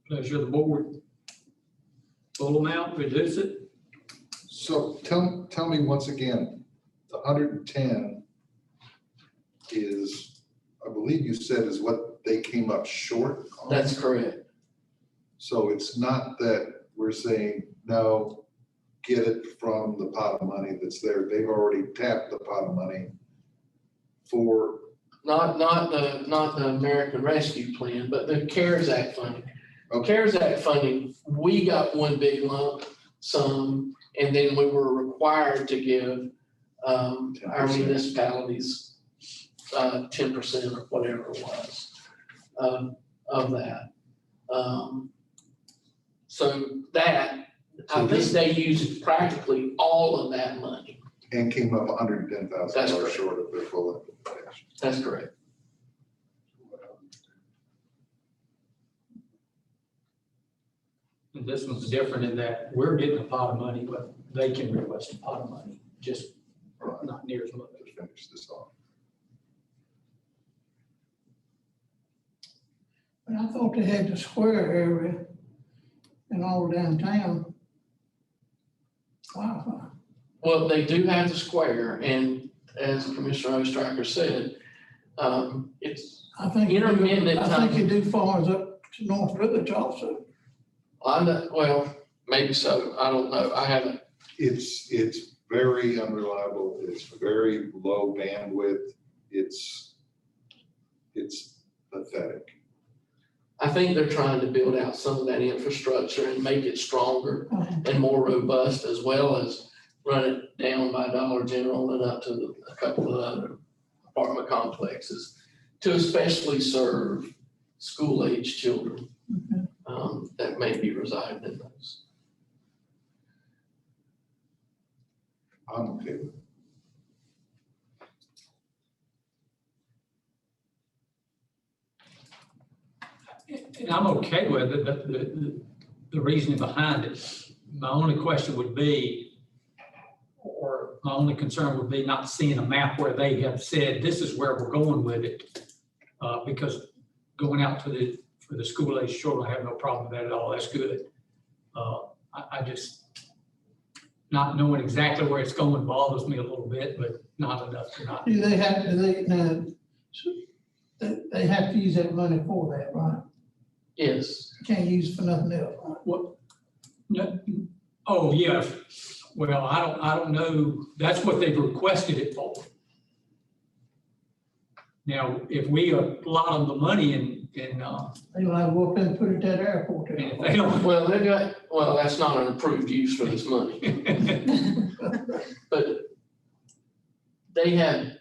Pleasure of the board. Full amount, reduce it? So tell me once again, the 110 is, I believe you said, is what they came up short on? That's correct. So it's not that we're saying, no, get it from the pot of money that's there. They've already tapped the pot of money for, Not the American Rescue Plan, but the CARES Act funding. Okay. CARES Act funding, we got one big lump sum, and then we were required to give our 10%. municipalities 10% or whatever it was of that. So that, I think they used practically all of that money. and came up $110,000 That's correct. short of their full implementation. That's correct. And this one's different in that we're getting a pot of money, but they can request a pot of money, just Right. not near as much. To finish this off. But I thought they had the square area and all downtown. Wi-Fi. Well, they do have the square, and as Commissioner Ostraker said, it's, I think, Intermittent I think you do farms up to North Village also. well, maybe so, I don't know, I haven't. It's very unreliable. It's very low bandwidth. It's pathetic. I think they're trying to build out some of that infrastructure and make it stronger and more robust, as well as run it down by Dollar General and up to a couple of other apartment complexes to especially serve school-age children that may be residing in those. I'm okay with it. And I'm okay with it, but the reasoning behind it, my only question would be, or my only concern would be not seeing a map where they have said, this is where we're going with it. Because going out to for the school-age children, I have no problem with that at all, that's good. I just, not knowing exactly where it's going bothers me a little bit, but not enough to not. Do they have to use that money for that, right? Yes, Can't use it for nothing else, right? What? No, oh, yeah, well, I don't know, that's what they've requested it for. Now, if we allot them the money and They don't have to go up and put it at the airport. and if they don't. well, that's not an approved use for this money. But they have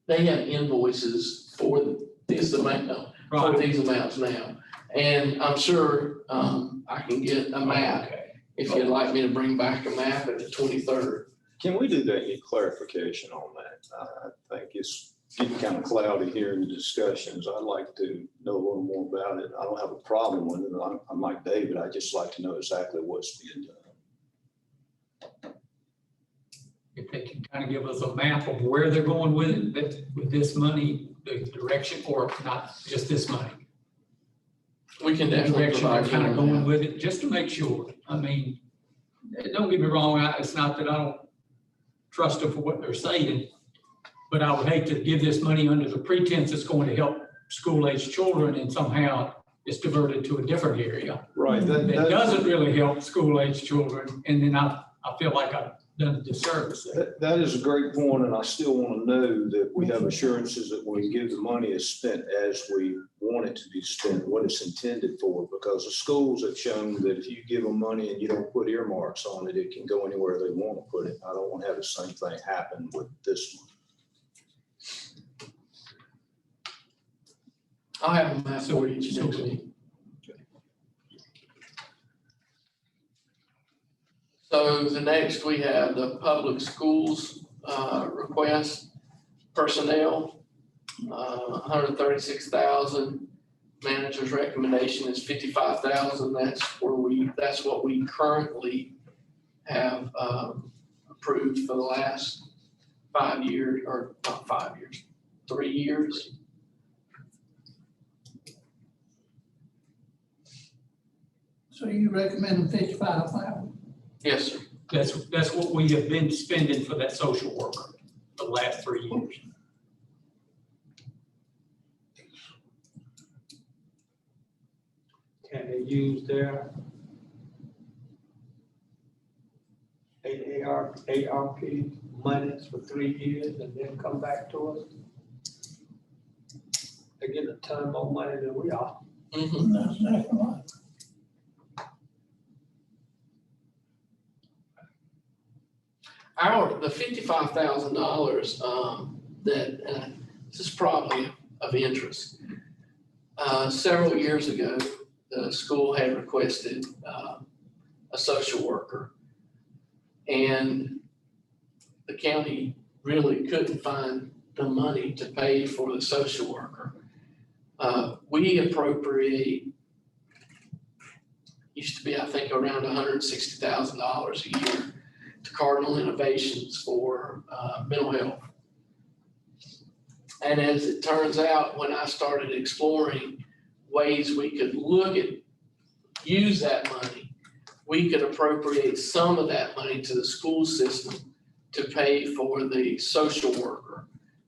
invoices for this amount, for these amounts now. And I'm sure, I can get a map, Okay. if you'd like me to bring back a map at the 23rd. Can we do that, get clarification on that? I think it's getting kind of cloudy here in the discussions. I'd like to know a little more about it. I don't have a problem with it. I'm like David, I just like to know exactly what's being done. If they can kind of give us a map of where they're going with it, with this money, the direction, or not just this money. We can The definitely direction they're provide kind of you going a map. with it, just to make sure. I mean, don't get me wrong, it's not that I don't trust them for what they're saying, but I would hate to give this money under the pretense it's going to help school-aged children and somehow it's diverted to a different area. Right. That doesn't really help school-aged children, and then I feel like I've done a disservice there. That is a great point, and I still want to know that we have assurances that when we give the money is spent as we want it to be spent, what it's intended for, because the schools have shown that if you give them money and you don't put earmarks on it, it can go anywhere they want to put it. I don't want to have the same thing happen with this one. I'll have a map for you next week. So the next, we have the public schools, request personnel, 136,000. Manager's recommendation is 55,000. That's what we currently have, approved for the last 5 years, or not 5 years, 3 years. So you recommend 55,000? Yes, sir. That's what we have been spending for that social worker for the last 3 years. Can they use their ARP monies for 3 years and then come back to us. They get a ton more money than we are. Mhm. That's exactly right. The $55,000, this is probably of interest. Several years ago, the school had requested, a social worker. And the county really couldn't find the money to pay for the social worker. We appropriate, used to be, I think, around $160,000 a year to Cardinal Innovations for mental health. And as it turns out, when I started exploring ways we could use that money, we could appropriate some of that money to the school system to pay for the social worker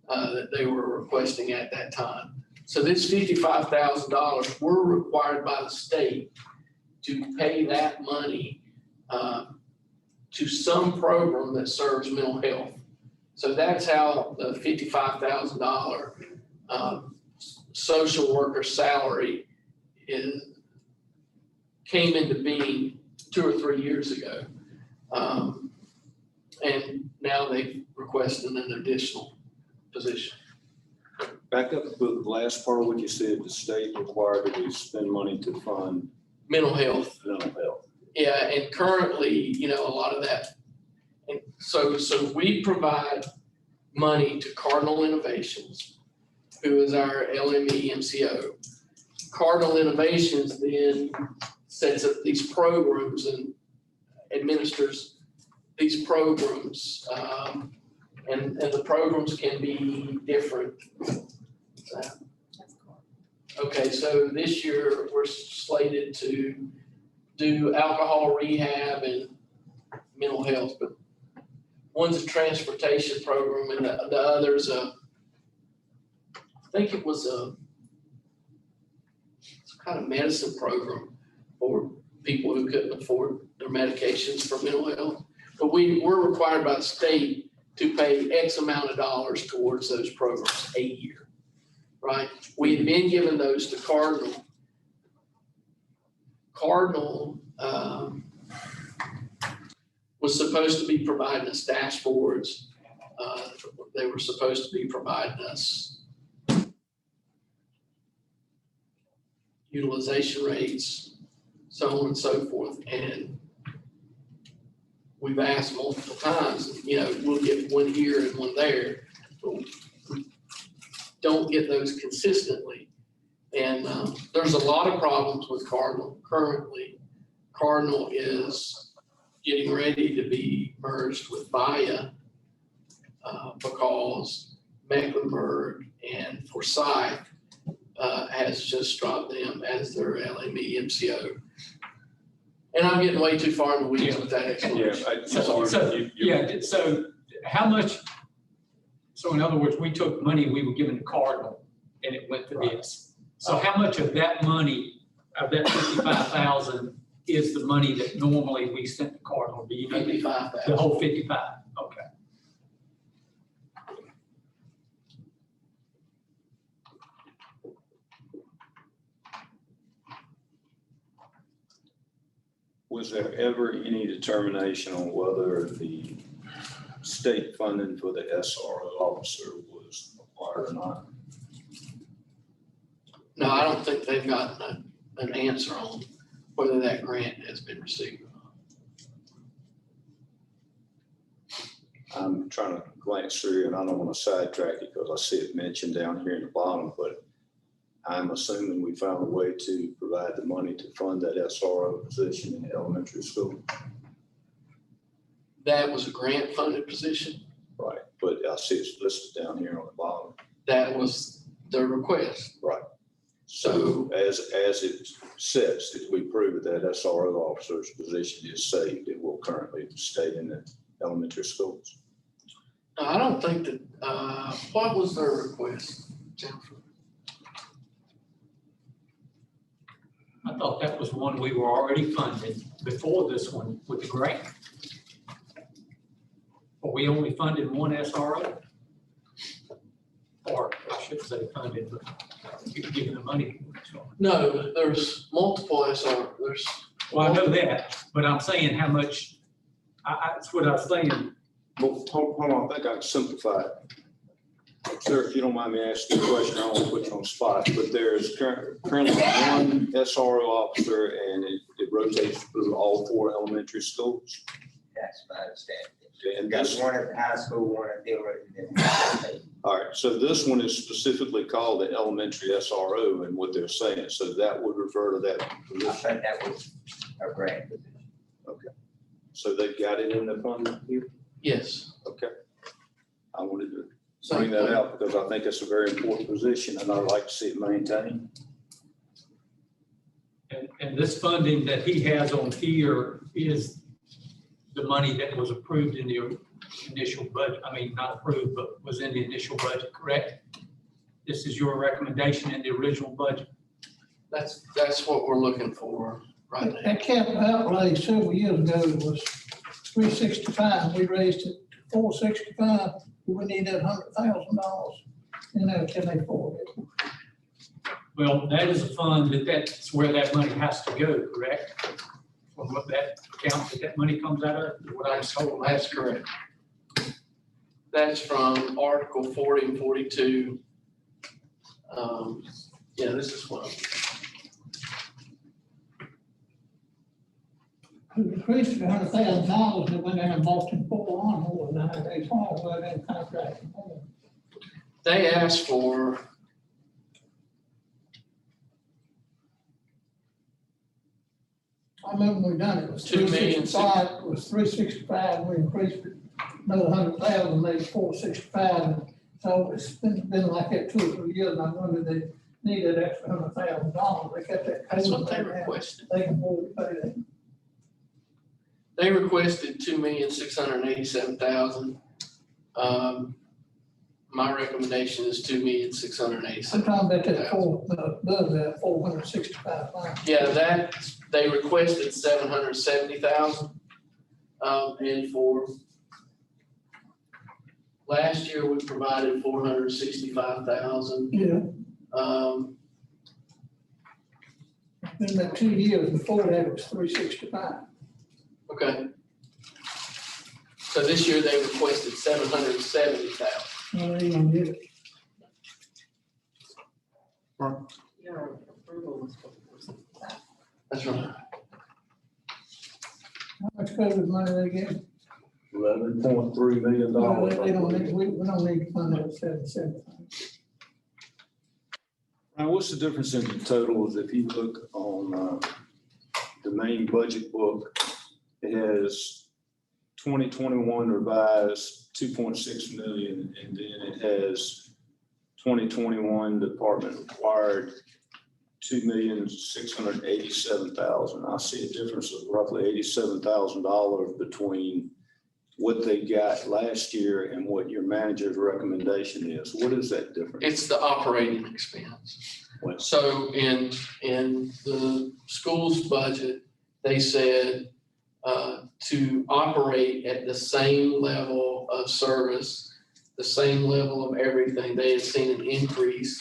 that they were requesting at that time. So this $55,000, we're required by the state to pay that money to some program that serves mental health. So that's how the $55,000 social worker salary came into being 2 or 3 years ago. And now they've requested an additional position. Back up to the last part, what you said, the state required that we spend money to fund Mental health. mental health. Yeah, and currently, a lot of that. And so we provide money to Cardinal Innovations, who is our LME MCO. Cardinal Innovations then sets up these programs and administers these programs. And the programs can be different. That's cool. Okay, so this year we're slated to do alcohol rehab and mental health, but one's a transportation program and the other's I think it was some kind of medicine program for people who couldn't afford their medications for mental health. But we're required by the state to pay X amount of dollars towards those programs a year, right? We had been given those to Cardinal. Cardinal was supposed to be providing us dashboards. They were supposed to be providing us utilization rates, so on and so forth. And we've asked multiple times, we'll get one here and one there, but we don't get those consistently. And there's a lot of problems with Cardinal currently. Cardinal is getting ready to be merged with VIA because Mecklenburg and Forsyth has just dropped them as their LME MCO. And I'm getting way too far in the weeds with that explanation. So how much, so in other words, we took money we were given to Cardinal and it went to this. So how much of that money, of that 55,000 is the money that normally we sent to Cardinal? Do you know? 55,000. The whole 55, okay. Was there ever any determination on whether the state funding for the SRO officer was required or not? No, I don't think they've gotten an answer on whether that grant has been received or not. I'm trying to glance through and I don't want to sidetrack it because I see it mentioned down here in the bottom, but I'm assuming we found a way to provide the money to fund that SRO position in the elementary school. That was a grant funded position. Right, but I see it's listed down here on the bottom. That was the request. Right. So as it says, if we prove that SRO officer's position is saved, it will currently stay in the elementary schools. No, I don't think that, what was their request, Jennifer? I thought that was one we were already funding before this one with the grant. Are we only funding one SRO? Or I should say funded, but you're giving the money. So, No, there's multiple SR, there's. well, I know that, but I'm saying how much, that's what I was saying. Well, hold on, I think I can simplify it. Sir, if you don't mind me asking a question, I don't want to put you on the spot, but there's currently one SRO officer and it rotates through all 4 elementary schools. That's my understanding. And Got this, one at the high school, one at Dillard, and then. all right, so this one is specifically called the elementary SRO and what they're saying, so that would refer to that I position. think that was a grant position. So they've got it in the fund here? Yes. Okay. I wanted to So- bring that out because I think it's a very important position and I'd like to see it maintained. And this funding that he has on here is the money that was approved in the initial budget. I mean, not approved, but was in the initial budget, correct? This is your recommendation in the original budget. That's what we're looking for right now. That capital outlay several years ago was 365, we raised it to 465, we would need that $100,000. You know, can they afford it? Well, that is a fund that's where that money has to go, correct? From what that account that money comes out of, what I was told. That's correct. That's from Article 40 and 42. Yeah, this is one. We increased it $100,000, and went there and bought them 4 lawnmowers, 9 days long, well, then contract. They asked for, I remember when we done it, it was 365, it was 365, we increased it another 100,000, made it 465. So it's been like that 2 or 3 years, and I wondered they needed extra $100,000, they kept that. that's what they payment right now. requested. They can afford to pay that. They requested $2,687,000. My recommendation is $2,687,000. Sometimes they take does that 465. Yeah, they requested 770,000. And for last year, we provided 465,000. Yeah, been about 2 years before that, it was 365. Okay. So this year they requested 770,000. Well, they gonna get it. Your approval was for 465. That's right. How much COVID money they get? $11.3 million. Well, they don't need, we don't need to fund that 775. Now, what's the difference in the totals if you look on the main budget book? It has 2021 revised 2.6 million, and then it has 2021 department required 2,687,000. I see a difference of roughly $87,000 between what they got last year and what your manager's recommendation is. What is that difference? It's the operating expense. What? So in the school's budget, they said to operate at the same level of service, the same level of everything, they had seen an increase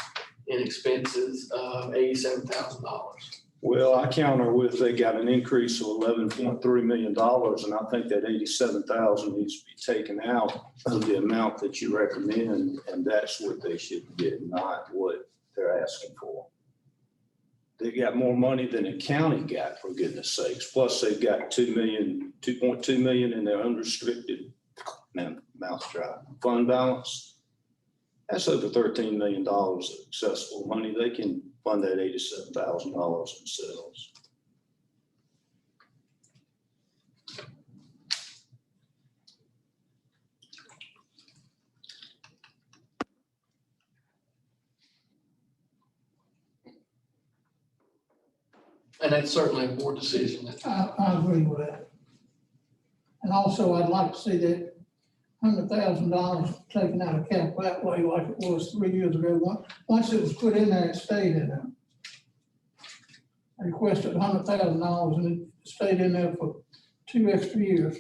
in expenses of $87,000. Well, I counter with they got an increase of $11.3 million, and I think that $87,000 needs to be taken out of the amount that you recommend, and that's what they should get, not what they're asking for. They got more money than the county got, for goodness sakes. Plus, they've got 2.2 million in their unrestricted, mouth dry, fund balance. That's over $13 million of accessible money. They can fund that $87,000 themselves. And that's certainly a board decision. I agree with that. And also, I'd like to see that $100,000 taken out of capital outlay like it was 3 years ago. Once it was put in there, it stayed in there. I requested $100,000 and it stayed in there for 2 extra years.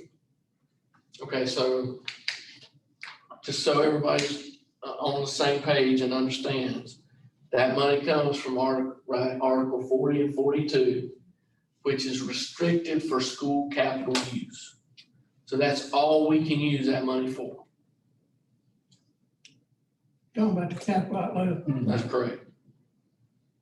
Okay, so just so everybody's on the same page and understands, that money comes from Article 40 and 42, which is restricted for school capital use. So that's all we can use that money for. Talking about the capital outlay, That's correct.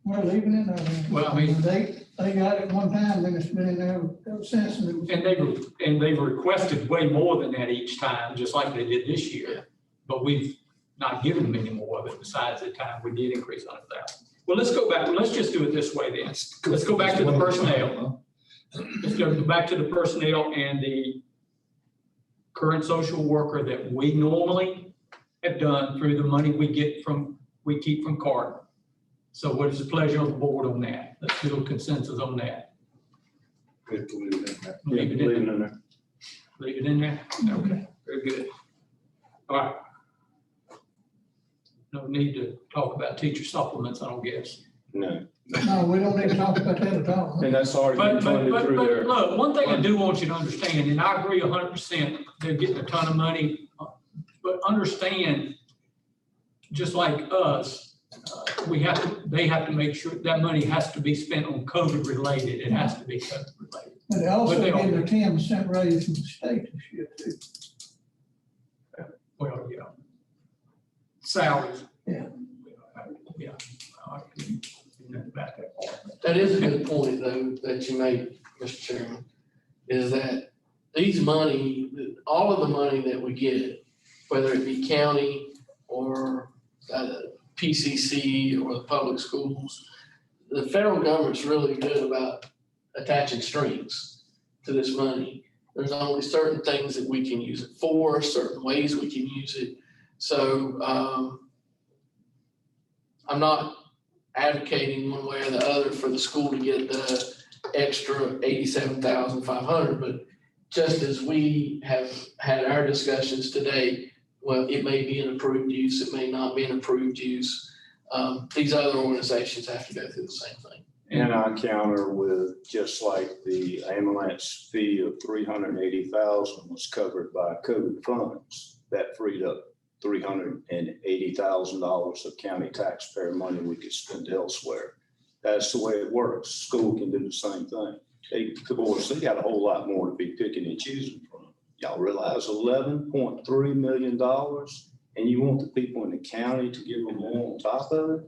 we're leaving it there. Well, I mean- They got it one time, then it's been in there ever since. And they've requested way more than that each time, just like they did this year. But we've not given them any more of it besides the time we did increase on that. Well, let's go back, let's just do it this way then. Let's go back to the personnel. Let's go back to the personnel and the current social worker that we normally have done through the money we keep from Carter. So what is the pleasure of the board on that? Let's do a consensus on that. We have to leave it in there. Leave it in there. there. Leave it in there? Okay, very good. All right. No need to talk about teacher supplements, I don't guess. No, No, we don't need to talk about that at all. and that's already been But funded through there. look, one thing I do want you to understand, and I agree 100%, they're getting a ton of money, but understand, just like us, they have to make sure that money has to be spent on COVID related. It has to be COVID related. But they also But they gave are- a 10% raise from the state this year too. Well, yeah. Salaries. Yeah. Yeah. I can- about that part. That is a good point, though, that you made, Mr. Chairman, is that these money, all of the money that we get, whether it be county or PCC or the public schools, the federal government's really good about attaching strings to this money. There's only certain things that we can use it for, certain ways we can use it. So I'm not advocating one way or the other for the school to get the extra $87,500, but just as we have had our discussions today, well, it may be an approved use, it may not be an approved use. These other organizations have to go through the same thing. And I counter with, just like the ambulance fee of $380,000 was covered by COVID funds, that freed up $380,000 of county taxpayer money we could spend elsewhere. That's the way it works. School can do the same thing. They got a whole lot more to be picking and choosing from. Y'all realize $11.3 million, and you want the people in the county to give them more on top of it?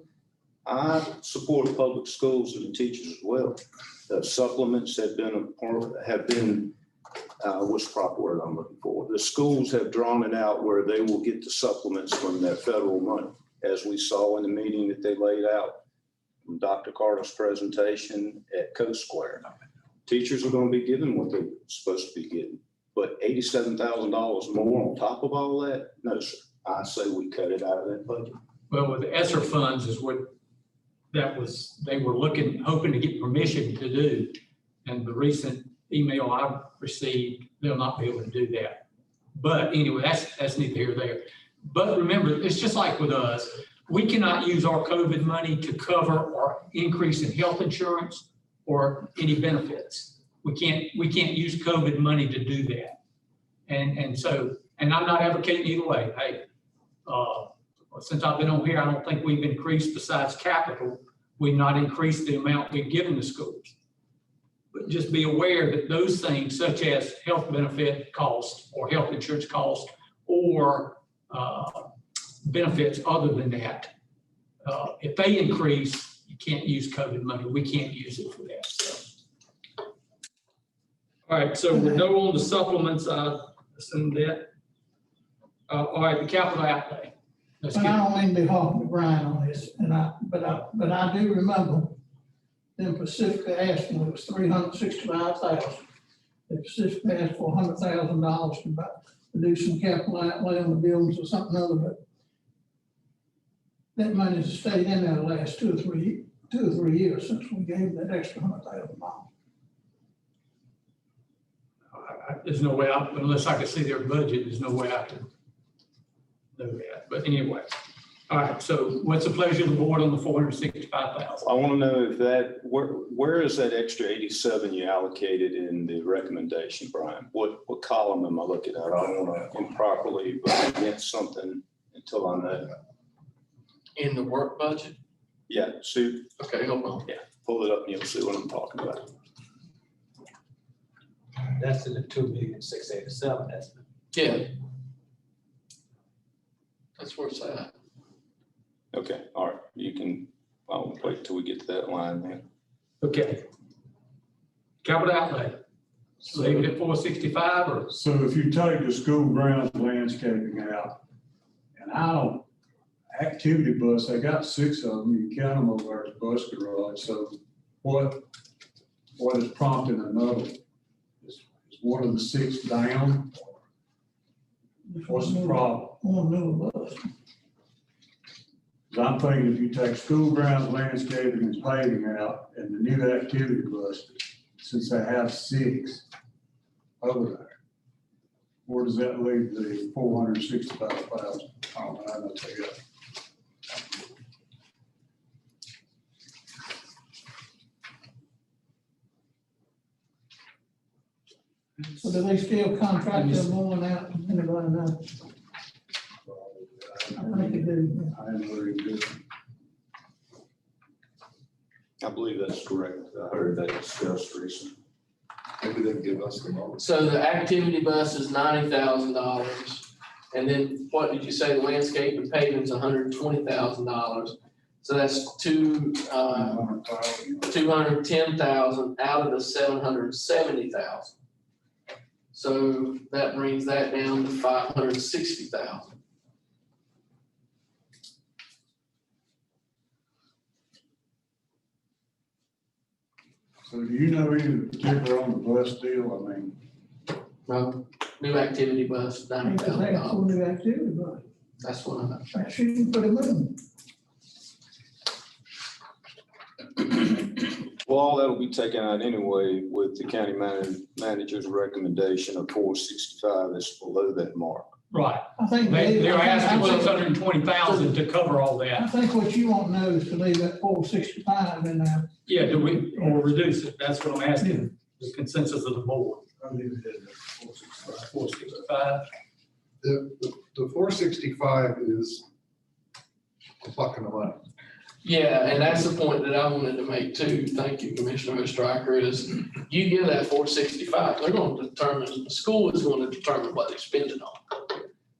I support public schools and the teachers as well. The supplements have been, what's the proper word I'm looking for? The schools have drawn it out where they will get the supplements from their federal money, as we saw in the meeting that they laid out from Dr. Carter's presentation at Coast Square. Teachers are going to be given what they're supposed to be getting, but $87,000 more on top of all that? No, sir. I say we cut it out of that budget. Well, with the ESSER funds is what they were hoping to get permission to do. And the recent email I've received, they'll not be able to do that. But anyway, that's neither here nor there. But remember, it's just like with us, we cannot use our COVID money to cover our increase in health insurance or any benefits. We can't use COVID money to do that. And so I'm not advocating either way. Hey, since I've been on here, I don't think we've increased, besides capital, we've not increased the amount we've given the schools. But just be aware that those things such as health benefit cost or health insurance cost or benefits other than that, if they increase, you can't use COVID money. We can't use it for that. So. All right, so we're no on the supplements, I assume that. All right, the capital outlay. Let's But get I don't mean to be hard to grind on this, but I do remember them specifically asking, it was $365,000. They specifically asked for $100,000 to do some capital outlay on the buildings or something other, but that money's stayed in there the last 2 or 3 years since we gave that extra $100,000. There's no way unless I could see their budget, there's no way I can know that. But anyway, All right, so what's the pleasure of the board on the 465,000? I want to know if that, where is that extra 87 you allocated in the recommendation, Brian? What column am I looking at? I don't want to improperly vote against something until I know. In the work budget? Yeah, see, Okay, hold on. pull it up and you'll see what I'm talking about. That's in the 2,687,000, that's. Yeah. That's where it's at. Okay, all right, I'll wait till we get to that line then. Okay. Capital outlay, leave it at 465 or? So if you take the school grounds landscaping out, and activity bus, they got 6 of them, you count them over at the bus garage, so what is prompting another? Is one of the 6 down? What's the problem? On new bus. 'Cause I'm thinking if you take school grounds landscaping and paving out and the new activity bus, since they have 6 over there, where does that leave the 465,000? I don't know how much they got. So do they still contract them going out, anybody know? I think they do. I didn't really do it. I believe that's correct. I heard that discussed recently. Maybe they can give us the most. So the activity bus is $90,000. And then what did you say, the landscape and paving's $120,000. So that's 210,000 out of the 770,000. So that brings that down to 560,000. So do you know any particular on the bus deal? I mean, No, new activity bus, I think they have $90,000. full new activity, but That's what I'm. I shouldn't put them in. Well, all that'll be taken out anyway with the county manager's recommendation of 465 is below that mark. Right, I think. they're asking I think- 620,000 to cover all I that. think what you want to know is to leave that 465 in there. Yeah, do we, or reduce it, that's what I'm asking, the consensus of the board. I'll leave it at 465. 465, The 465 is a buck in the money. Yeah, and that's the point that I wanted to make too. Thank you, Commissioner Stryker, is you give that 465, they're going to determine, the school is going to determine what they spend it on.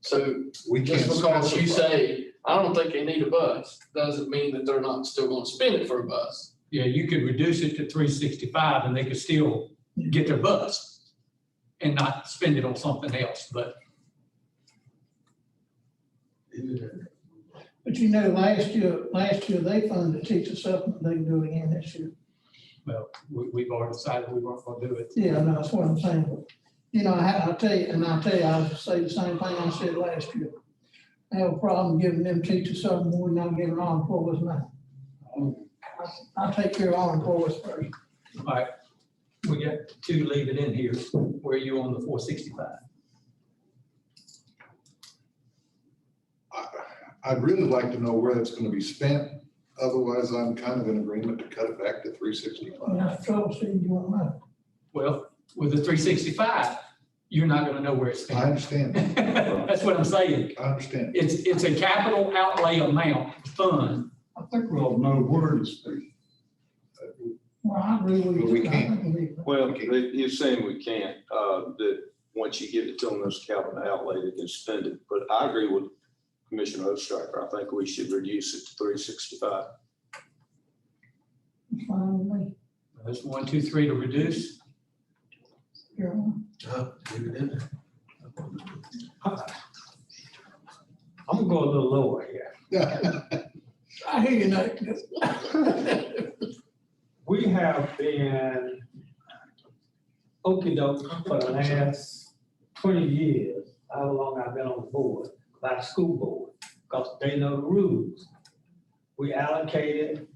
So We can't. just because you specify. say, I don't think they need a bus, doesn't mean that they're not still going to spend it for a bus. yeah, you could reduce it to 365 and they could still get their bus and not spend it on something else, but But you know, last year they funded the teacher supplement, they can do it again this year. well, we've already decided we weren't gonna do it. Yeah, no, that's what I'm saying. But, you know, I'll tell you, I'll say the same thing I said last year. I have a problem giving them teachers something more than I'm giving our employees now. I'll take care of our employees first. All right, we got 2 leaving in here, where are you on the 465? I'd really like to know where that's gonna be spent. Otherwise, I'm kind of in agreement to cut it back to And 365. that's the trouble, Steve, you won't know. Well, with the 365, you're not gonna know where it's I spent. understand. That's what I'm saying. I understand. It's a capital outlay amount fund. I think we all know where to spend. Well, I agree with you. But we I can't. think we- Well, you're saying we can't, that once you give it to them, those capital outlay, they can spend it. But I agree with Commissioner Ostraker. I think we should reduce it to 365. It's fine with me. That's 1, 2, 3 to reduce. You're on. Leave it in there. I'm gonna go a little lower here. I hear you, Nate. We have been okey-doke for the last 20 years, how long I've been on the board, by the school board, because they know the rules. We allocated,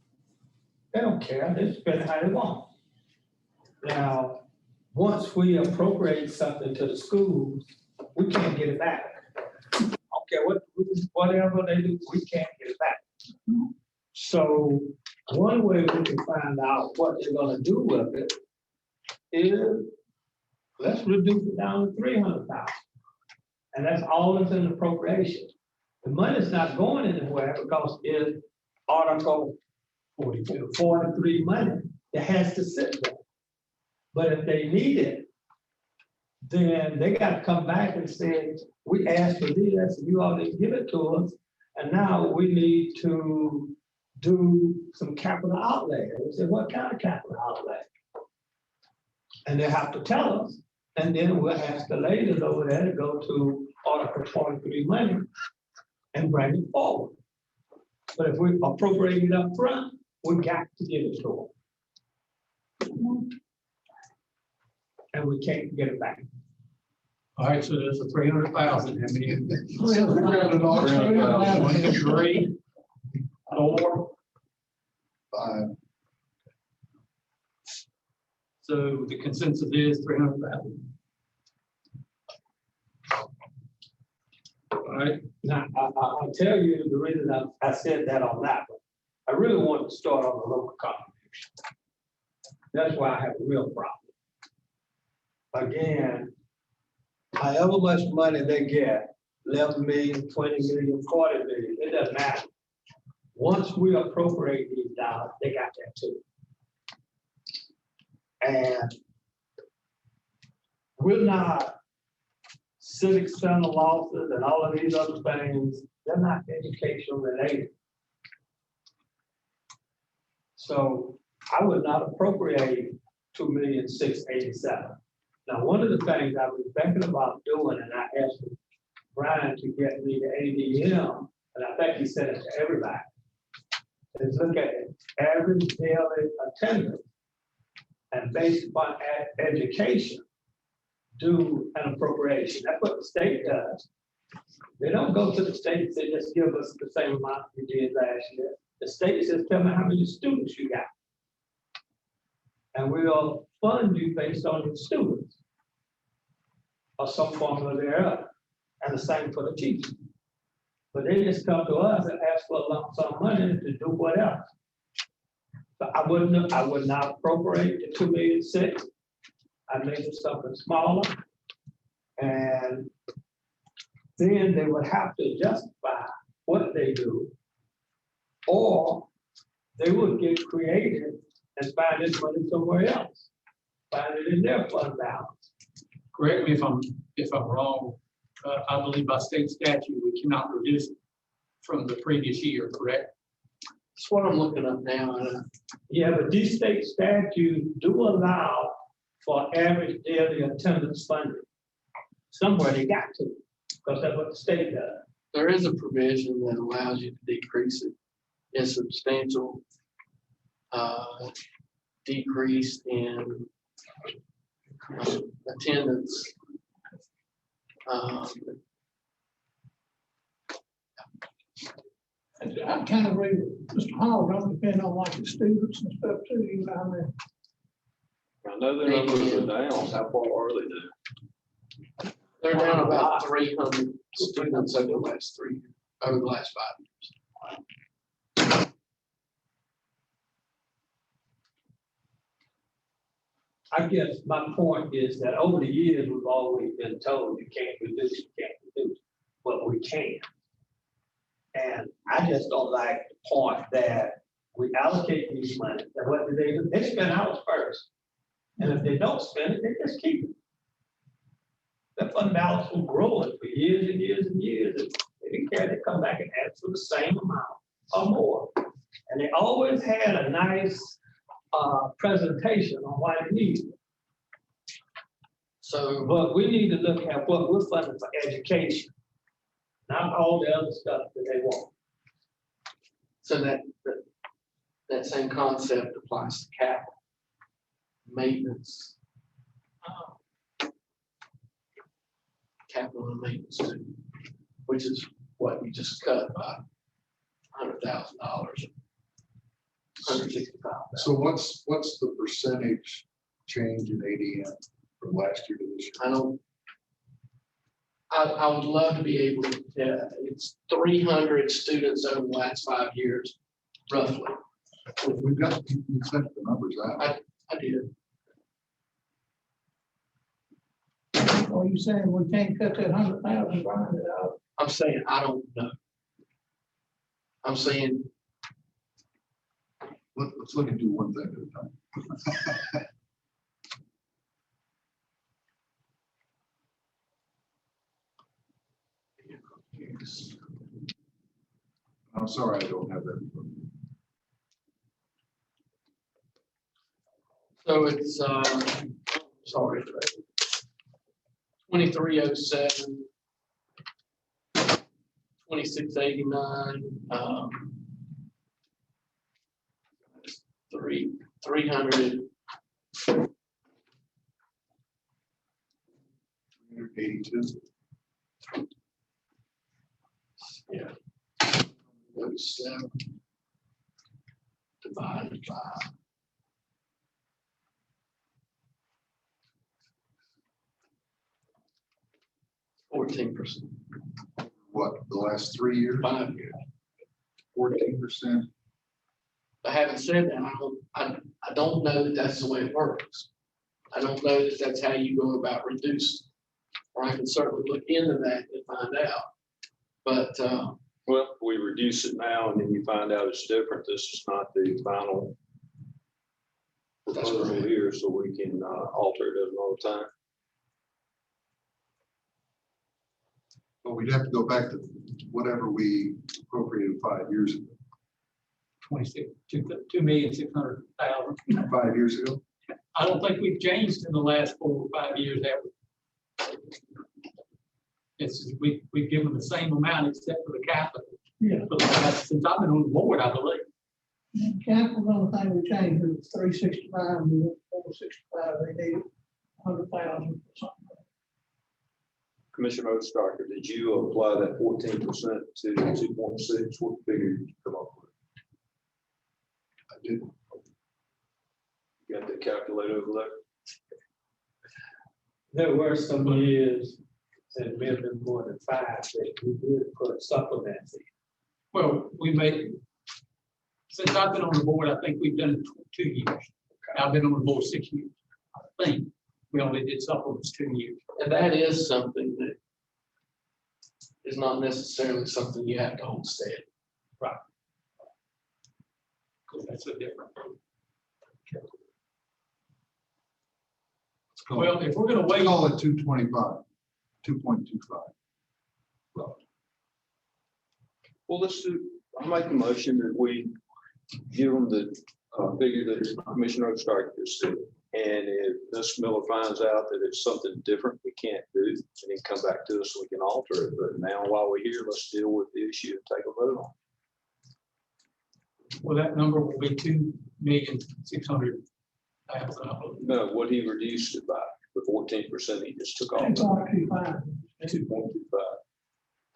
they don't care, they spend it how they want. Now, once we appropriate something to the schools, we can't get it back. I don't care what the lose whatever they do, we can't get it back. So one way we can find out what they're gonna do with it is, let's reduce it down to 300,000. And that's all that's in appropriation. The money's not going anywhere because it's Article 43 money. It has to sit there. But if they need it, then they got to come back and say, we asked for this, and you all didn't give it to us, and now we need to do some capital outlay. And we say, what kind of capital outlay? And they have to tell us, and then we'll ask the ladies over there to go to Article 43 money and bring it forward. But if we appropriate it up front, we got to give it to them. And we can't get it back. All right, so there's a 300,000, how many? $300,000. 1, 2, 3, 4. 5. So the consensus is 300,000. All right, Now, I'll tell you the reason I said that on that one. I really wanted to start on the local contribution. That's why I have a real problem. Again, however much money they get, 11 million, 20 million, 40 million, it doesn't matter. Once we appropriate these dollars, they got that too. And we're not civic center losses and all of these other things, they're not education related. So I would not appropriate 2,687,000. Now, one of the things I was thinking about doing, and I asked Brian to get me the ADM, and I think he said it to everybody, is look at average daily attendance and based upon education, do an appropriation. That's what the state does. They don't go to the state and say, just give us the same amount we did last year. The state says, tell me how many students you got. And we'll fund you based on your students or some formula thereof. And the same for the teachers. But they just come to us and ask for a lump sum money to do whatever. So I would not appropriate the 2,600,000. I made it something smaller. And then they would have to justify what they do. Or they would get creative and find this money somewhere else. Find it in their fund balance. correct me if I'm wrong. I believe by state statute, we cannot reduce it from the previous year, correct? That's what I'm looking up now. Yeah, but these state statutes do allow for average daily attendance funding. Somewhere they got to, because that's what the state does. There is a provision that allows you to decrease it in substantial decrease in attendance. I kind of agree with Mr. Hall, don't depend on like the students and stuff too, you know what I mean? I know their numbers are down. How far are they down? They're down about 300 students over the last 5 years. I guess my point is that over the years, we've always been told you can't reduce, but we can. And I just don't like the point that we allocate these money, and what do? They spend ours first. And if they don't spend it, they just keep it. The fund balance will grow for years and years and years. And they didn't care, they come back and ask for the same amount or more. And they always had a nice presentation on why they need it. So, But we need to look at what we're funding for education, not all the other stuff that they want. so that same concept applies to capital maintenance. Capital and maintenance too, which is what we just cut by $100,000, $165,000. So what's the percentage change in ADM from last year to this year? I don't. I would love to be able to, it's 300 students over the last 5 years, roughly. We've got, you sent the numbers out. I did. Are you saying we can't cut that 100,000, Brian, out? I'm saying, I don't know. I'm saying, Let's look and do one thing at a time. I'm sorry, I don't have that. so it's, sorry. 2307, 2689, 300. 82. Yeah. 37 divided by 14%, What, the last 3 years? 5 years. 14%? I haven't said that. I don't know that that's the way it works. I don't know that that's how you go about reducing. Or I can certainly look into that and find out. But, Well, we reduce it now and then you find out it's different. This is not the final That's proposal right. here, so we can alter it at another time. Well, we'd have to go back to whatever we appropriated 5 years ago. 2,600,000. 5 years ago? I don't think we've changed in the last 4 or 5 years, have we? We've given the same amount except for the capital. Yeah. For the last, since I've been on the board, I believe. Capital's the only thing we changed, it was 365, we went 465, they needed 100,000 or something. Commissioner Oatstarker, did you apply that 14% to 2.6? What figure did you come up with? I did. You got the calculator over there? There were some years that may have been more than 5 that we did put supplements in. Well, since I've been on the board, I think we've done it 2 years. I've been on the board 6 years. I think we only did supplements 2 years. and that is something that is not necessarily something you have to hold steady. Because that's a different. Let's call Well, if we're gonna it, wait, call it 225, 2.25. Well, let's do, I'll make a motion that we give them the figure that Commissioner Oatstarker just said. And if Ms. Miller finds out that it's something different we can't do, then he can come back to us so we can alter it. But now while we're here, let's deal with the issue and take a vote on it. well, that number will be 2,600,000. I believe. No, what he reduced it by, the 14% he just took off. 2.25. 2.25.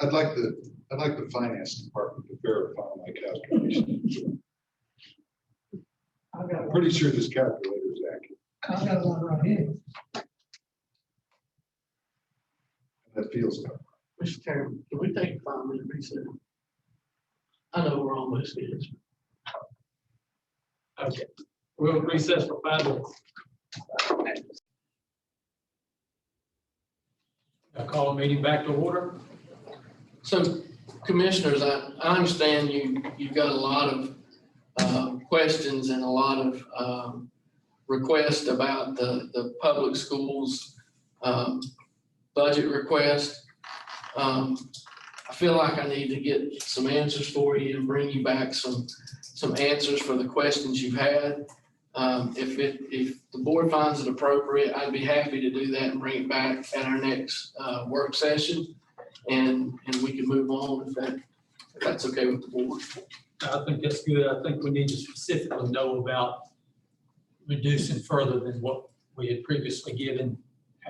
I'd like the finance department to verify my calculations. I got I'm one, pretty sure this calculator is accurate. I got one right here. That feels good. Mr. Chairman, can we take a 5-minute recess? I know we're almost finished. Okay, we'll recess for 5 minutes. I call the meeting back to order. So commissioners, I understand you've got a lot of questions and a lot of requests about the public schools budget request. I feel like I need to get some answers for you and bring you back some answers for the questions you've had. If the board finds it appropriate, I'd be happy to do that and bring it back at our next work session. And we can move on if that's okay with the board. I think that's good. I think we need to specifically know about reducing further than what we had previously given,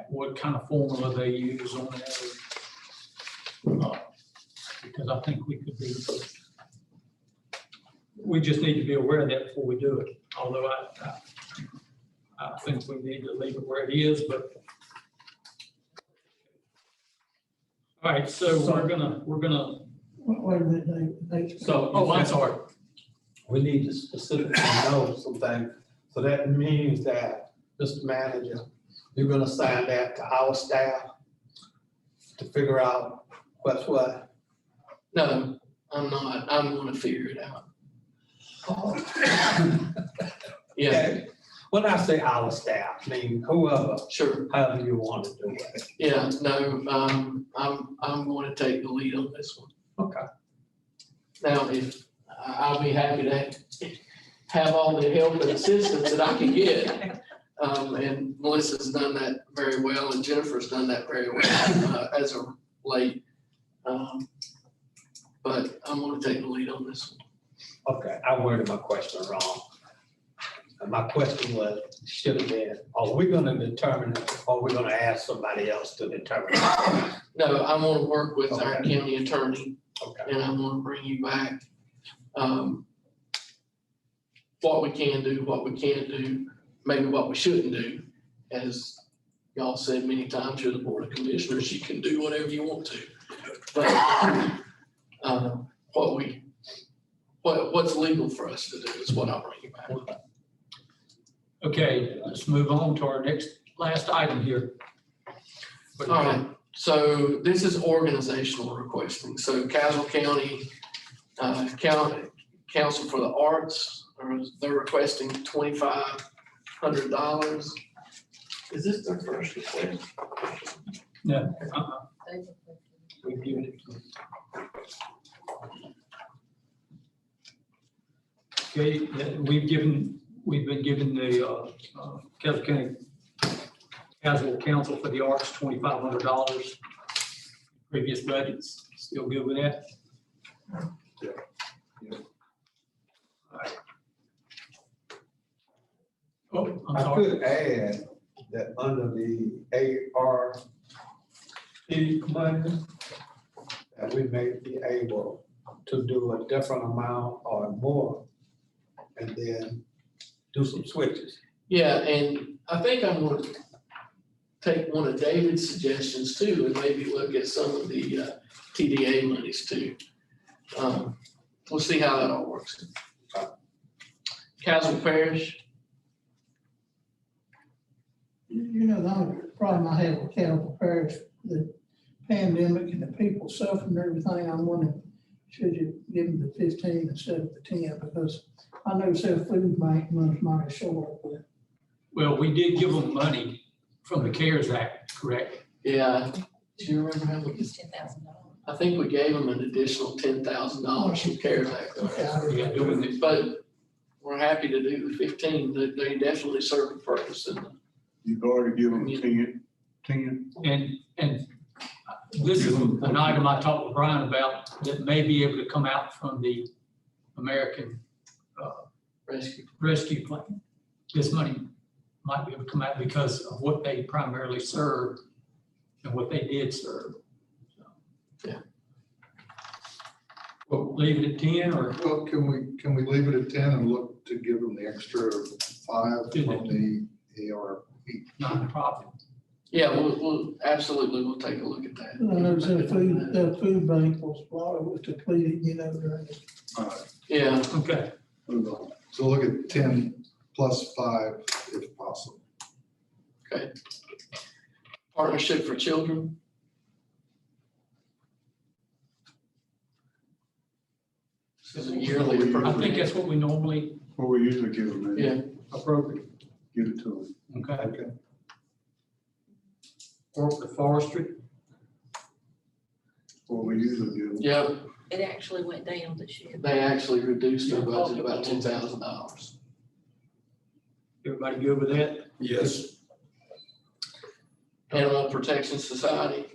what kind of formula they use on that. Because I think we just need to be aware of that before we do it. Although I think we need to leave it where it is, but All right, so we're gonna, Wait a minute, Dave. so, oh, I'm sorry. We need to specifically know something, so that means that, Mr. Manager, you're gonna assign that to our staff to figure out what's what. No, I'm not. I'm gonna figure it out. Yeah, Okay. When I say our staff, I mean whoever, sure. however you want to do it. Yeah, no, I'm going to take the lead on this one. Okay. Now, if, I'll be happy to have all the help and assistance that I can get. And Melissa's done that very well, and Jennifer's done that very well, as of late. But I'm gonna take the lead on this one. Okay, I worded my question wrong. And my question was, should have been, are we gonna determine it, or are we gonna ask somebody else to determine it? No, I'm gonna work with our county attorney, Okay, and I'm gonna bring you back, what we can do, what we can't do, maybe what we shouldn't do. As y'all said many times, you're the Board of Commissioners, you can do whatever you want to. But, what's legal for us to do is what I'll bring you back. Okay, let's move on to our last item here. All right, so this is organizational requesting. So Caswell County, Council for the Arts, they're requesting $2,500. Is this their first request? No, we've given it to okay, we've been given the, Caswell County Caswell Council for the Arts, $2,500. Previous budgets, still good with that? Yeah. Yeah. All right. Oh, I'm I sorry. could add that under the ARP money, that we may be able to do a different amount or more, and then do some switches. Yeah, and I think I'm gonna take one of David's suggestions too, and maybe look at some of the TDA monies too. We'll see how that all works. Caswell Parish, You know, the only problem I have with Caswell Parish, the pandemic and the people suffering and everything, I'm wondering, should you give them the 15 instead of the 10? Because I know their food bank money's mighty short, but Well, we did give them money from the CARES Act, correct? yeah, do you remember how we, $10,000. I think we gave them an additional $10,000 from CARES Act. Yeah, doing it. But we're happy to do the 15, they definitely serve a purpose in the. You've already given them 10. And this is an item I talked with Brian about that may be able to come out from the American Rescue Plan. This money might be able to come out because of what they primarily serve and what they did serve. So, Yeah. Well, leave it at 10 or? Well, can we leave it at 10 and look to give them the extra 5 from the ARP? Nonprofit. Yeah, we'll absolutely, we'll take a look at I that. know their food bank was, a lot of it was depleted, you know, during the All right, Yeah, Okay. move on. So look at 10 plus 5 if possible. Partnership for Children. This is a yearly I think appropriation. that's what we normally What we usually give them, Yeah, appropriate. give it to them. Okay. Okay. Or for forestry. What we usually give them. yeah, It actually went down this year. they actually reduced their budget about $10,000. Everybody good with that? Yes. Animal Protection Society,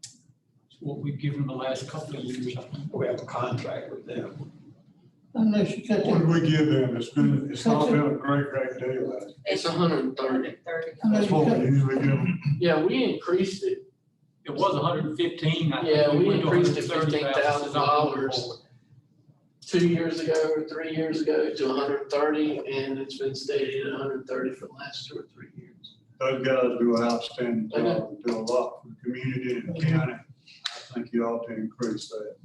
It's what we've given the last couple of years, I think. We have a contract with them. unless you cut What did them. we give them? It's not been a great deal. it's 130. 130. That's what we usually give them. Yeah, we increased it. It was 115. I think Yeah, we went to increased it $130,000. $15,000 2 years ago or 3 years ago to 130, and it's been steady at 130 for the last 2 or 3 years. Those guys do an outstanding job, do a lot for the community and the county. think you ought to increase that.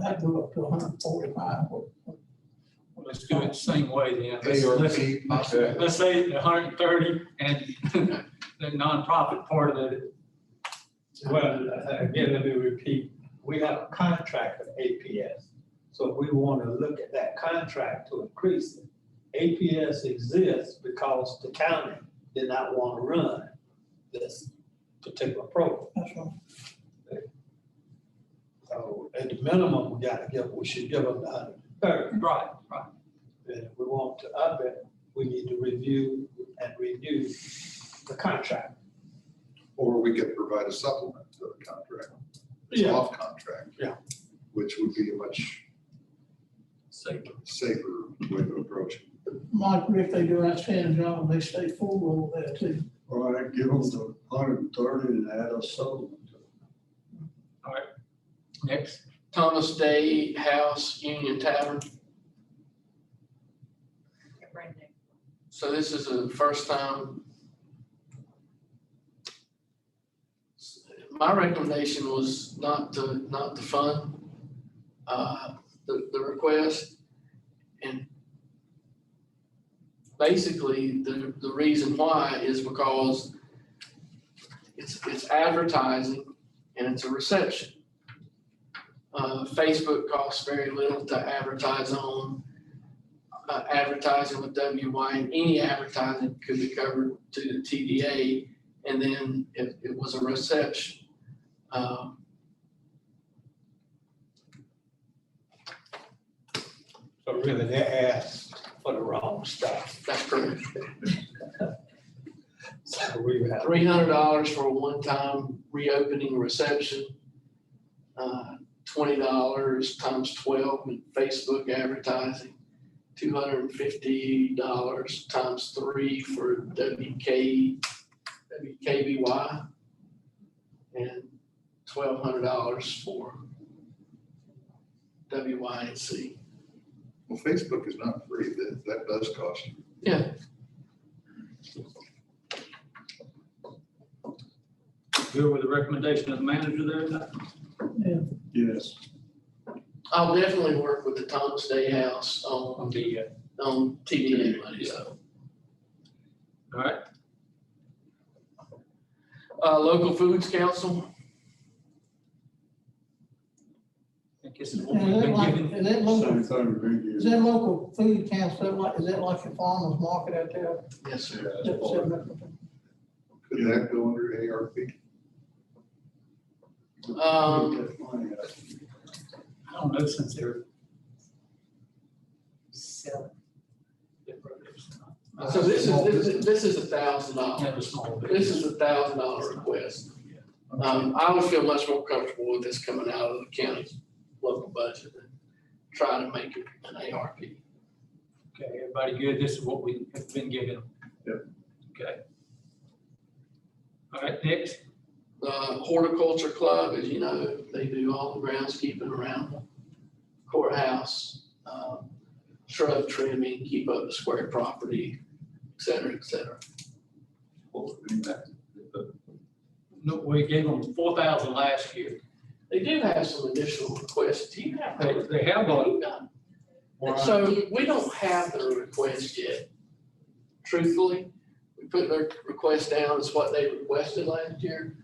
I'd go up to 145. Let's do it the same way then. Let's say 130 and the nonprofit part of it. Well, again, let me repeat, we have a contract with APS. So we want to look at that contract to increase it. APS exists because the county did not want to run this particular program. That's right. So at the minimum, we should give them the 130. Right. And if we want to up it, we need to review and renew the contract. Or we could provide a supplement to the contract. Yeah. Off contract. Yeah. Which would be a much safer way to approach it. Mike, if they do an outstanding job, they stay full over there too. All right, give them the 130 and add a supplement to it. All right. Next. Thomas Day House Union Tavern. So this is the first time. My recommendation was not to fund the request. And basically, the reason why is because it's advertising and it's a reception. Facebook costs very little to advertise on. Advertising with WY, and any advertising could be covered to the TDA, and then it was a reception. So really, they asked for the wrong stuff. That's correct. So we have. $300 for a one-time reopening reception. $20 times 12 in Facebook advertising. $250 times 3 for WKBY, and $1,200 for WYNC. Well, Facebook is not free. That does cost you. Yeah, Good with the recommendation of the manager there? Yeah. Yes. I'll definitely work with the Thomas Day House on TDA money, so. All right. Local Foods Council, I guess it's what And we've is that been like, given. is that local, Same thing we is did. that local food council, is that like your farmer's market out there? yes, sir. Could that go under ARP? I don't know since they're selling. So this is $1,000. Yeah, the small This business. is $1,000 request. I would feel much more comfortable with this coming out of the county's local budget and try to make it an ARP. Okay, everybody good? This is what we have been given them. Yep. Okay. All right, next. Horticulture Club, as you know, they do all the groundskeeping around the courthouse, shrub trimming, keep up the square property, et cetera, et cetera. No, we gave them 4,000 last year. They do have some additional requests. Do you have? They have one. So we don't have their request yet. Truthfully, we put their request down as what they requested last year.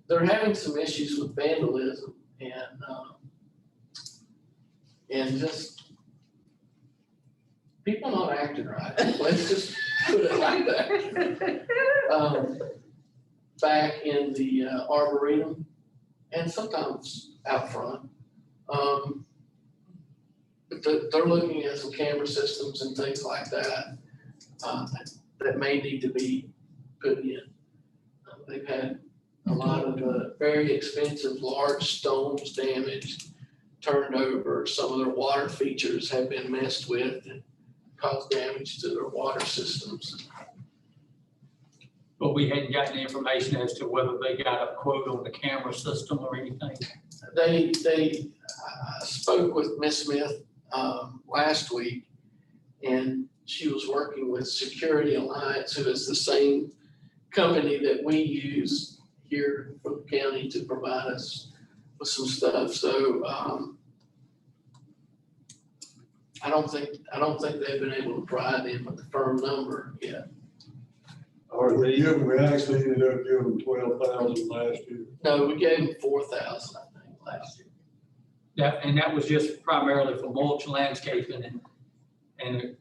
They're having some issues with vandalism and just people not acting right. Let's just put it like that. Back in the Arboretum and sometimes out front. But they're looking at some camera systems and things like that that may need to be put in. They've had a lot of very expensive large stones damaged, turned over. Some of their water features have been messed with and caused damage to their water systems. But we hadn't gotten information as to whether they got a quote on the camera system or anything. I spoke with Miss Smith last week, and she was working with Security Alliance, who is the same company that we use here for the county to provide us with some stuff, so, I don't think they've been able to provide them with the firm number yet. We actually ended up giving 12,000 last year. No, we gave them 4,000, I think, last year. That was just primarily for mulch and landscaping and,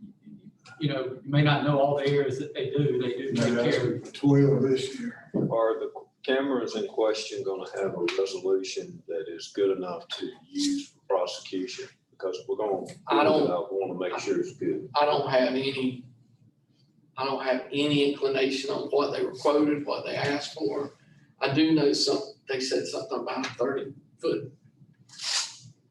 you know, you may not know all the areas that they do take care of. 12 this year. Are the cameras in question gonna have a resolution that is good enough to use for prosecution? Because we're gonna, I wanna make sure it's good. I don't have any inclination on what they were quoted, what they asked for. I do know they said something about a 30-foot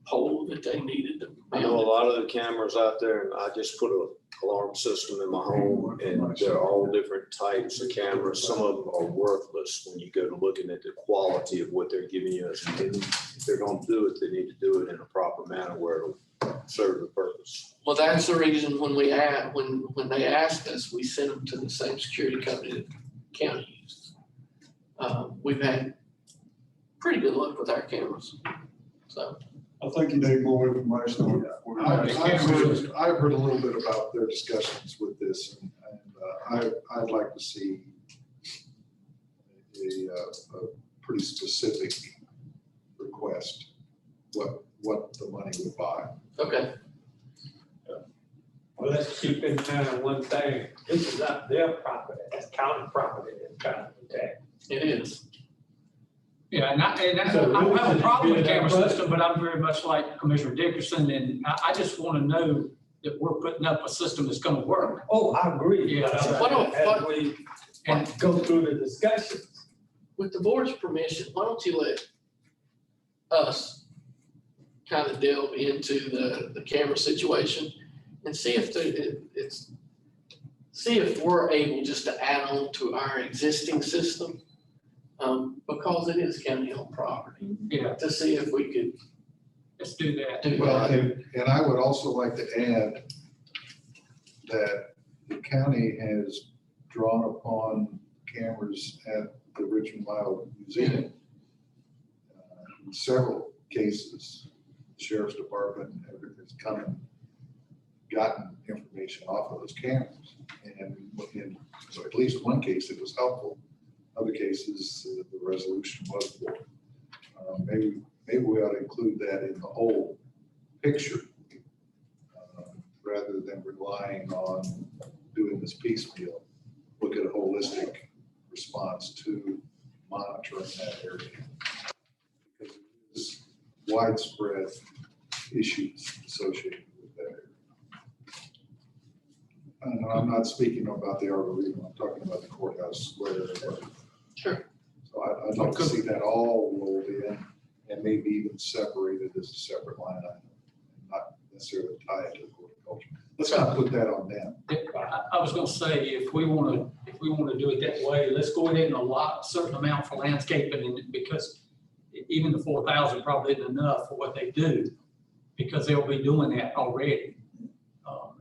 pole that they needed to I know a mount it. lot of the cameras out there, and I just put an alarm system in my home, and they're all different types of cameras. Some of them are worthless when you go to looking at the quality of what they're giving you. And if they're gonna do it, they need to do it in a proper manner where it'll serve the purpose. Well, that's the reason when they asked us, we sent them to the same security company that the county uses. We've had pretty good luck with our cameras, so. I think you need more information on that. I've heard a little bit about their discussions with this, and I'd like to see a pretty specific request, what the money would buy. Okay. Well, let's keep in mind one thing, this is not their property, that's county property they're trying to protect. It is. Yeah, and I don't have a problem with the camera system, but I'm very much like Commissioner Dickerson, and I just want to know that we're putting up a system that's going to work. Oh, I agree. Yeah. As we go through the discussions. With the board's permission, why don't you let us kind of delve into the camera situation and see if we're able just to add on to our existing system, because it is county-owned property, Yeah, to see if we could let's do that. do Well, that. and I would also like to add that the county has drawn upon cameras at the Richmond Wild Museum. In several cases, the sheriff's department has come and gotten information off of those cameras. And in at least one case, it was helpful. Other cases, the resolution was poor. Maybe we ought to include that in the whole picture, rather than relying on doing this piecemeal. Look at a holistic response to monitoring that area. Because there's widespread issues associated with that area. And I'm not speaking about the Arboretum, I'm talking about the courthouse square. Sure. So I'd like to see that all rolled in and maybe even separated as a separate line item, not necessarily tie it to horticulture. Let's not put that on them. I was gonna say, if we wanna do it that way, let's go ahead and allot a certain amount for landscaping, and because even the 4,000 probably isn't enough for what they do, because they'll be doing that already.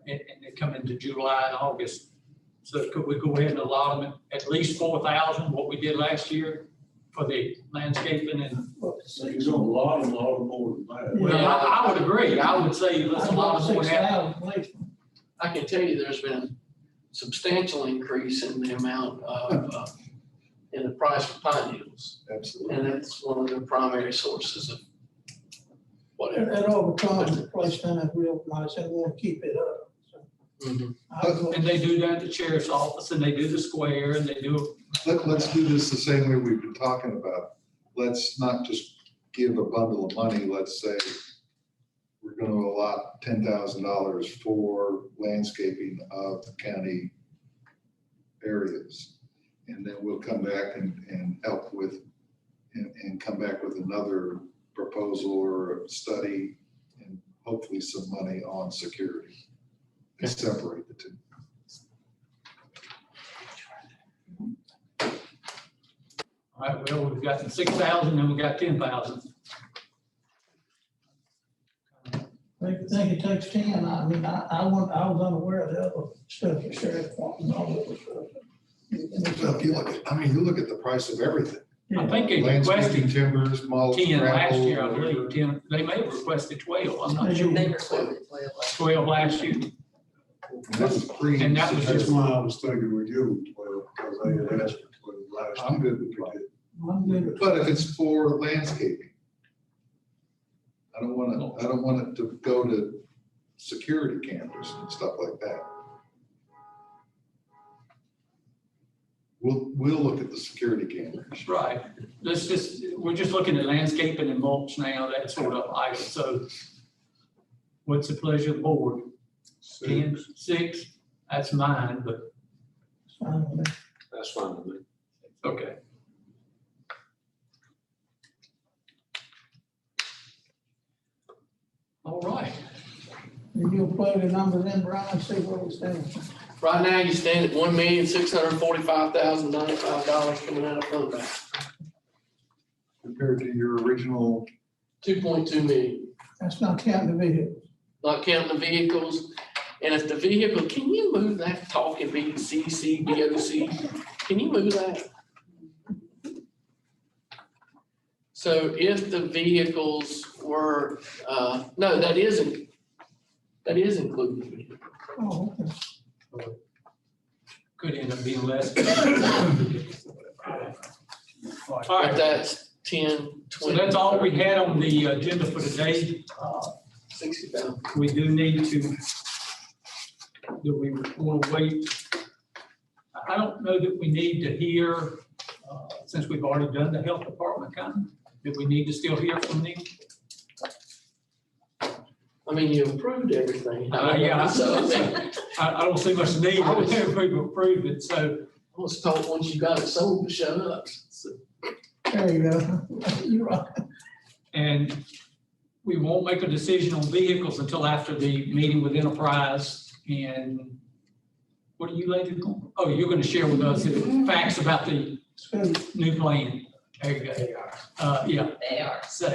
And they come into July and August. So could we go ahead and allot them at least 4,000, what we did last year for the landscaping and? You're gonna lot them more than that. Well, I would agree. I would say let's allot them more than that. 6,000 placement. I can tell you there's been a substantial increase in the amount of, in the price of pine needles. Absolutely. And that's one of the primary sources of whatever. That overcomes the place down at real nice, and want to keep it up. So Mhm. I would- And they do that at the sheriff's office, and they do the square, and they do. Let's do this the same way we've been talking about. Let's not just give a bundle of money. Let's say we're going to allot $10,000 for landscaping of the county areas. And then we'll come back and help with, and come back with another proposal or a study and hopefully some money on security. And separate the two. All right, well, we've got 6,000, and we got 10,000. I think it takes 10. I mean, I was unaware of the other stuff, the sheriff wanted and all that stuff. So if you look at, I mean, you look at the price of everything. I think they Landscaping, requested timbers, mulch, 10 last gravel, year, I whatever. believe, 10, they may have requested 12, I'm not They sure. They requested 12. 12 last year, And that was pre. And that was That's just- why I was thinking we give them 12, because they had asked for 12 last year. I'm good with 12. I'm good. But if it's for landscaping, I don't want it to go to security cameras and stuff like that. We'll look at the security cameras. right. We're just looking at landscaping and mulch now, that sort of item, so what's the pleasure of the board? 10, 6, that's mine, but, Fine with me. That's fine with me. okay. All right, And you'll plug the numbers in, Brian, see where we stand. Right now, you stand at $1,645,095 coming out of fund balance, Compared to your original, 2.2 million, That's not counting the vehicles. not counting the vehicles. And if the vehicle, can you move that talking BCC, BOC? Can you move that? So if the vehicles were, no, that isn't included. Oh, okay. could end up being less. All But right, that's 10, so 20. that's all we had on the agenda for today. 60,000. We do need to, do we want to wait? I don't know that we need to hear, since we've already done the health department kind of, do we need to still hear from them? I mean, you approved everything. Yeah, So, I mean, I don't see much need I was- if we've approved it, so. I was told once you got it sold, to shut up. There you go. You're right. And we won't make a decision on vehicles until after the meeting with Enterprise. And what are you ladies going? Oh, you're going to share with us the facts about the So, new plan. There you go. Yeah, They are. so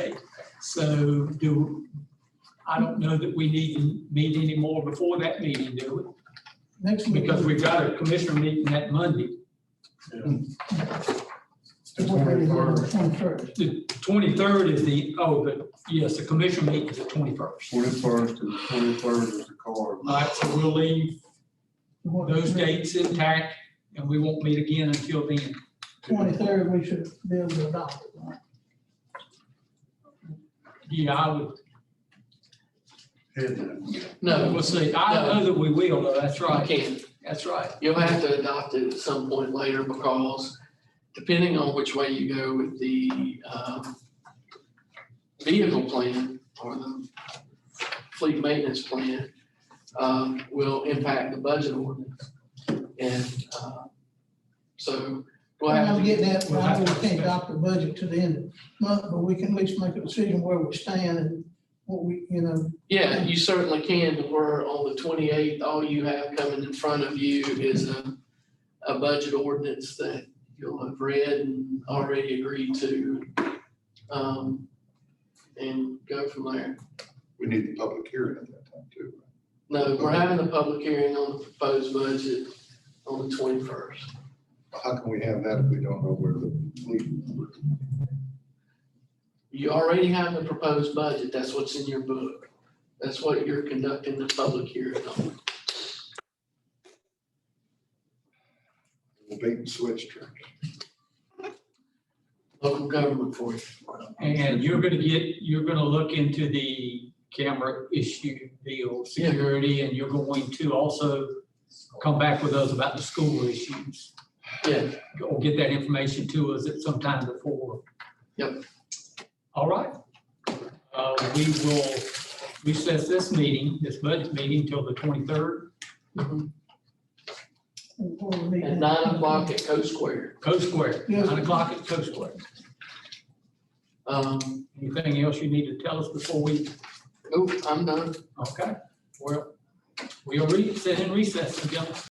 I don't know that we need to meet any more before that meeting, do next we? week. Because we've got a commissioner meeting that Monday. The 21st. 21st. The 23rd is the commissioner meeting is the 21st. 21st and 23rd is the card. All right, so we'll leave those dates intact and we won't meet again until then. 23rd, we should be able to adopt it, right? Yeah, I would, No, we'll see. I know that we will, though. That's I right. can't. That's right. You'll have to adopt it at some point later because depending on which way you go with the vehicle plan or the fleet maintenance plan will impact the budget ordinance. And so we'll have I'm to, getting that, we'll I have know to we can't discuss. adopt the budget to the end of the month, but we can at least make a decision where we stand and what we, yeah, you certainly can, but we're on the 28th. All you have coming in front of you is a budget ordinance that you'll have read and already agreed to. And go from there. we need the public hearing at that time too. No, we're having a public hearing on the proposed budget on the 21st. How can we have that if we don't know where the fleet? You already have the proposed budget. That's what's in your book. That's what you're conducting the public hearing on. The bait and switch trick. Local government for you. And you're gonna look into the camera issue deal, security, and you're going to also come back with us about the school issues. Yeah, Or get that information to us at some time before. Yep. All right. We will recess this meeting, this budget meeting, till the 23rd. at 9 o'clock at Co Square. Co Square, Yes. 9 o'clock at Co Square. Anything else you need to tell us before we, Nope, I'm done. okay? Well, we'll sit in recess, gentlemen.